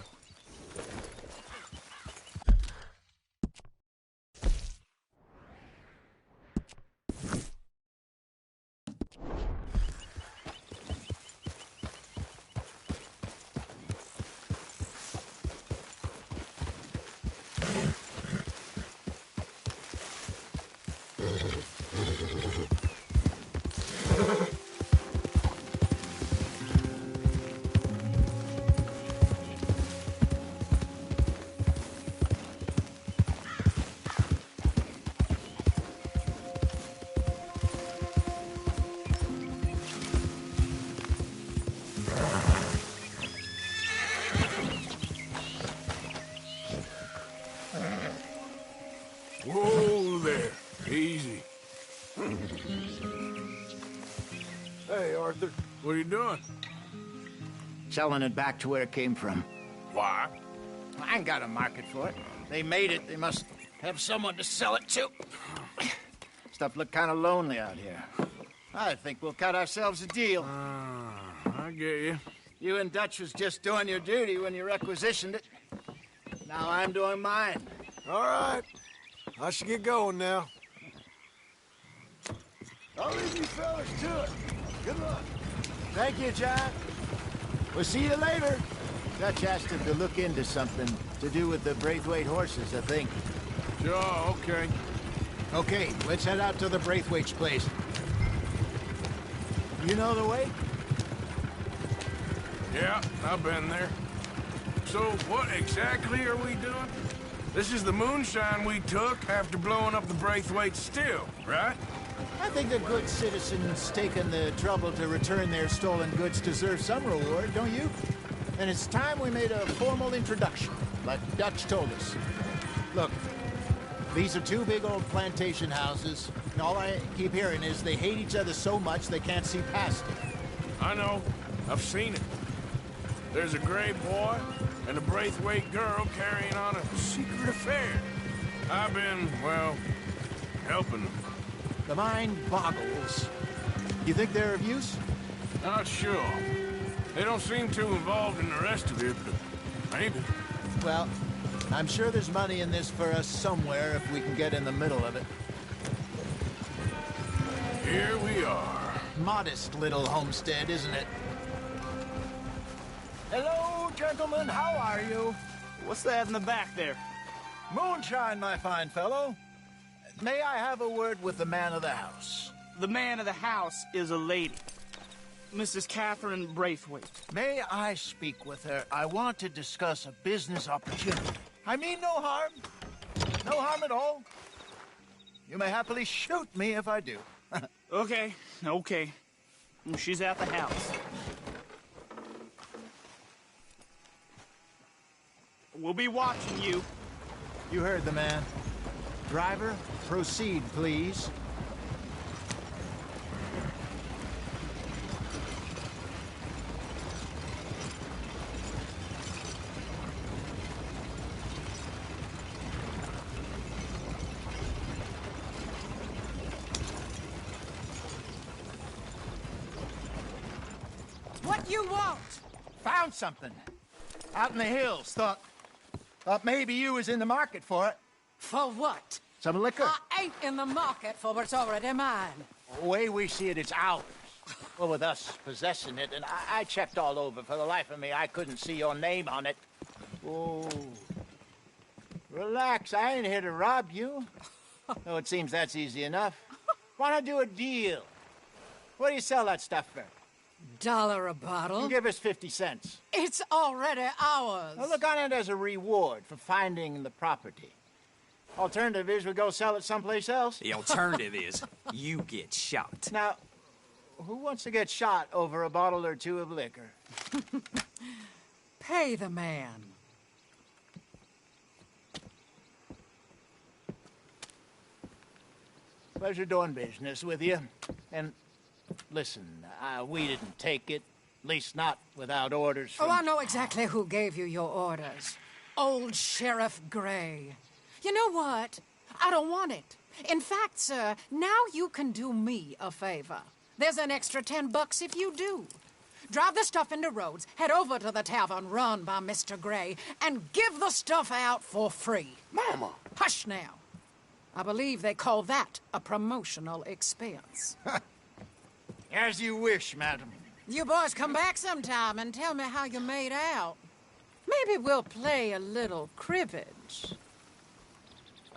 Whoa there. Easy. Hey, Arthur. What are you doing? Selling it back to where it came from. Why? I ain't got a market for it. They made it. They must have someone to sell it to. Stuff look kind of lonely out here. I think we'll cut ourselves a deal. I get you. You and Dutch was just doing your duty when you requisitioned it. Now I'm doing mine. All right. I should get going now. I'll leave you fellas to it. Good luck. Thank you, John. We'll see you later. Dutch asked him to look into something to do with the Braithwaite horses, I think. Sure, okay. Okay, let's head out to the Braithwaite's place. You know the way? Yeah, I've been there. So what exactly are we doing? This is the moonshine we took after blowing up the Braithwaite still, right? I think a good citizen's taken the trouble to return their stolen goods deserves some reward, don't you? And it's time we made a formal introduction, like Dutch told us. Look, these are two big old plantation houses, and all I keep hearing is they hate each other so much they can't see past it. I know. I've seen it. There's a gray boy and a Braithwaite girl carrying on a secret affair. I've been, well, helping them. The mind boggles. You think they're of use? Not sure. They don't seem too involved in the rest of it, but maybe. Well, I'm sure there's money in this for us somewhere if we can get in the middle of it. Here we are. Modest little homestead, isn't it? Hello, gentlemen. How are you? What's that in the back there? Moonshine, my fine fellow. May I have a word with the man of the house? The man of the house is a lady. Mrs. Catherine Braithwaite. May I speak with her? I want to discuss a business opportunity. I mean no harm. No harm at all. You may happily shoot me if I do. Okay. She's at the house. We'll be watching you. You heard the man. Driver, proceed, please. What you want? Found something. Out in the hills. Thought maybe you was in the market for it. For what? Some liquor. I ain't in the market for what's already mine. The way we see it, it's ours. Well, with us possessing it, and I checked all over. For the life of me, I couldn't see your name on it. Oh. Relax, I ain't here to rob you. Oh, it seems that's easy enough. Why not do a deal? What do you sell that stuff for? $1 a bottle? Give us 50 cents. It's already ours. Well, look on it as a reward for finding the property. Alternative is we go sell it someplace else. The alternative is you get shot. Now, who wants to get shot over a bottle or two of liquor? Pay the man. Pleasure doing business with you. And listen, we didn't take it. At least not without orders from... Oh, I know exactly who gave you your orders. Old Sheriff Gray. You know what? I don't want it. In fact, sir, now you can do me a favor. There's an extra $10 if you do. Drive the stuff into Rhodes, head over to the tavern run by Mr. Gray, and give the stuff out for free. Mama! Hush now. I believe they call that a promotional expense. As you wish, madam. You boys come back sometime and tell me how you made out. Maybe we'll play a little cribbage.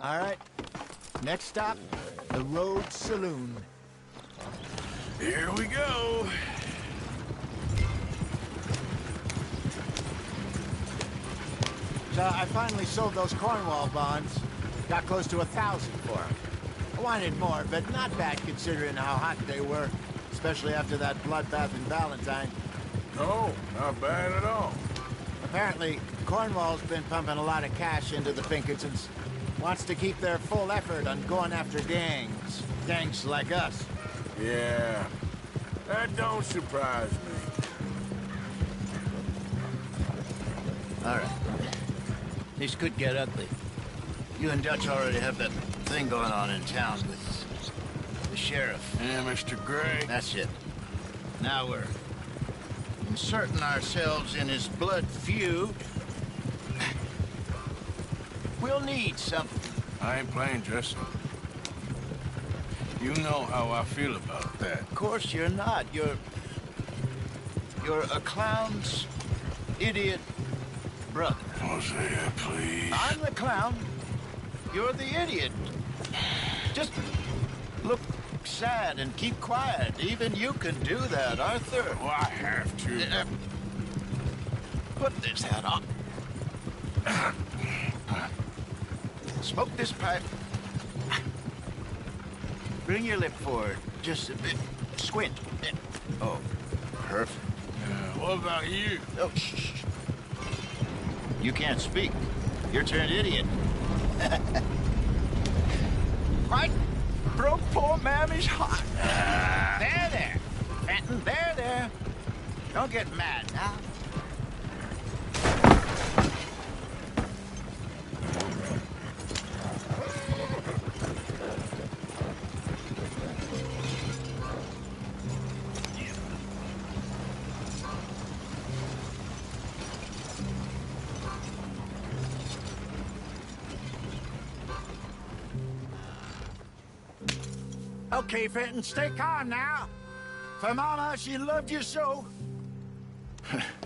All right. Next stop, the Rhodes Saloon. Here we go. So I finally sold those Cornwall bonds. Got close to 1,000 for them. I wanted more, but not bad considering how hot they were, especially after that bloodbath in Valentine. No, not bad at all. Apparently, Cornwall's been pumping a lot of cash into the Pinkertons. Wants to keep their full effort on going after gangs. Gangs like us. Yeah, that don't surprise me. All right. This could get ugly. You and Dutch already have that thing going on in town with the sheriff. Yeah, Mr. Gray. That's it. Now we're inserting ourselves in his blood feud. We'll need something. I ain't playing, Justin. You know how I feel about that. Of course you're not. You're a clown's idiot brother. Hosea, please. I'm the clown. You're the idiot. Just look sad and keep quiet. Even you can do that, Arthur. Oh, I have to. Put this hat on. Smoke this pipe. Bring your lip forward just a bit. Squint. Oh, perfect. What about you? Oh, shh. You can't speak. You're turned idiot. Right? Broke poor Mammy's heart. There. Fenton, there. Don't get mad now. Okay, Fenton, stay calm now. For Mama, she loved you so.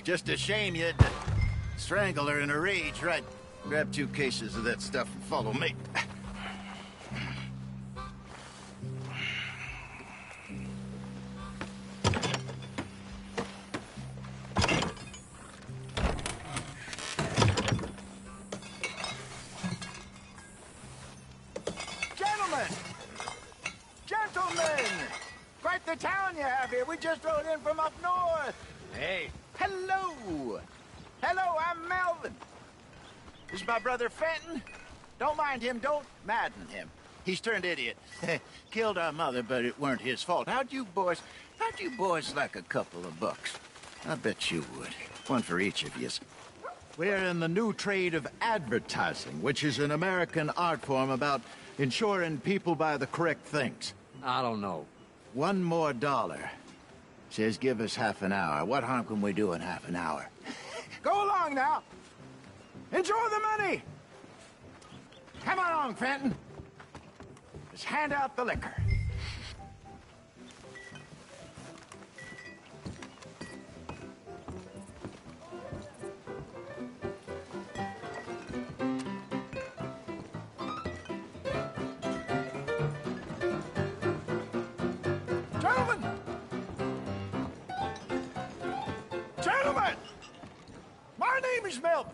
Just a shame you had to strangle her in a rage, right? Grab 2 cases of that stuff and follow me. Gentlemen! Quite the town you have here. We just rode in from up north. Hey. Hello. Hello, I'm Melvin. This is my brother Fenton. Don't mind him. Don't madden him. He's turned idiot. Killed our mother, but it weren't his fault. How'd you boys like a couple of bucks? I bet you would. One for each of yous. We're in the new trade of advertising, which is an American art form about ensuring people buy the correct things. I don't know. $1 more. Says give us half an hour. What harm can we do in half an hour? Go along now. Enjoy the money. Come along, Fenton. Just hand out the liquor. My name is Melvin.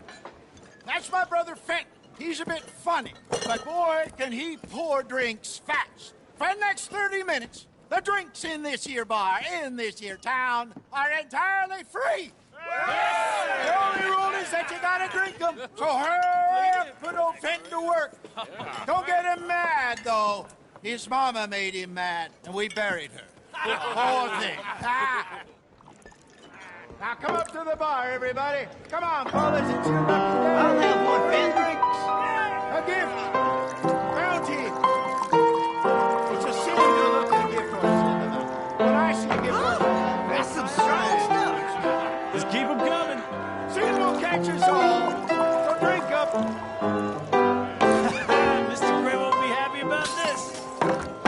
That's my brother Fenton. He's a bit funny, but boy, can he pour drinks fast. For the next 30 minutes, the drinks in this here bar, in this here town, are entirely free. The only rule is that you gotta drink them. So hurry up, put old Fenton to work. Don't get him mad, though. His mama made him mad, and we buried her. Poor thing. Now come up to the bar, everybody. Come on, fellas, it's your lucky day. I'll have one, Fenton. Drinks. A gift. Bounty. It's a sin to look at a gift horse in the mouth. When I see a gift horse, That's some strong stuff. Just keep them coming. sin will catch us all. So drink up. Mr. Gray won't be happy about this.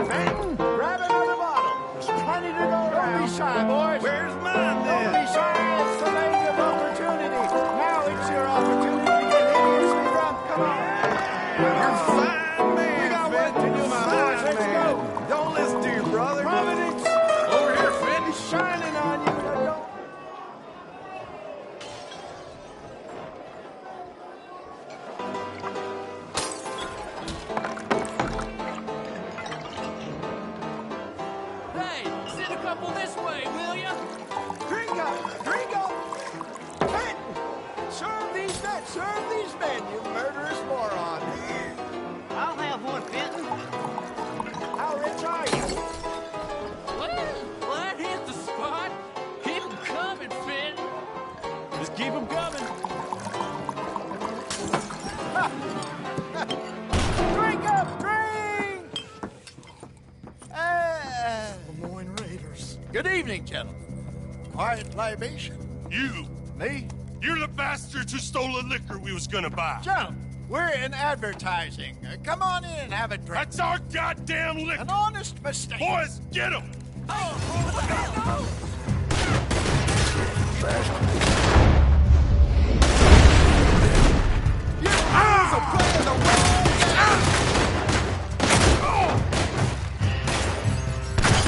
Fenton, grab another bottle. There's plenty to go around. Don't be shy, boys. Where's mine, then? Don't be shy. It's the lady of opportunity. Now it's your opportunity to get hideously drunk. Come on. You're fine, man. We got work to do, my boys. Let's go. Don't listen to your brother. Providence Over here, Fenton. is shining on you. Now don't. Hey, send a couple this way, will ya? Drink up! Drink up! Fenton! Serve these men, you murderous moron! I'll have one, Fenton. How rich are you? Well, that hit the spot. Keep them coming, Fenton. Just keep them coming. Drink up! Drink! Lemoyne Raiders. Good evening, gentlemen. Quiet libation. You. Me? You're the bastards who stole the liquor we was gonna buy. Gentlemen, we're in advertising. Come on in and have a drink. That's our goddamn liquor. An honest mistake. Boys, get him!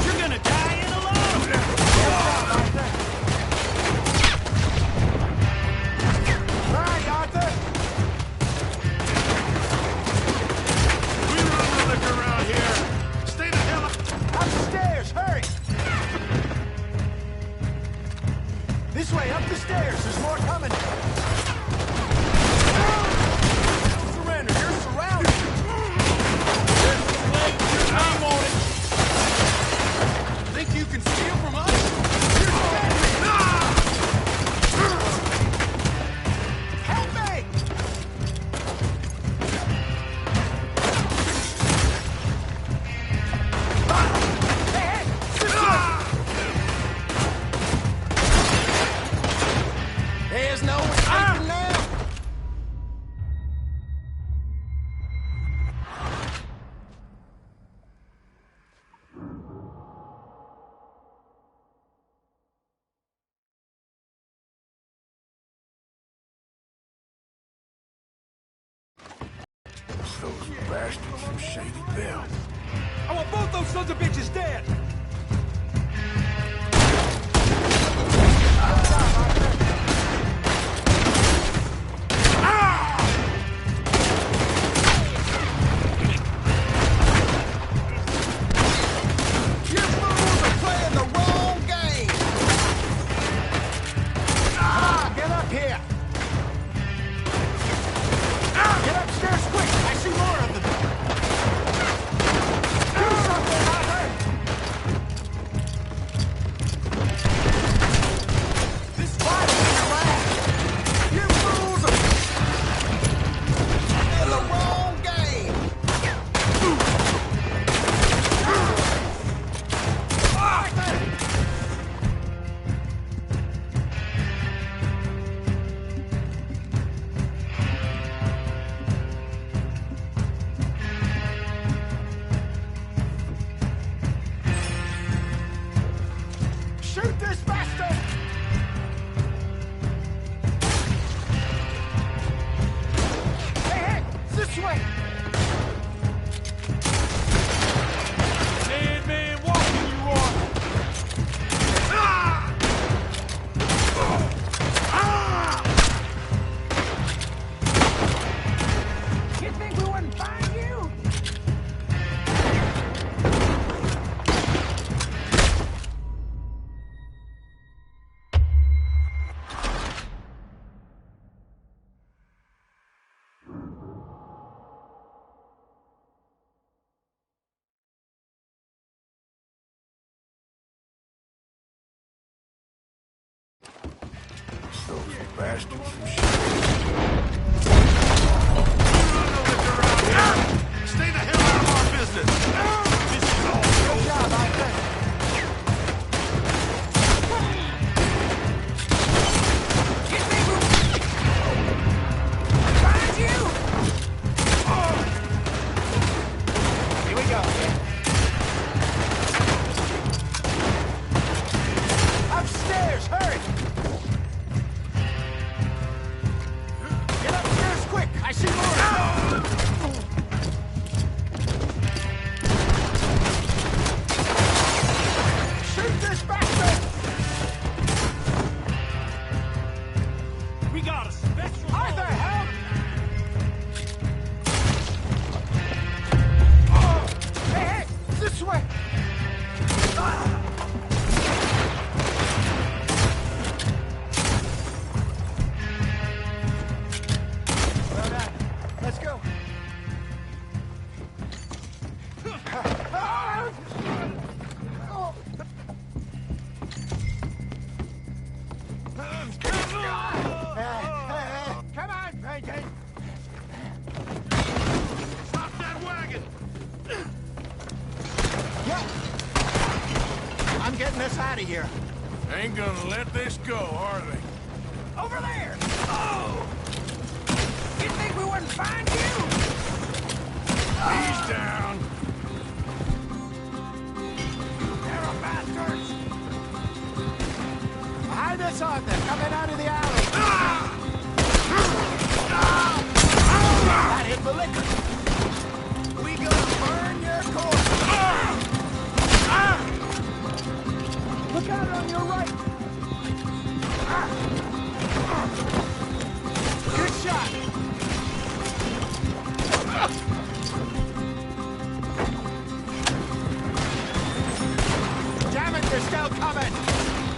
You're gonna die in alone. Right, Arthur. We run the liquor around here. Stay the hell up. Upstairs, hurry! This way, up the stairs. There's more coming. Don't surrender. You're surrounded. I'm on it. Think you can steal from us? Help me! Hey, this way! There's no escaping now. Those bastards from Shady Belle. I want both those sons of bitches dead. You fools are playing the wrong game! Get up here! Get upstairs quick! I see more of them! Do something, Arthur! bastards from shit. Stay the hell out of our business! This is all Good job, Arthur. Find you! Here we go. Upstairs, hurry! Get upstairs quick! I see more! Shoot this bastard! We got a special... Arthur, help! Hey, hey! This way! Well done. Let's go. Come on, Franklin. Stop that wagon! Yep. I'm getting us out of here. Ain't gonna let this go, are they? Over there! Oh! You think we wouldn't find you? He's down. They're a bastards! Behind us, Arthur, coming out of the alley. That hit the liquor. We gonna burn your corpse. Look out on your right. Good shot. Damn it, they're still coming.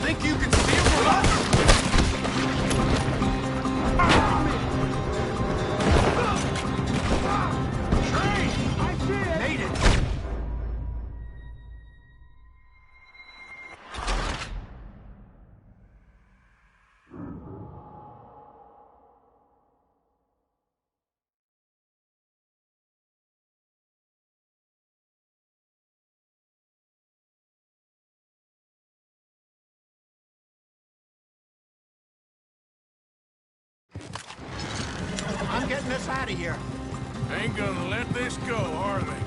Think you can steal from us? Train! I see it! Made it! I'm getting us out of here. Ain't gonna let this go, are they?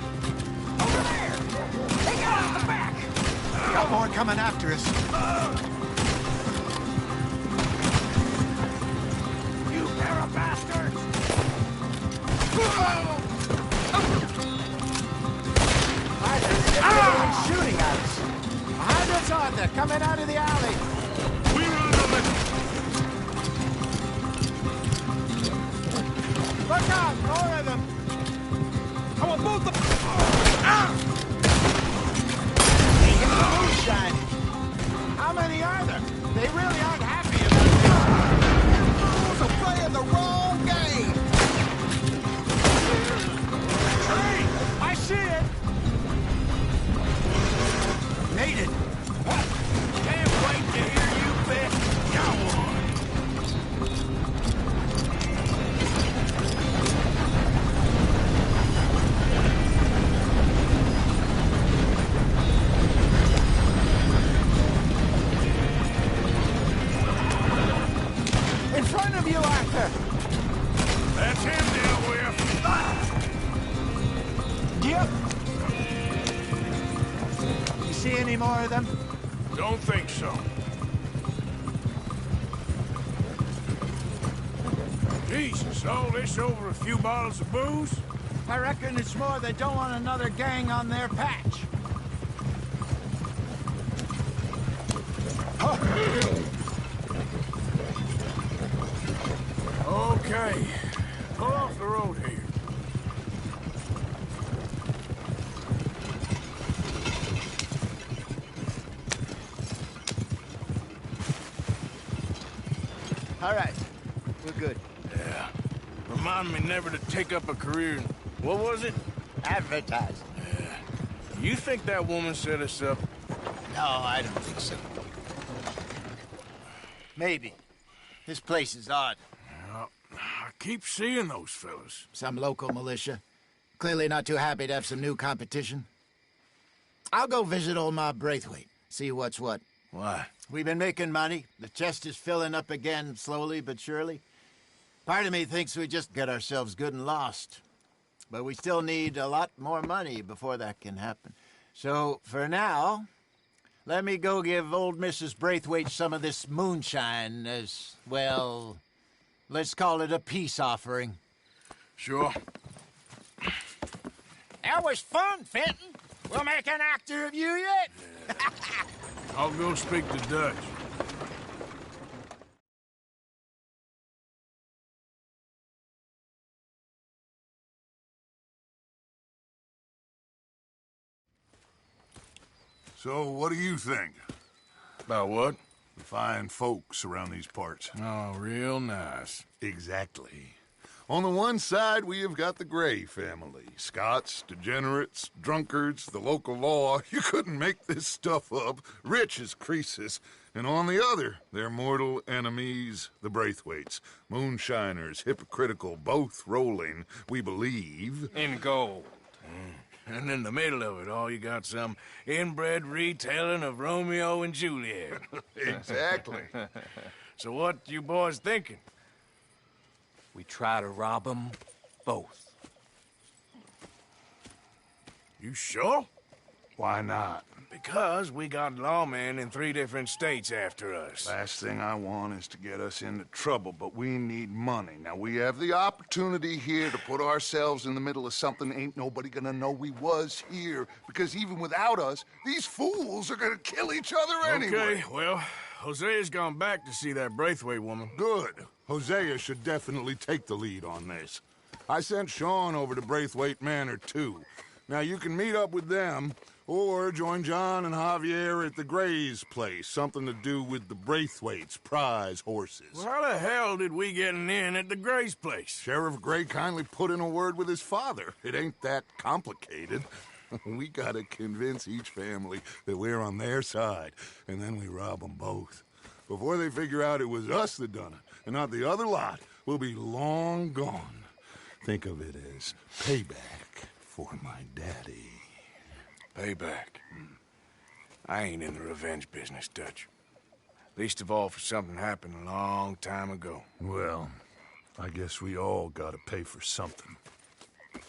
Over there! They got out the back! Got more coming after us. You pair of bastards! Everyone's shooting at us. Behind us, Arthur, coming out of the alley. We run them in. Look out, more of them. I want both the... They hit the moonshine. How many are there? They really aren't happy about this. Fools are playing the wrong game. Train! I see it. Made it. Can't wait to hear you bet. Go on. In front of you, Arthur. That's him dealt with. Yep. You see any more of them? Don't think so. Jesus, all this over a few bottles of booze? I reckon it's more they don't want another gang on their patch. Okay. Pull off the road here. All right. We're good. Yeah. Remind me never to take up a career in... What was it? Advertising. Yeah. You think that woman set us up? No, I don't think so. Maybe. This place is odd. Well, I keep seeing those fellas. Some local militia. Clearly not too happy to have some new competition. I'll go visit old Ma Braithwaite, see what's what. Why? We've been making money. The chest is filling up again, slowly but surely. Part of me thinks we just get ourselves good and lost. But we still need a lot more money before that can happen. So, for now, let me go give old Mrs. Braithwaite some of this moonshine as, well, let's call it a peace offering. Sure. That was fun, Fenton. We'll make an actor of you yet. I'll go speak to Dutch. So, what do you think? About what? The fine folks around these parts. Oh, real nice. Exactly. On the one side, we have got the Gray family. Scots, degenerates, drunkards, the local law. You couldn't make this stuff up. Rich as Croesus. And on the other, their mortal enemies, the Braithwaites. Moonshiners, hypocritical, both rolling, we believe. In gold. And in the middle of it all, you got some inbred retelling of Romeo and Juliet. Exactly. So what you boys thinking? We try to rob them both. You sure? Why not? Because we got lawmen in 3 different states after us. Last thing I want is to get us into trouble, but we need money. Now, we have the opportunity here to put ourselves in the middle of something ain't nobody gonna know we was here, because even without us, these fools are gonna kill each other anyway. Okay, well, Hosea's gone back to see that Braithwaite woman. Good. Hosea should definitely take the lead on this. I sent Sean over to Braithwaite Manor, too. Now, you can meet up with them, or join John and Javier at the Gray's place. Something to do with the Braithwaite's prize horses. Well, how the hell did we get in at the Gray's place? Sheriff Gray kindly put in a word with his father. It ain't that complicated. We gotta convince each family that we're on their side, and then we rob them both. Before they figure out it was us that done it, and not the other lot, we'll be long gone. Think of it as payback for my daddy. Payback. I ain't in the revenge business, Dutch. Least of all for something happened a long time ago. Well, I guess we all gotta pay for something.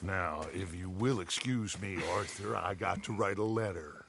Now, if you will excuse me, Arthur, I got to write a letter.